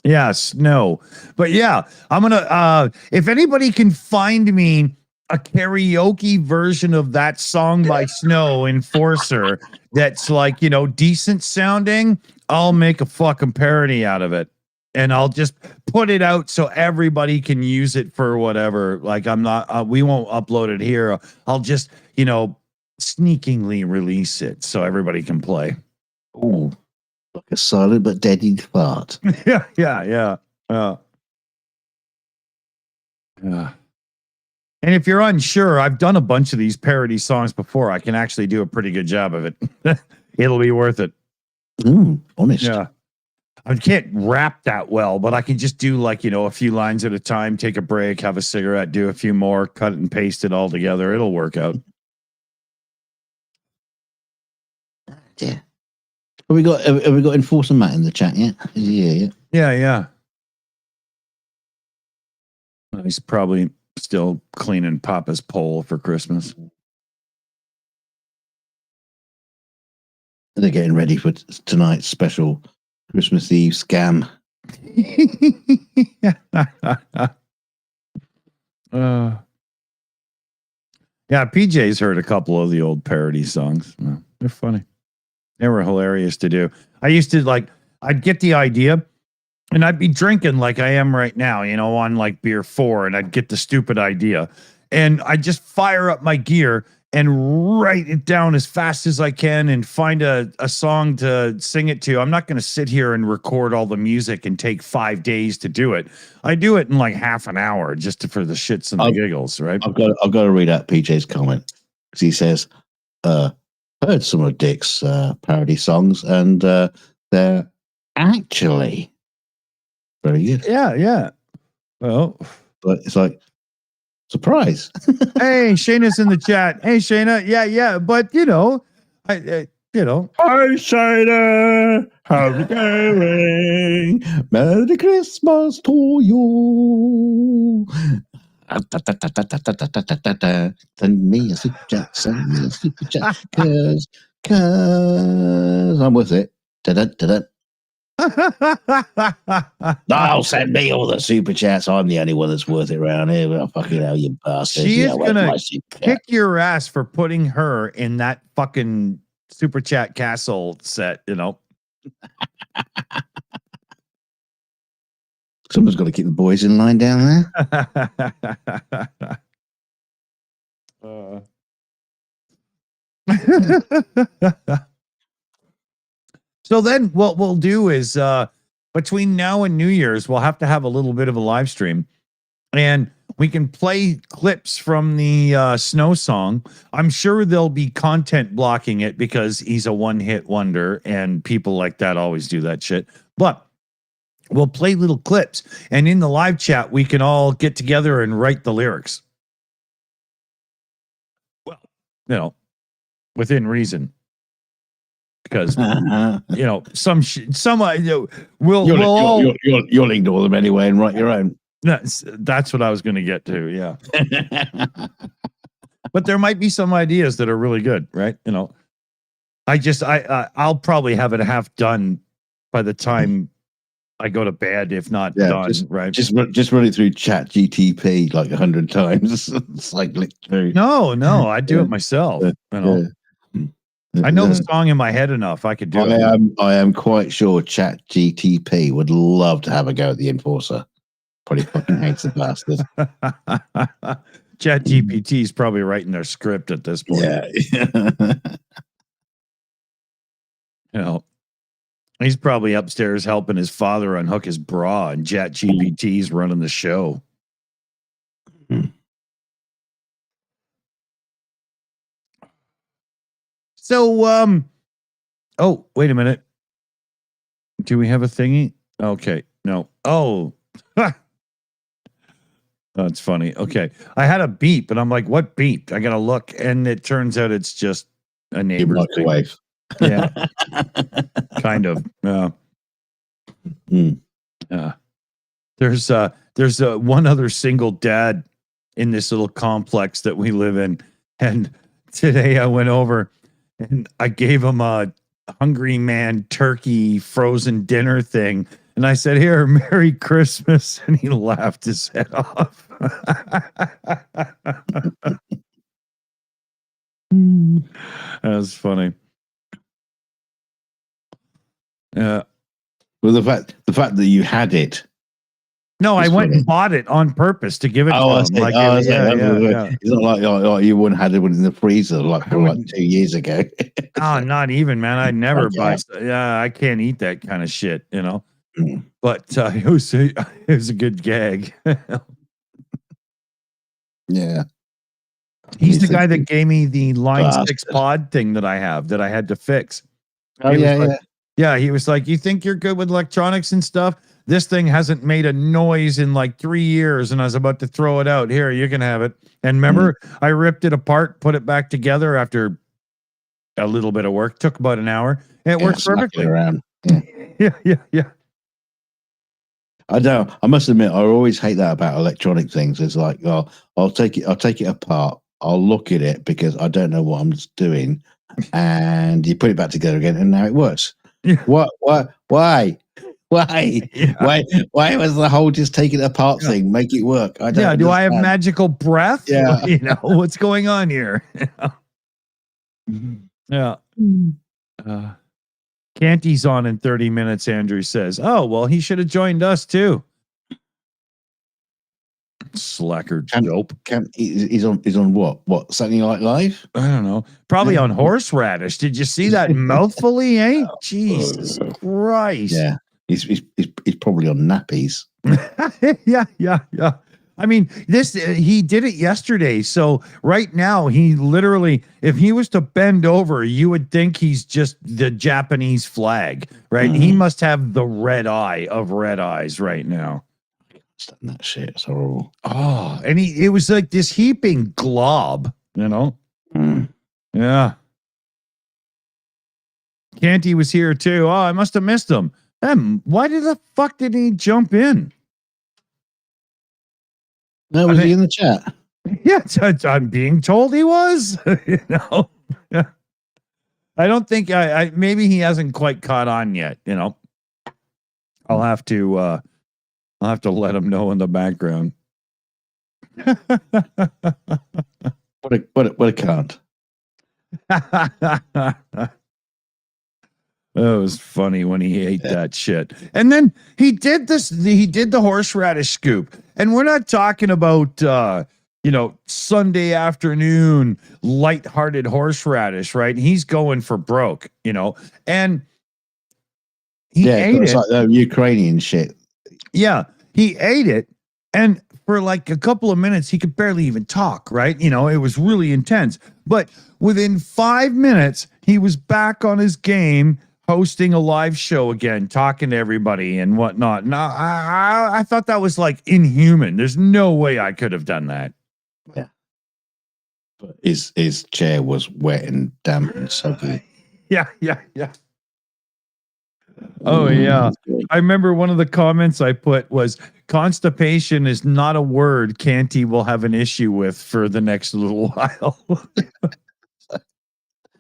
Yes, no. But yeah, I'm gonna if anybody can find me a karaoke version of that song by Snow, Enforcer, that's like, you know, decent sounding, I'll make a fucking parody out of it. And I'll just put it out so everybody can use it for whatever. Like, I'm not, we won't upload it here. I'll just, you know, sneakingly release it so everybody can play. Ooh, like a silent but deadly fart. Yeah. And if you're unsure, I've done a bunch of these parody songs before. I can actually do a pretty good job of it. It'll be worth it. Honest. Yeah. I can't rap that well, but I can just do like, you know, a few lines at a time, take a break, have a cigarette, do a few more, cut it and paste it all together. It'll work out. Yeah. Have we got Enforcer Matt in the chat yet? Yeah. Well, he's probably still cleaning Papa's pole for Christmas. They're getting ready for tonight's special Christmas Eve scam. Yeah, PJ's heard a couple of the old parody songs. They're funny. They were hilarious to do. I used to I'd get the idea and I'd be drinking like I am right now, you know, on like beer 4, and I'd get the stupid idea and I'd just fire up my gear and write it down as fast as I can and find a song to sing it to. I'm not going to sit here and record all the music and take 5 days to do it. I do it in like half an hour just for the shits and the giggles, right? I've got to read out PJ's comment. He says, heard some of Dick's parody songs, and they're actually very good. Yeah. Well, but it's like, surprise. Hey, Shayna's in the chat. Hey, Shayna. Yeah. But, you know, Hi, Shayna. How's it going? Merry Christmas to you. Send me a super chat, cause I'm with it. I'll send me all the super chats. I'm the only one that's worth it around here. Well, fucking hell, you bastards. She is where's gonna my super chat? kick your ass for putting her in that fucking super chat castle set, you know. Someone's got to keep the boys in line down there. So then what we'll do is between now and New Year's, we'll have to have a little bit of a live stream, and we can play clips from the Snow song. I'm sure there'll be content blocking it because he's a one-hit wonder, and people like that always do that shit. But we'll play little clips, and in the live chat, we can all get together and write the lyrics. Well, you know, within reason. Because you know, you'll ignore them anyway and write your own. That's what I was going to get to. Yeah, but there might be some ideas that are really good, right? You know, I'll probably have it half done by the time I go to bed, if not done. Right? Just run it through Chat GTP like 100 times. It's like lick through. No, I do it myself. You know. I know the song in my head enough. I could do it. I am quite sure Chat GTP would love to have a go at the Enforcer. Probably fucking hates the bastard. Chat GPT is probably writing their script at this point. Yeah. You know, he's probably upstairs helping his father unhook his bra, and Chat GPT's running the show. So, oh, wait a minute. Do we have a thingy? Okay, no. Oh, that's funny. Okay, I had a beep, and I'm like, "What beep?" I gotta look, and it turns out it's just a neighbor's microwave. Yeah, kind of. There's one other single dad in this little complex that we live in, and today I went over. And I gave him a Hungry Man turkey frozen dinner thing. And I said, "Here, Merry Christmas." And he laughed his head off. That was funny. Yeah. Well, the fact that you had it. No, I went and bought it on purpose to give it to him. It's not like you wouldn't had it in the freezer like 2 years ago. Oh, not even, man. I never buy. Yeah, I can't eat that kind of shit, you know. But it was a good gag. Yeah. He's the guy that gave me the Line 6 pod thing that I have that I had to fix. Oh, Yeah, he was like, "You think you're good with electronics and stuff? This thing hasn't made a noise in like 3 years, and I was about to throw it out. Here, you can have it." And remember, I ripped it apart, put it back together after a little bit of work. Took about an hour. And it works perfectly. Yeah. I must admit, I always hate that about electronic things. It's like, well, I'll take it apart. I'll look at it because I don't know what I'm doing, and you put it back together again, and now it works. Yeah. What? Why? Yeah. Why was the whole just take it apart thing make it work? I don't. Do I have magical breath? Yeah. You know what's going on here? Yeah. Canty's on in 30 minutes. Andrew says, "Oh well, he should have joined us too." Slacker dope. He's on what? Saturday Night Live? I don't know. Probably on horseradish. Did you see that mouthfully? Eh? Jesus Christ. Yeah. He's probably on nappies. Yeah. I mean, he did it yesterday. So right now, he literally, if he was to bend over, you would think he's just the Japanese flag, right? He must have the red eye of red eyes right now. That shit, it's horrible. Oh, and it was like this heaping glob, you know? Yeah. Canty was here too. Oh, I must have missed him. Why the fuck did he jump in? No, was he in the chat? Yeah, I'm being told he was. You know, I don't think maybe he hasn't quite caught on yet. You know, I'll have to let him know in the background. What a cunt. That was funny when he ate that shit. And then he did the horseradish scoop. And we're not talking about Sunday afternoon lighthearted horseradish, right? He's going for broke, and he ate it's it. like the Ukrainian shit. Yeah, he ate it, and for like a couple of minutes, he could barely even talk, right? It was really intense. But within 5 minutes, he was back on his game, hosting a live show again, talking to everybody and whatnot. Now, I thought that was like inhuman. There's no way I could have done that. Yeah. But his chair was wet and damp and soapy. Yeah. Oh, yeah. I remember one of the comments I put was, constipation is not a word Canty will have an issue with for the next little while.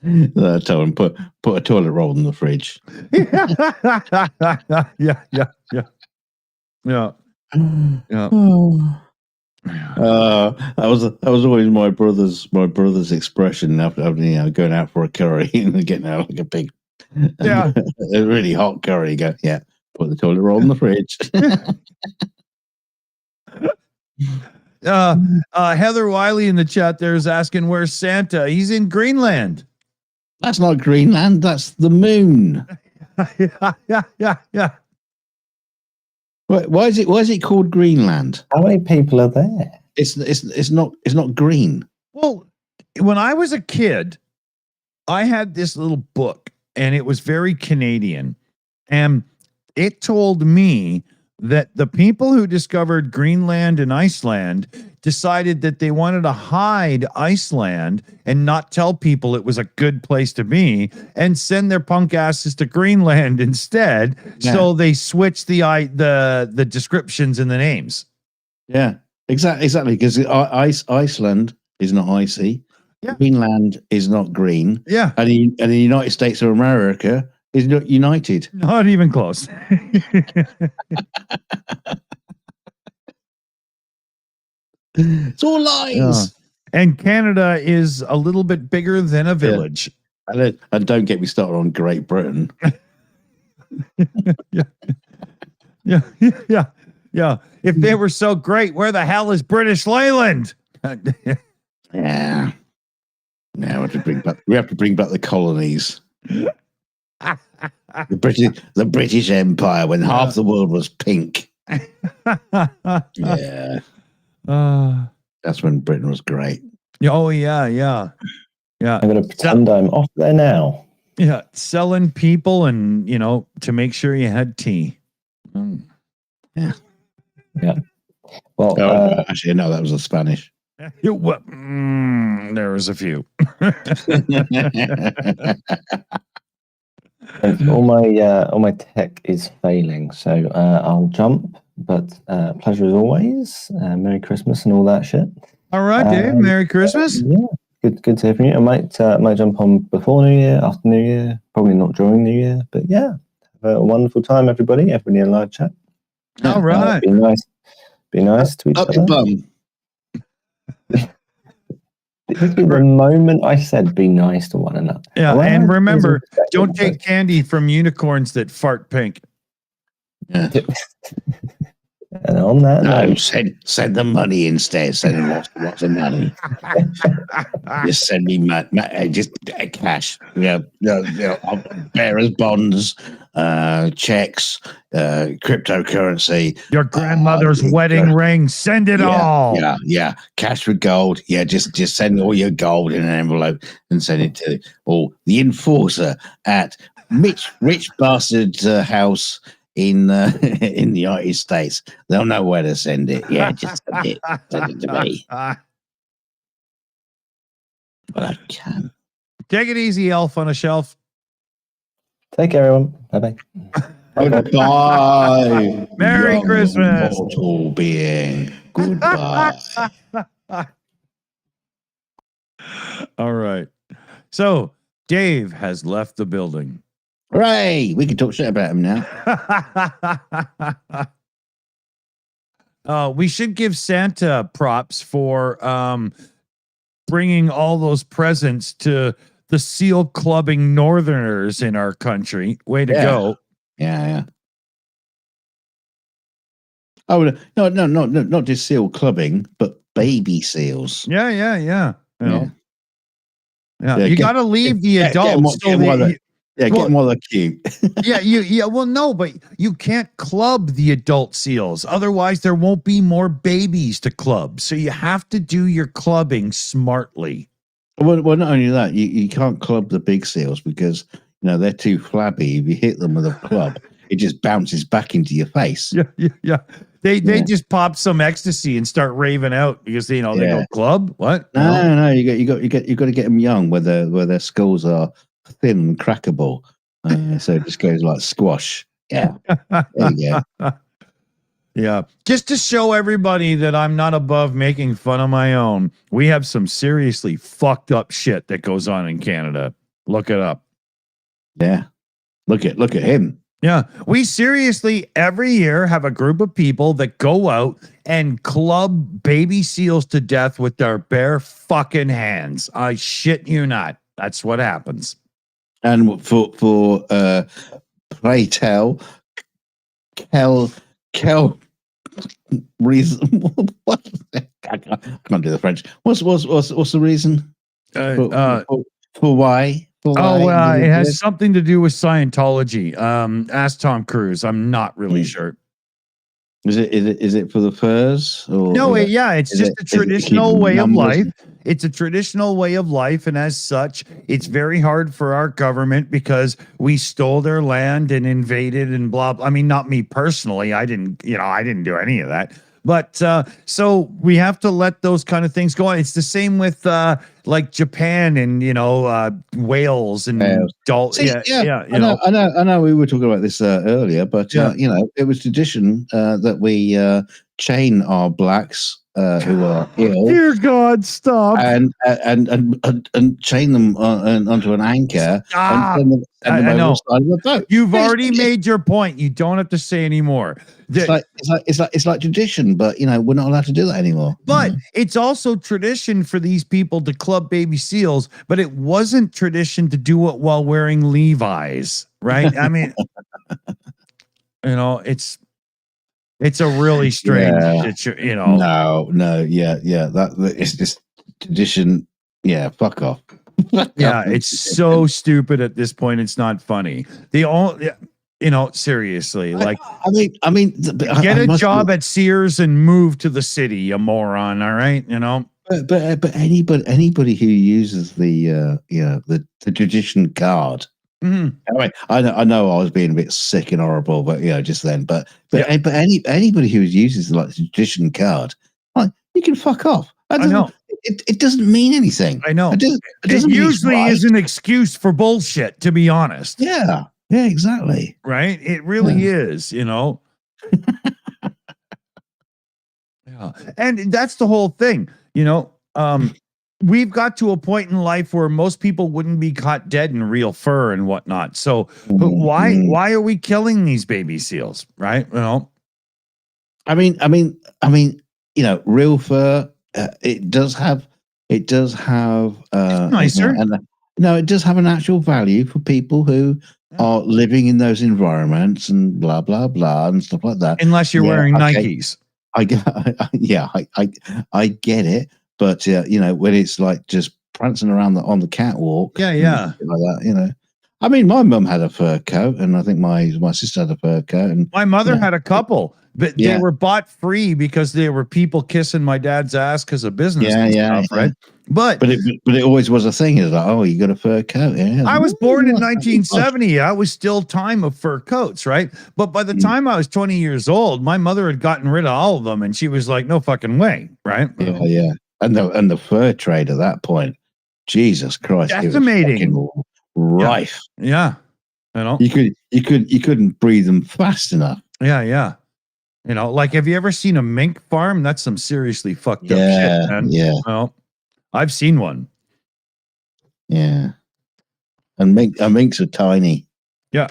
I told him, put a toilet roll in the fridge. Yeah. That was always my brother's expression after going out for a curry and getting out like a big a really hot curry. Go, yeah, put the toilet roll in the fridge. Heather Wiley in the chat there is asking, where's Santa? He's in Greenland. That's not Greenland, that's the moon. Yeah. Why is it called Greenland? How many people are there? It's not green. Well, when I was a kid, I had this little book, and it was very Canadian, and it told me that the people who discovered Greenland and Iceland decided that they wanted to hide Iceland and not tell people it was a good place to be, and send their punk asses to Greenland instead. Yeah. So they switched the descriptions and the names. Yeah, exactly. Because Iceland is not icy. Yeah. Greenland is not green. Yeah. And the United States of America is not united. Not even close. It's all lies. Yeah. And Canada is a little bit bigger than a village. And don't get me started on Great Britain. Yeah. If they were so great, where the hell is British Leyland? Yeah. Now we have to bring back the colonies. The British Empire when half the world was pink. Yeah. That's when Britain was great. Oh, yeah. I'm going to pretend I'm off there now. Yeah, selling people and, to make sure you had tea. Yeah. Well, actually, no, that was the Spanish. There was a few. all my tech is failing, so I'll jump. But pleasure as always. Merry Christmas and all that shit. All right, Dave. Merry Christmas. Yeah, good to hear from you. I might jump on before New Year, after New Year, probably not during New Year. But yeah, have a wonderful time, everybody. Everybody in live chat. All right. Be nice to each Up other. your bum. The moment I said be nice to one another. Yeah, Well, and remember, there's a- don't take candy from unicorns that fart pink. Yeah. And on that No, note, send the money instead. Send them lots of money. Just send me just cash. Bearers bonds, checks, cryptocurrency. Your grandmother's wedding ring. Send it all. Yeah. Cash with gold. Yeah, just send all your gold in an envelope and send it to the Enforcer at Rich Bastard House in the United States. They'll know where to send it. Yeah, just send it to me. But I can. Take it easy, elf on a shelf. take care, everyone. Bye-bye. Goodbye. Merry young Christmas. Mortal being. Goodbye. All right. So Dave has left the building. Hooray! We can talk shit about him now. We should give Santa props for bringing all those presents to the seal clubbing northerners in our country. Way to go. Yeah. Oh, no, not just seal clubbing, but baby seals. Yeah. You know. Yeah, Yeah, you got to leave the adults. Get them while they're cute. Well, no, but you can't club the adult seals. Otherwise, there won't be more babies to club. So you have to do your clubbing smartly. Well, not only that, you can't club the big seals because they're too flabby. If you hit them with a club, it just bounces back into your face. Yeah. They just pop some ecstasy and start raving out because they go club. What? No. You got to get them young where their skulls are thin and crackable. So it just goes like squash. Yeah. There you go. Yeah. Just to show everybody that I'm not above making fun of my own, we have some seriously fucked up shit that goes on in Canada. Look it up. Yeah. Look at him. Yeah. We seriously every year have a group of people that go out and club baby seals to death with their bare fucking hands. I shit you not. That's what happens. And for pray tell, Kel reason. What? I can't do the French. What's the reason? For why? It has something to do with Scientology. Ask Tom Cruise. I'm not really sure. Is it for the furs? Or no, it's just a traditional way of life. It's a traditional way of life, and as such, it's very hard for our government because we stole their land and invaded and blah. I mean, not me personally. I didn't do any of that. But so we have to let those kind of things go on. It's the same with like Japan and whales and dolphins. I know. We were talking about this earlier, but it was tradition that we chain our blacks who are ill. Dear God, stop! And chain them onto an anchor. Stop. And I know. Boat. You've already made your point. You don't have to say anymore. It's like tradition, but we're not allowed to do that anymore. But it's also tradition for these people to club baby seals, but it wasn't tradition to do it while wearing Levi's, right? I mean, it's a really strange, No, that it's just tradition. Yeah, fuck off. It's so stupid at this point. It's not funny. Seriously, like, I mean, get a job at Sears and move to the city, you moron. All right, But anybody who uses the tradition card. Mm-hmm. I know I was being a bit sick and horrible, but just then. But anybody who uses the tradition card, you can fuck off. I know. It doesn't mean anything. I know. It usually is an excuse for bullshit, to be honest. Yeah, exactly. Right? It really is, Yeah. And that's the whole thing, we've got to a point in life where most people wouldn't be caught dead in real fur and whatnot. So why are we killing these baby seals? Right? I mean, real fur. It does have nicer. It does have an actual value for people who are living in those environments and blah blah blah and stuff like that. Unless you're wearing Nikes. I get it, but when it's like just prancing around on the catwalk, like that, I mean, my mum had a fur coat, and I think my sister had a fur coat, and my mother had a couple, but they were bought free because there were people kissing my dad's ass because of business. Right? But it always was a thing. It's like, oh, you got a fur coat? Yeah. I was born in 1970. I was still time of fur coats, right? But by the time I was 20 years old, my mother had gotten rid of all of them, and she was like, "No fucking way!" Right? Yeah. And the fur trade at that point, Jesus Christ, decimating. Rife. Yeah. You couldn't breathe them fast enough. Yeah. Like, have you ever seen a mink farm? That's some seriously fucked up shit, man. Yeah. Well, I've seen one. Yeah. And minks are tiny. Yeah.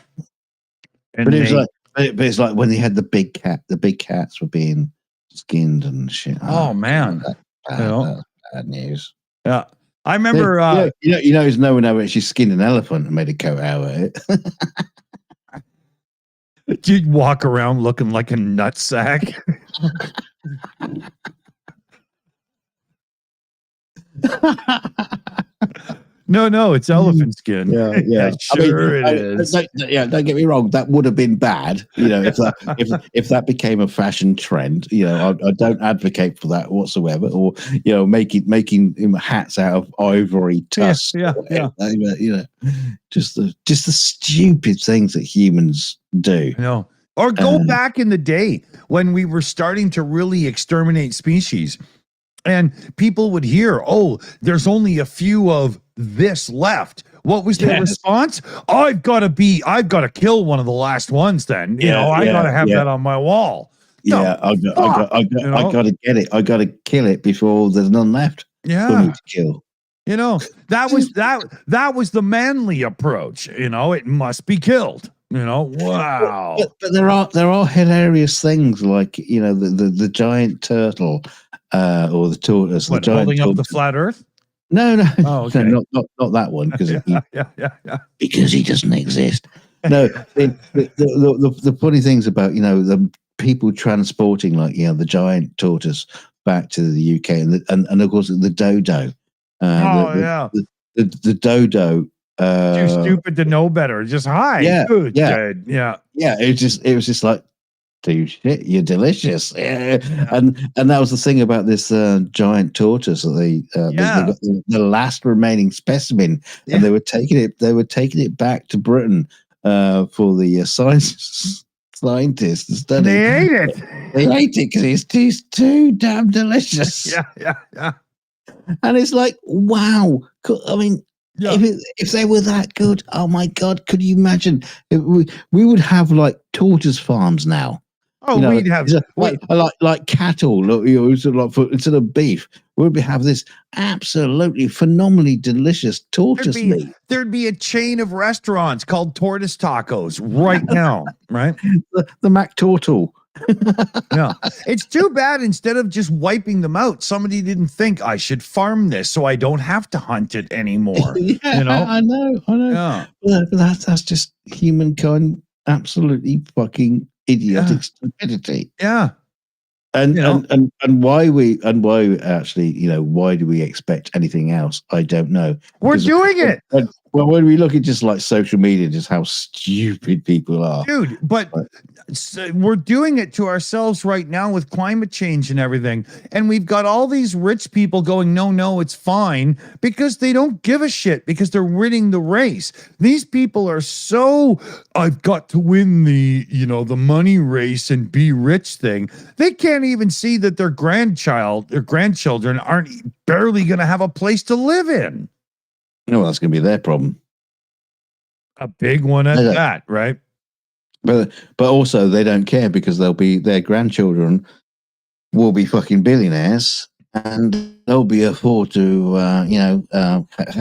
And But it was like, but it's like when they had the big cats were being skinned and shit. Oh, man. Bad news. Yeah. I remember. You know, no one ever actually skinned an elephant and made a coat out of it. You'd walk around looking like a nutsack. No, it's elephant skin. Yeah. Sure it is. Don't get me wrong. That would have been bad, if that became a fashion trend. I don't advocate for that whatsoever. Or making hats out of ivory tusks. Yeah. Just the stupid things that humans do. No. Or go back in the day when we were starting to really exterminate species. And people would hear, oh, there's only a few of this left. What was their response? I've got to kill one of the last ones then. I got to have that on my wall. Yeah, I got to get it. I got to kill it before there's none left. Yeah. For me to kill. That was the manly approach. It must be killed. Wow. But there are hilarious things like, the giant turtle or the tortoise. What, the giant holding tortoise. up the flat earth? No. Oh, okay. No, not that one because yeah. because he doesn't exist. No, the funny things about the people transporting the giant tortoise back to the UK and of course the dodo. The dodo. Too stupid to know better. Just hi. Yeah, Good, yeah. dead. Yeah. Yeah. It was just like, dude, shit, you're delicious. Yeah. And that was the thing about this giant tortoise that they got the last remaining specimen, and they were taking it back to Britain for the scientists to study. They ate it. They ate it because it's too damn delicious. Yeah. And it's like, wow. I mean, yeah. if they were that good, oh my God, could you imagine? We would have like tortoise farms now. Oh, we'd have like cattle. Instead of beef, we'd have this absolutely phenomenally delicious tortoise meat. There'd be a chain of restaurants called Tortoise Tacos right now, right? The Mac Tortle. Yeah, it's too bad. Instead of just wiping them out, somebody didn't think I should farm this so I don't have to hunt it anymore. I know. Yeah. But that's just humankind. Absolutely fucking idiotic stupidity. Yeah. And why do we expect anything else? I don't know. We're doing it. Well, when we look at just like social media, just how stupid people are, dude. But we're doing it to ourselves right now with climate change and everything. And we've got all these rich people going, no, it's fine, because they don't give a shit, because they're winning the race. These people are so, I've got to win the money race and be rich thing. They can't even see that their grandchildren aren't barely going to have a place to live in. Well, that's going to be their problem. A big one at that, right? But also they don't care because their grandchildren will be fucking billionaires and they'll be afford to have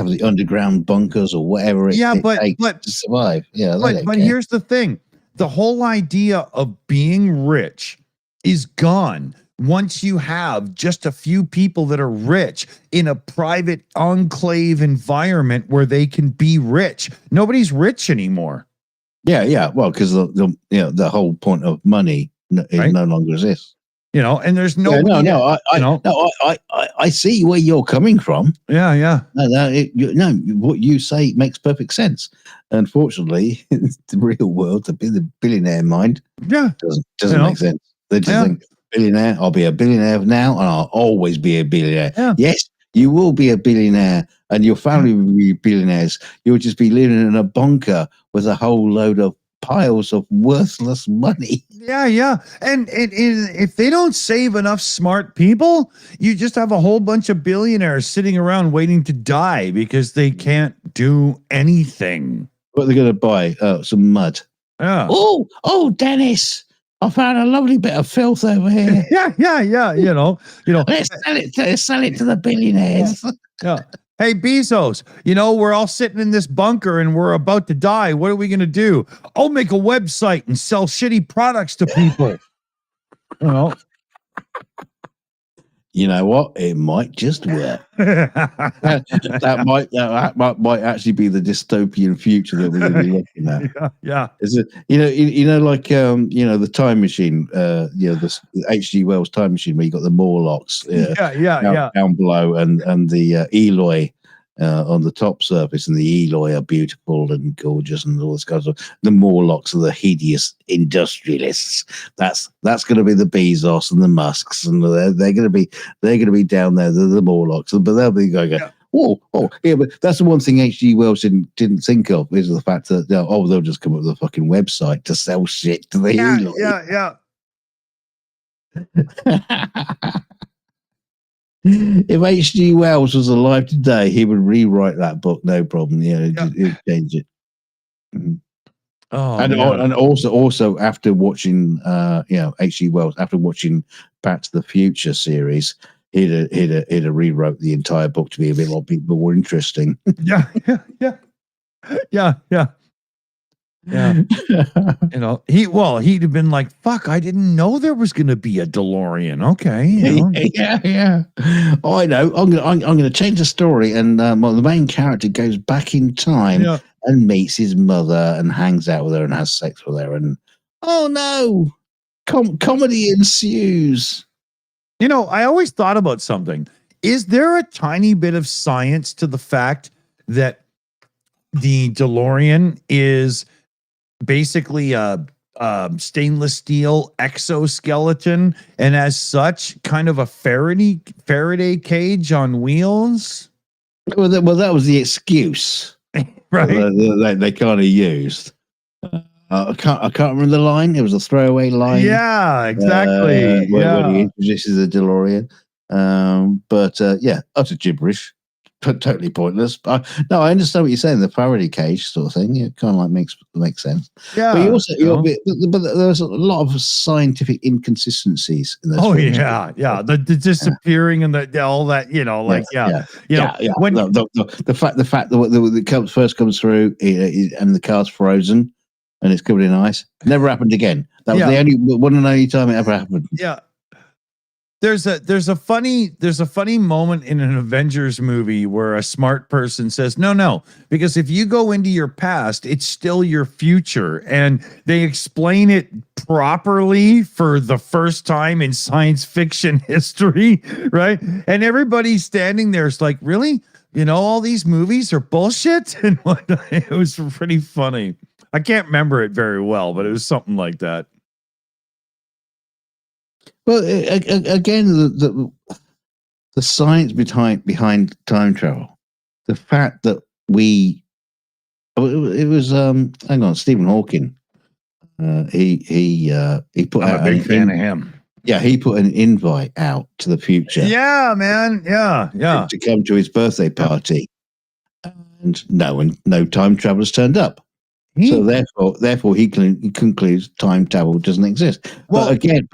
the underground bunkers or whatever it takes to survive. Yeah, but here's the thing: the whole idea of being rich is gone once you have just a few people that are rich in a private enclave environment where they can be rich. Nobody's rich anymore. Yeah. Well, because the whole point of money no longer exists. And there's no. I see where you're coming from. Yeah. No, what you say makes perfect sense. Unfortunately, the real world, the billionaire mind, doesn't make sense. They just think, billionaire, I'll be a billionaire now and I'll always be a billionaire. Yeah. Yes, you will be a billionaire and your family will be billionaires. You'll just be living in a bunker with a whole load of piles of worthless money. Yeah. And if they don't save enough smart people, you just have a whole bunch of billionaires sitting around waiting to die because they can't do anything. What are they going to buy? Some mud. Yeah. Oh, Dennis, I found a lovely bit of filth over here. Yeah. Let's sell it to the billionaires. Yeah. Hey, Bezos, we're all sitting in this bunker and we're about to die. What are we going to do? I'll make a website and sell shitty products to people. You know what? It might just work. that might actually be the dystopian future that we're going to be looking at. Yeah. Is it? Like the time machine. The H.G. Wells time machine where you got the Morlocks. Down below, and the Eloi on the top surface, and the Eloi are beautiful and gorgeous, and all this kind of stuff. The Morlocks are the hideous industrialists. That's going to be the Bezos and the Musks, and they're going to be down there. They're the Morlocks, but they'll be going. Yeah. But that's the one thing H.G. Wells didn't think of, is the fact that they'll just come up with a fucking website to sell shit to the Eloi. Yeah. If H.G. Wells was alive today, he would rewrite that book, no problem. He'd change it. Mm-hmm. Oh, and also after watching, H.G. Wells, after watching Back to the Future series, he'd rewrote the entire book to be a bit more interesting. Yeah. He'd have been like, fuck, I didn't know there was going to be a DeLorean. Okay. Yeah. Oh, I know. I'm going to change the story, and the main character goes back in time and meets his mother and hangs out with her and has sex with her, and oh no, comedy ensues. I always thought about something. Is there a tiny bit of science to the fact that the DeLorean is basically a stainless steel exoskeleton, and as such, kind of a Faraday cage on wheels? Well, that was the excuse, right? They kind of used. I can't remember the line. It was a throwaway line. Yeah, exactly. When he introduces the DeLorean. Utter gibberish. Totally pointless. I understand what you're saying. The parody cage sort of thing. It kind of like makes sense. Yeah. But but there's a lot of scientific inconsistencies in those. Films. Yeah. The disappearing and all that. When the fact that the first comes through and the car's frozen and it's covered in ice never happened again. That was the only one and only time it ever happened. Yeah. There's a funny moment in an Avengers movie where a smart person says, no, because if you go into your past, it's still your future. And they explain it properly for the first time in science fiction history, right? And everybody standing there is like, really? All these movies are bullshit? And it was pretty funny. I can't remember it very well, but it was something like that. Well, again, the science behind time travel, the fact that it was Stephen Hawking. He put out a big fan of him. Yeah, he put an invite out to the future. Yeah, man. Yeah. To come to his birthday party, and no time travelers turned up. So therefore, he concludes time travel doesn't exist. Well, but again,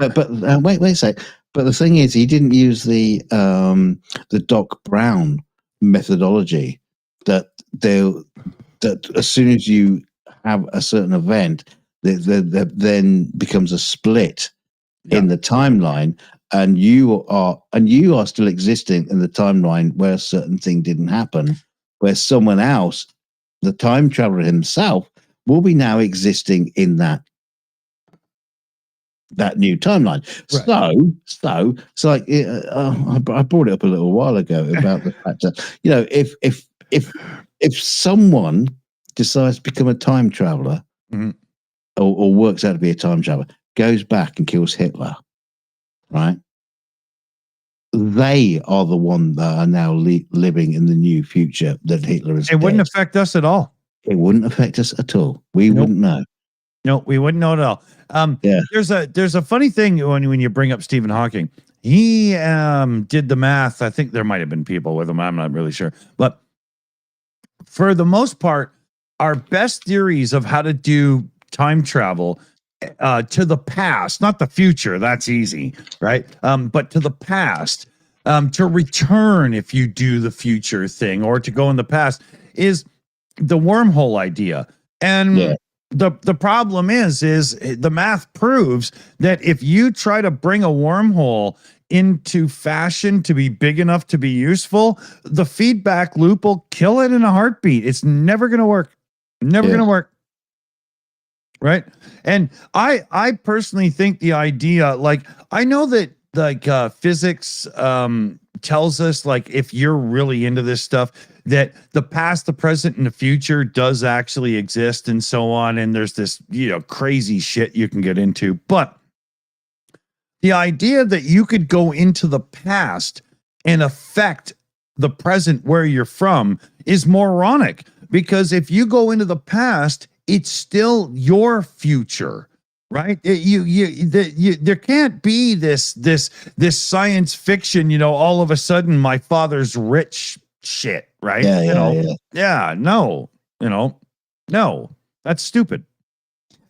wait a sec. But the thing is, he didn't use the Doc Brown methodology that as soon as you have a certain event, there then becomes a split in the timeline, and you are still existing in the timeline where a certain thing didn't happen, where someone else, the time traveler himself, will be now existing in that new timeline. Right. So it's like I brought it up a little while ago about the fact that if someone decides to become a time traveler, mm-hmm. or works out to be a time traveler, goes back and kills Hitler, right? They are the one that are now living in the new future that Hitler is. It wouldn't affect us at all. It wouldn't affect us at all. We wouldn't know. No, we wouldn't know at all. There's a funny thing when you bring up Stephen Hawking. He did the math. I think there might have been people with him. I'm not really sure. But for the most part, our best theories of how to do time travel to the past, not the future, that's easy, right? But to the past, to return if you do the future thing, or to go in the past, is the wormhole idea. And Yeah. the problem is the math proves that if you try to bring a wormhole into fashion to be big enough to be useful, the feedback loop will kill it in a heartbeat. It's never going to work. Never going to work. Right. And I personally think the idea, like, I know that like physics tells us, like, if you're really into this stuff, that the past, the present, and the future does actually exist and so on. And there's this, crazy shit you can get into. But the idea that you could go into the past and affect the present where you're from is moronic, because if you go into the past, it's still your future, right? There can't be this science fiction, all of a sudden my father's rich shit, right? No, that's stupid.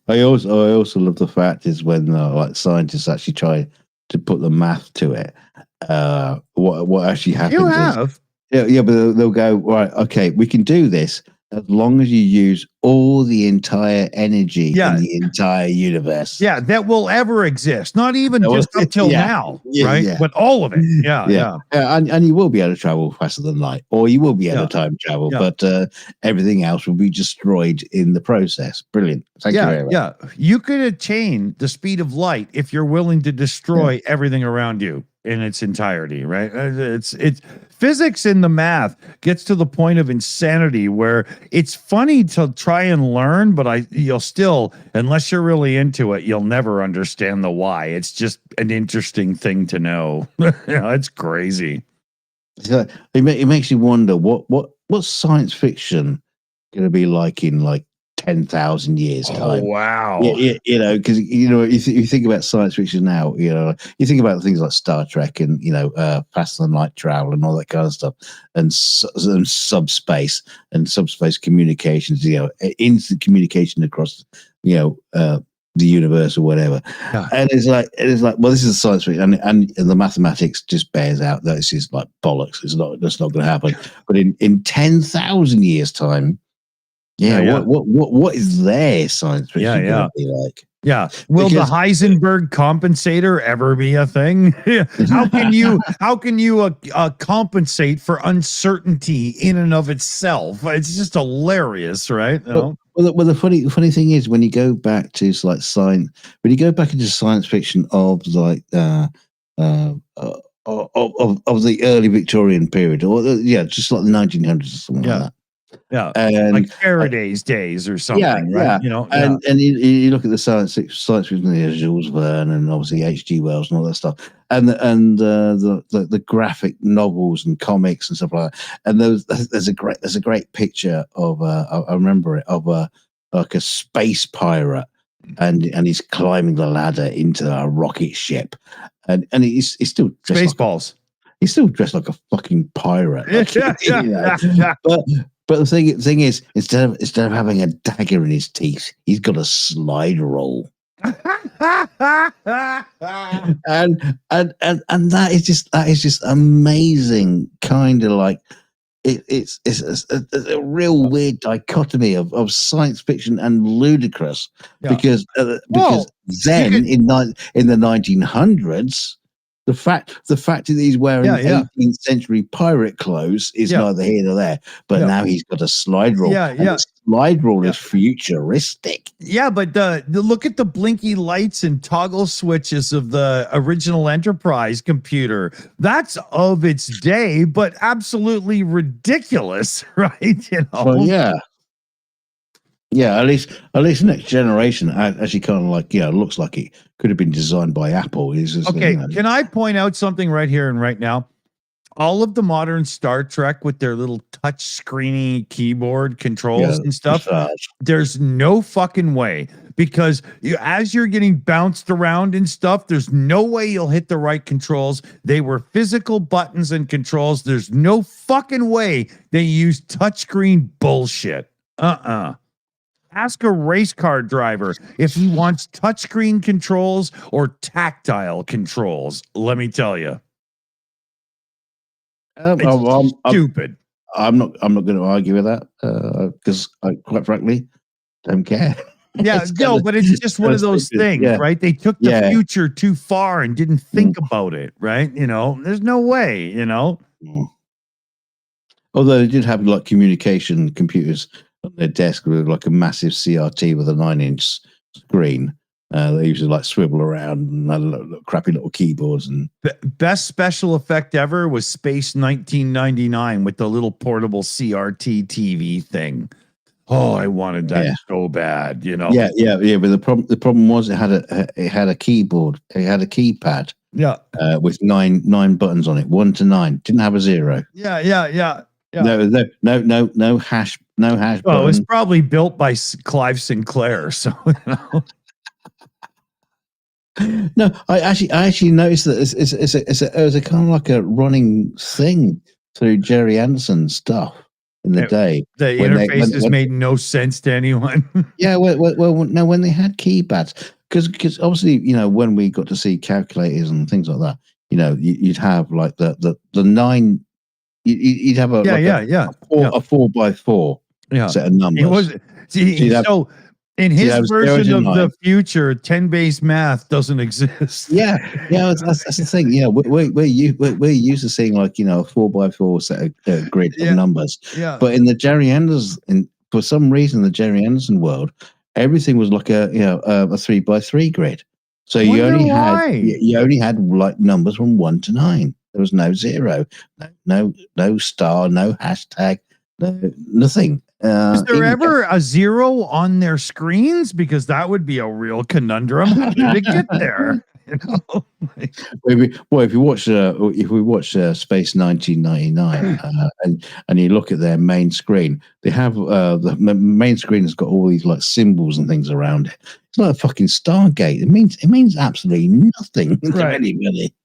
I also love the fact is when like scientists actually try to put the math to it. What actually happens? But they'll go, right, okay, we can do this as long as you use all the entire energy in the entire universe. Yeah, that will ever exist. Not even just up till now, right? Yeah. But all of it. Yeah. And you will be able to travel faster than light, or you will be able to time travel, but everything else will be destroyed in the process. Brilliant. Thank you very much. Yeah. You could attain the speed of light if you're willing to destroy everything around you in its entirety, right? It's physics in the math gets to the point of insanity where it's funny to try and learn, but you'll still, unless you're really into it, you'll never understand the why. It's just an interesting thing to know. It's crazy. So it makes you wonder what's science fiction going to be like in like 10,000 years time. Oh, wow. Because you think about science fiction now, you think about things like Star Trek and faster than light travel and all that kind of stuff, and subspace communications, instant communication across the universe or whatever. And it's like well, this is science fiction, and the mathematics just bears out that it's just like bollocks. That's not going to happen. But in 10,000 years time, what is their science fiction going to be like? Yeah. Will the Heisenberg compensator ever be a thing? How can you compensate for uncertainty in and of itself? It's just hilarious, right? Well, the funny thing is, when you go back to like into science fiction of like of the early Victorian period, or just like the 1900s or something like that. Yeah, and like Faraday's days or something, right? And you look at the science fiction, Jules Verne and obviously H.G. Wells and all that stuff, and the graphic novels and comics and stuff like that. And there's a great picture of I remember it, of like a space pirate, and he's climbing the ladder into a rocket ship, and he's still Spaceballs. He's still dressed like a fucking pirate. But the thing is, instead of having a dagger in his teeth, he's got a slide roll. and that is just amazing. Kind of like it's a real weird dichotomy of science fiction and ludicrous, because then in the 1900s. The fact that he's wearing 18th century pirate clothes is neither here nor there. But now he's got a slide roll. The slide roll is futuristic. Yeah, but look at the blinky lights and toggle switches of the original Enterprise computer. That's of its day, but absolutely ridiculous, right? Well, at least Next Generation actually kind of like looks like it could have been designed by Apple. Can I point out something right here and right now? All of the modern Star Trek with their little touch screeny keyboard controls and stuff, there's no fucking way, because as you're getting bounced around and stuff, there's no way you'll hit the right controls. They were physical buttons and controls. There's no fucking way they use touchscreen bullshit. Ask a race car driver if he wants touchscreen controls or tactile controls. Let me tell you. It's stupid. I'm not going to argue with that because I, quite frankly, don't care. Yeah, but it's just one of those things, right? They took the future too far and didn't think about it, right? There's no way, Although they did have like communication computers on their desk with like a massive CRT with a 9-inch screen. They usually like swivel around and had little crappy little keyboards. And best special effect ever was Space 1999 with the little portable CRT TV thing. Oh, I wanted that so bad, Yeah. But the problem was it had a keyboard. It had a keypad. Yeah. With nine buttons on it, 1 to 9. Didn't have a 0. Yeah. No hash. No hash. Well, it was probably built by Clive Sinclair, so. No, I actually noticed that it's a kind of like a running thing through Jerry Anderson stuff in the day. The interfaces made no sense to anyone. No, when they had keypads, because obviously, when we got to see calculators and things like that, you'd have like the 9. You'd have a 4x4 set of numbers. It was so. In his version of the future, 10 base math doesn't exist. That's the thing. We're used to seeing like a 4x4 set of grid of numbers. Yeah. But in the Jerry Anderson, for some reason, the Jerry Anderson world, everything was like a 3x3 grid. So you only had like numbers from 1 to 9. There was no 0, no star, no hashtag, nothing. Is there ever a 0 on their screens? Because that would be a real conundrum. How did it get there? If we watch Space 1999 and you look at their main screen, they have the main screen has got all these like symbols and things around it. It's like a fucking Stargate. It means absolutely nothing to anybody.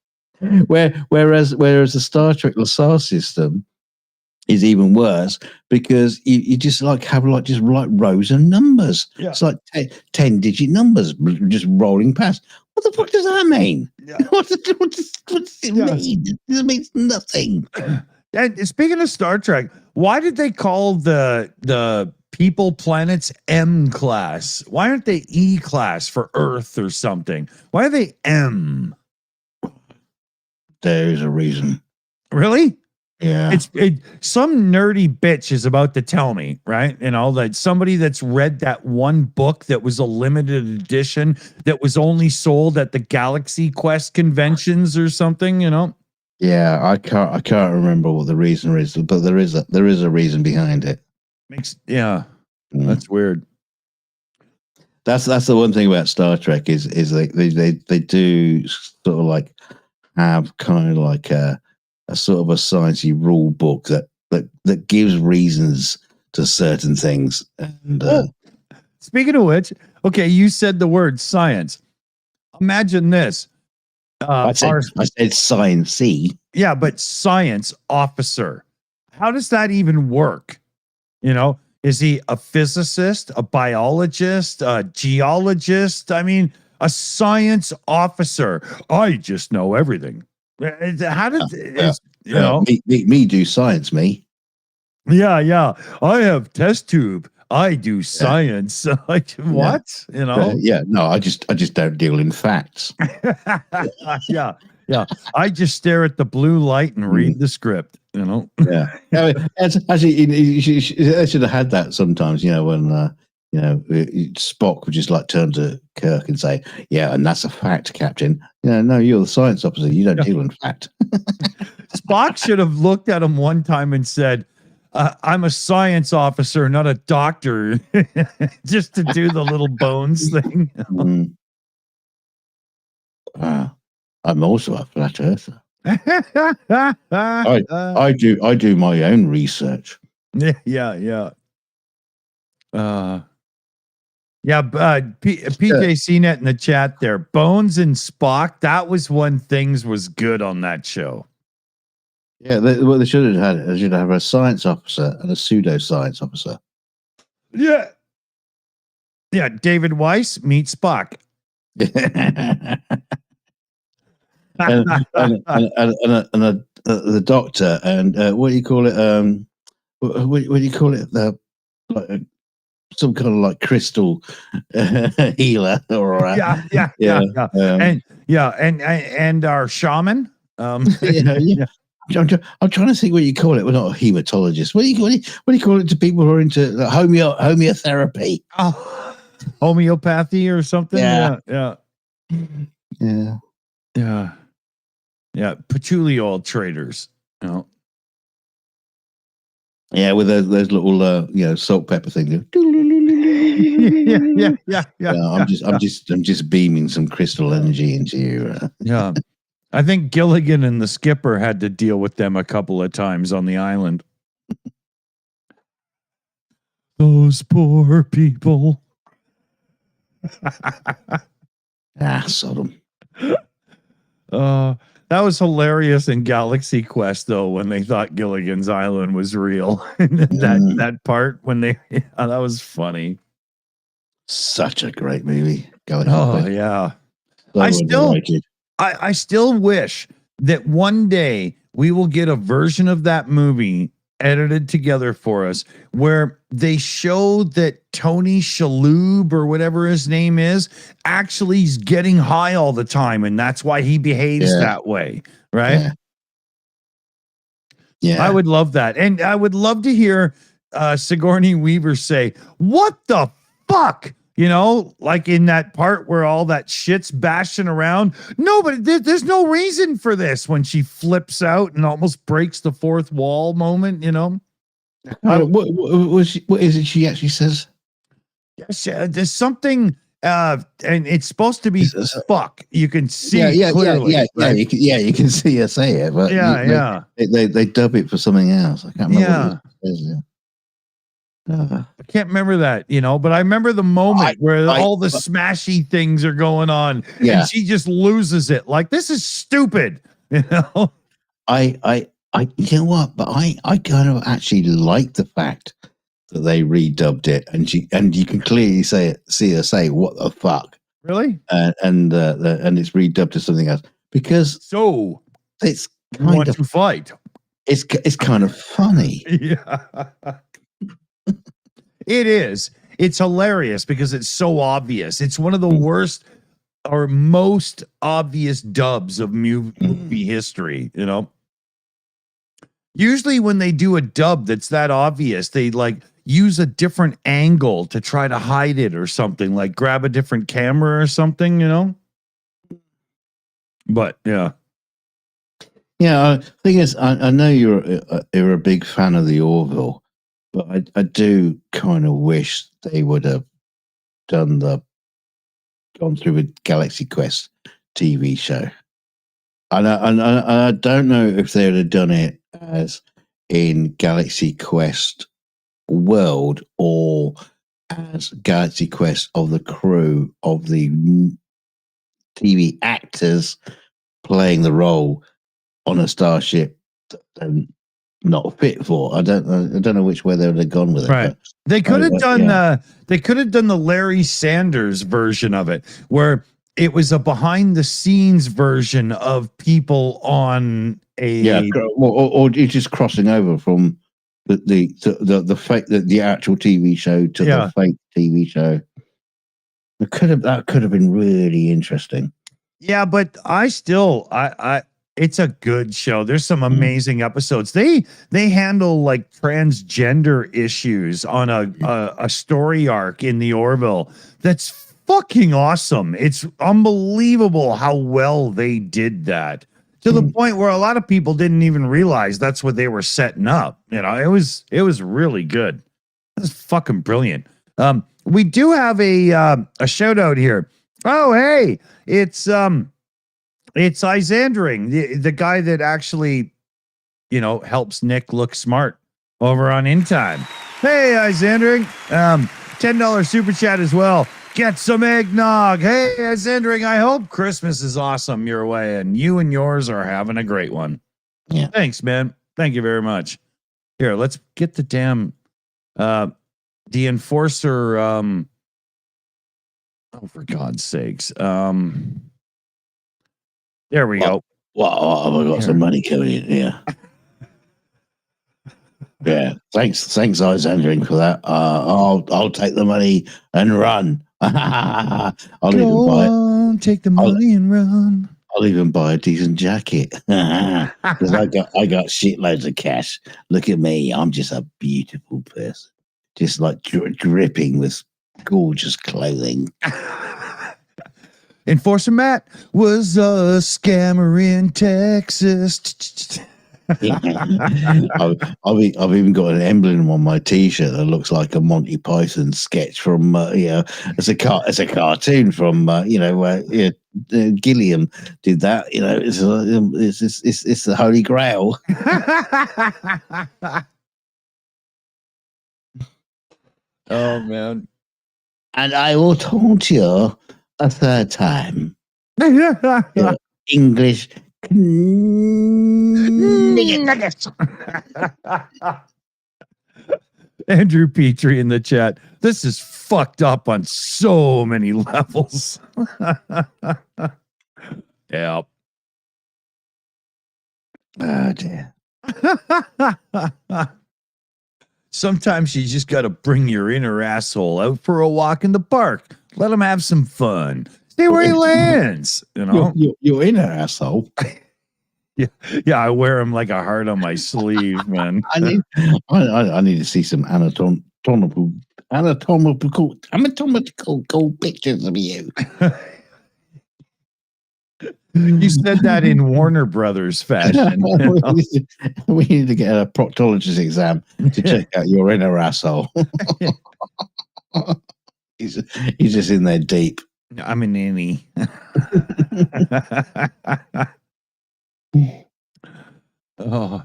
Whereas the Star Trek LaSalle system is even worse because you just like have like just like rows of numbers. Yeah. It's like 10-digit numbers just rolling past. What the fuck does that mean? Yeah. What does it mean? It means nothing. And speaking of Star Trek, why did they call the people planets M class? Why aren't they E class for Earth or something? Why are they M? There's a reason. Really? Yeah. Some nerdy bitch is about to tell me, right? That somebody that's read that one book that was a limited edition that was only sold at the Galaxy Quest conventions or something, Yeah, I can't remember what the reason is, but there is a reason behind it. That's weird. That's the one thing about Star Trek is they do sort of like have kind of like a sort of a sciencey rule book that gives reasons to certain things. And speaking of which, okay, you said the word science. Imagine this. I said sciencey. Yeah, but science officer. How does that even work? Is he a physicist, a biologist, a geologist? I mean, a science officer. I just know everything. How did me do science, me? Yeah. I have test tube. I do science. Like what? No, I just don't deal in facts. Yeah. I just stare at the blue light and read the script. Yeah. Actually, I should have had that sometimes. When Spock would just like turn to Kirk and say, "Yeah, and that's a fact, Captain." No, you're the science officer. You don't deal in fact. Spock should have looked at him one time and said, "I'm a science officer, not a doctor," just to do the little bones thing. I'm also a flat earther. I do my own research. Yeah. PJ CNET in the chat there. Bones and Spock. That was when things was good on that show. Yeah, what they should have had. They should have a science officer and a pseudoscience officer. Yeah. David Weiss meet Spock. and the doctor and what do you call it? What do you call it? Like some kind of like crystal healer or Yeah. And our shaman. Yeah. I'm trying to think what you call it. We're not a hematologist. What do you call it to people who are into homeotherapy? Oh, homeopathy or something. Yeah. Patchouli oil traders. Yeah, with those little salt pepper things. I'm just beaming some crystal energy into you. Yeah. I think Gilligan and the skipper had to deal with them a couple of times on the island. Those poor people. Sodom. That was hilarious in Galaxy Quest, though, when they thought Gilligan's Island was real. that part when that was funny. Such a great movie. Galaxy Quest. Yeah. So I still wish that one day we will get a version of that movie edited together for us where they show that Tony Shalhoub or whatever his name is actually is getting high all the time, and that's why he behaves that way, right? Yeah. I would love that. And I would love to hear Sigourney Weaver say, "What the fuck?" Like in that part where all that shit's bashing around. No, but there's no reason for this when she flips out and almost breaks the fourth wall moment, What is it she actually says? Yes, there's something, and it's supposed to be fuck. You can see clearly. Right? You can see her say it, but they dub it for something else. I can't remember what it says. I can't remember that, but I remember the moment where all the smashy things are going on and she just loses it. Like, this is stupid, you know what? But I kind of actually like the fact that they redubbed it and you can clearly see her say, "What the fuck?" Really? And it's redubbed to something else because it's kind of to fight. It's kind of funny. Yeah. It is. It's hilarious because it's so obvious. It's one of the worst or most obvious dubs of movie history, Usually when they do a dub that's that obvious, they like use a different angle to try to hide it or something, like grab a different camera or something, But yeah. Yeah, thing is, I know you're a big fan of the Orville, but I do kind of wish they would have gone through with Galaxy Quest TV show. And I don't know if they would have done it as in Galaxy Quest World or as Galaxy Quest of the crew of the TV actors playing the role on a starship and not fit for. I don't know which way they would have gone with it. Right. They could have done the Larry Sanders version of it, where it was a behind the scenes version of people on a or just crossing over from the fake the actual TV show to the fake TV show. That could have been really interesting. Yeah, but I it's a good show. There's some amazing episodes. They handle like transgender issues on a story arc in the Orville. That's fucking awesome. It's unbelievable how well they did that, to the point where a lot of people didn't even realize that's what they were setting up. It was really good. That's fucking brilliant. We do have a shout out here. Oh, hey, it's Isandering, the guy that actually, helps Nick look smart over on In Time. Hey, Isandering, $10 super chat as well. Get some eggnog. Hey, Isandering, I hope Christmas is awesome your way and you and yours are having a great one. Yeah. Thanks, man. Thank you very much. Here, let's get the damn, the Enforcer, oh, for God's sakes. There we go. Well, have I got some money coming in here? Yeah, thanks, Alexandra, for that. I'll take the money and run. I'll even buy it. Take the money and run. I'll even buy a decent jacket because I got shitloads of cash. Look at me, I'm just a beautiful person, just like dripping with gorgeous clothing. Enforcer Matt was a scammer in Texas. I've even got an emblem on my T-shirt that looks like a Monty Python sketch from it's a cartoon from Gilliam did that. It's the Holy Grail. Oh man! And I will taunt you a third time. English nuggets. Andrew Petrie in the chat. This is fucked up on so many levels. Yeah. Oh dear. Sometimes you just got to bring your inner asshole out for a walk in the park. Let him have some fun. See where he lands. You know, your inner asshole. Yeah, I wear him like a heart on my sleeve, man. I need to see some anatomical pictures of you. You said that in Warner Brothers fashion. You know? We need to get a proctologist exam to check out your inner asshole. He's just in there deep. I'm an innie. Oh.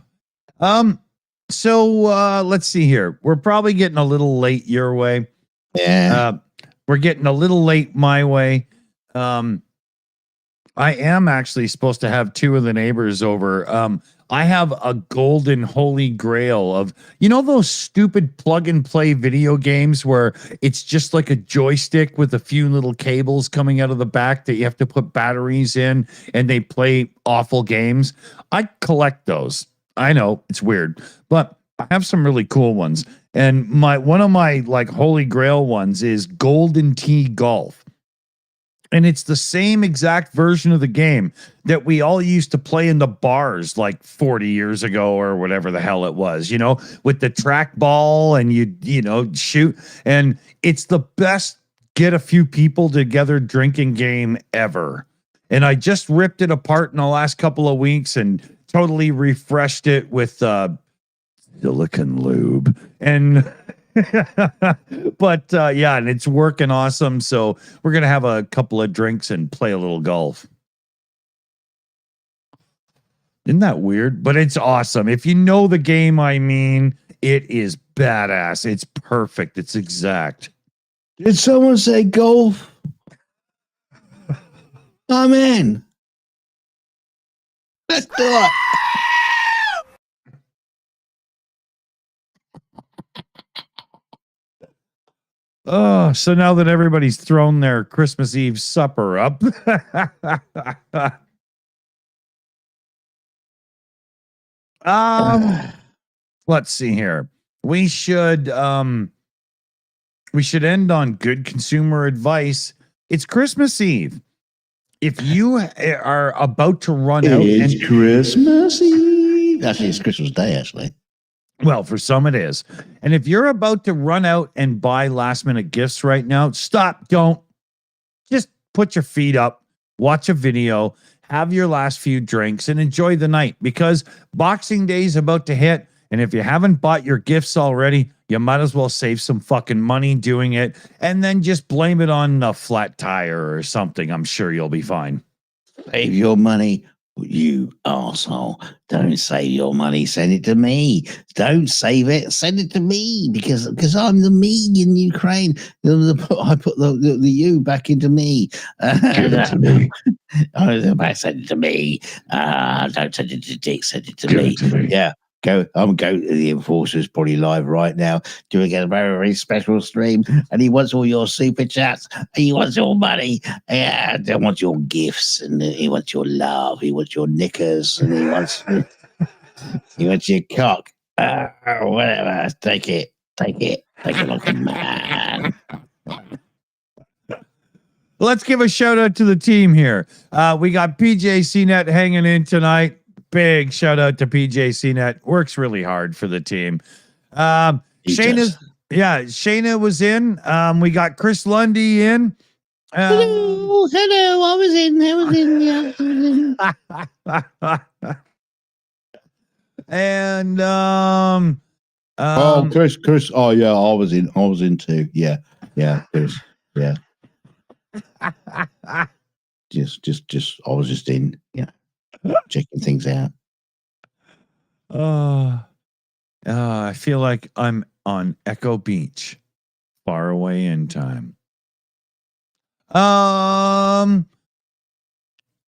So let's see here. We're probably getting a little late your way. Yeah. We're getting a little late my way. I am actually supposed to have two of the neighbors over. I have a golden holy grail of, those stupid plug and play video games where it's just like a joystick with a few little cables coming out of the back that you have to put batteries in and they play awful games. I collect those. I know it's weird, but I have some really cool ones. And one of my like holy grail ones is Golden Tee Golf. And it's the same exact version of the game that we all used to play in the bars like 40 years ago or whatever the hell it was, with the track ball and you shoot. And it's the best get a few people together drinking game ever. And I just ripped it apart in the last couple of weeks and totally refreshed it with silicone lube. And but and it's working awesome. So we're gonna have a couple of drinks and play a little golf. Isn't that weird? But it's awesome. If you know the game, I mean, it is badass. It's perfect. It's exact. Did someone say golf? I'm in. Let's do it. Oh, so now that everybody's thrown their Christmas Eve supper up, let's see here. We should end on good consumer advice. It's Christmas Eve. If you are about to run out, it's Christmas Eve. Actually, it's Christmas Day. Actually. Well, for some it is. And if you're about to run out and buy last minute gifts right now, stop. Don't. Just put your feet up, watch a video, have your last few drinks and enjoy the night because Boxing Day is about to hit. And if you haven't bought your gifts already, you might as well save some fucking money doing it and then just blame it on a flat tire or something. I'm sure you'll be fine. Save your money. You arsehole. Don't save your money. Send it to me. Don't save it. Send it to me because I'm the me in Ukraine. I put the you back into me. Give it to me. Send it to me. Don't send it to Dick. Send it to me. Yeah. I'm going to the Enforcer's probably live right now, doing a very, very special stream, and he wants all your super chats, and he wants your money, and he wants your gifts, and he wants your love, he wants your knickers, and he wants your cock. Whatever, take it like a man. Let's give a shout out to the team here. We got PJ CNET hanging in tonight. Big shout out to PJ CNET. Works really hard for the team. Shayna was in. We got Chris Lundy in. Hello, I was in. And Chris. Oh yeah, I was in too. Yeah, Chris. Yeah. just. I was just in. Yeah. Checking things out. I feel like I'm on Echo Beach, far away in time. Yeah,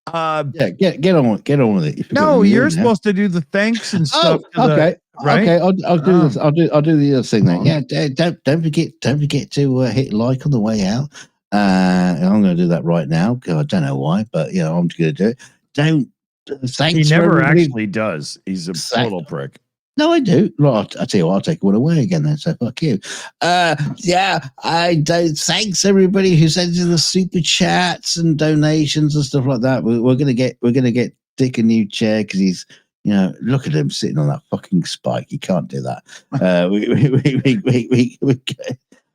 get on with it. No, you're supposed to do the thanks and stuff. Okay. Right? Okay, I'll do this. I'll do the other thing then. Yeah, don't forget to hit like on the way out. I'm going to do that right now because I don't know why, but I'm going to do it. Thanks. He never actually does. He's a total prick. No, I do. Look, I'll tell you what, I'll take one away again then, so fuck you. I don't. Thanks everybody who sent in the super chats and donations and stuff like that. We're gonna get Dick a new chair because he's, look at him sitting on that fucking spike. He can't do that.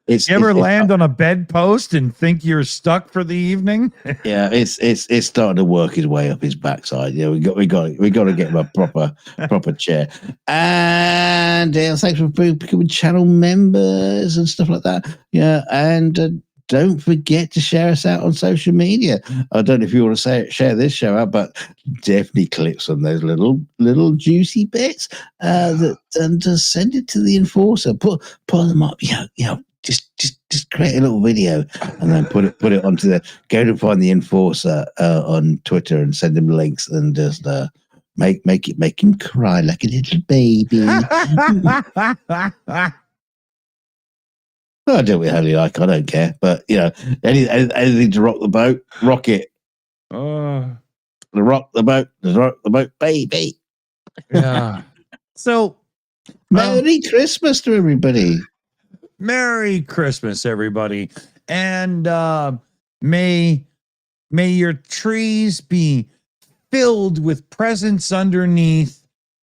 You ever land on a bedpost and think you're stuck for the evening? Yeah, it's starting to work his way up his backside. Yeah, we got to get him a proper chair. And thanks for becoming channel members and stuff like that. Yeah, and don't forget to share us out on social media. I don't know if you want to share this show out, but definitely click some of those little juicy bits and just send it to the Enforcer. Put them up. Just create a little video and then put it onto go to find the Enforcer on Twitter and send him links and just make him cry like a little baby. I do what hell you like. I don't care, but anything to rock the boat, rock it. Rock the boat, baby. Yeah. So, Merry Christmas to everybody. Merry Christmas, everybody. And may your trees be filled with presents underneath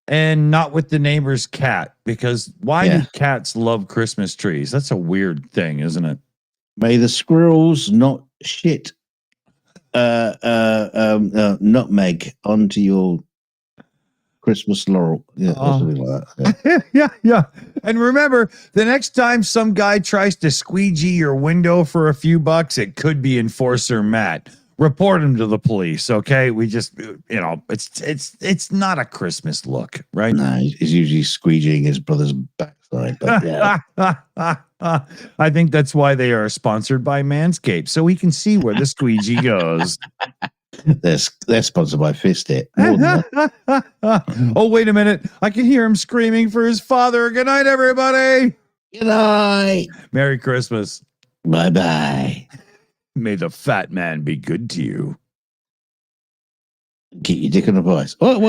and not with the neighbor's cat. Because why do cats love Christmas trees? That's a weird thing, isn't it? May the squirrels not shit nutmeg onto your Christmas laurel. Yeah, something like that. Yeah. And remember, the next time some guy tries to squeegee your window for a few bucks, it could be Enforcer Matt. Report him to the police, okay? We just, it's not a Christmas look, right? No, he's usually squeegeeing his brother's backside. But yeah. I think that's why they are sponsored by Manscaped, so we can see where the squeegee goes. They're sponsored by Fist It. Oh, wait a minute. I can hear him screaming for his father. Good night, everybody. Good night. Merry Christmas. Bye-bye. May the fat man be good to you. Keep your dick on the price. What?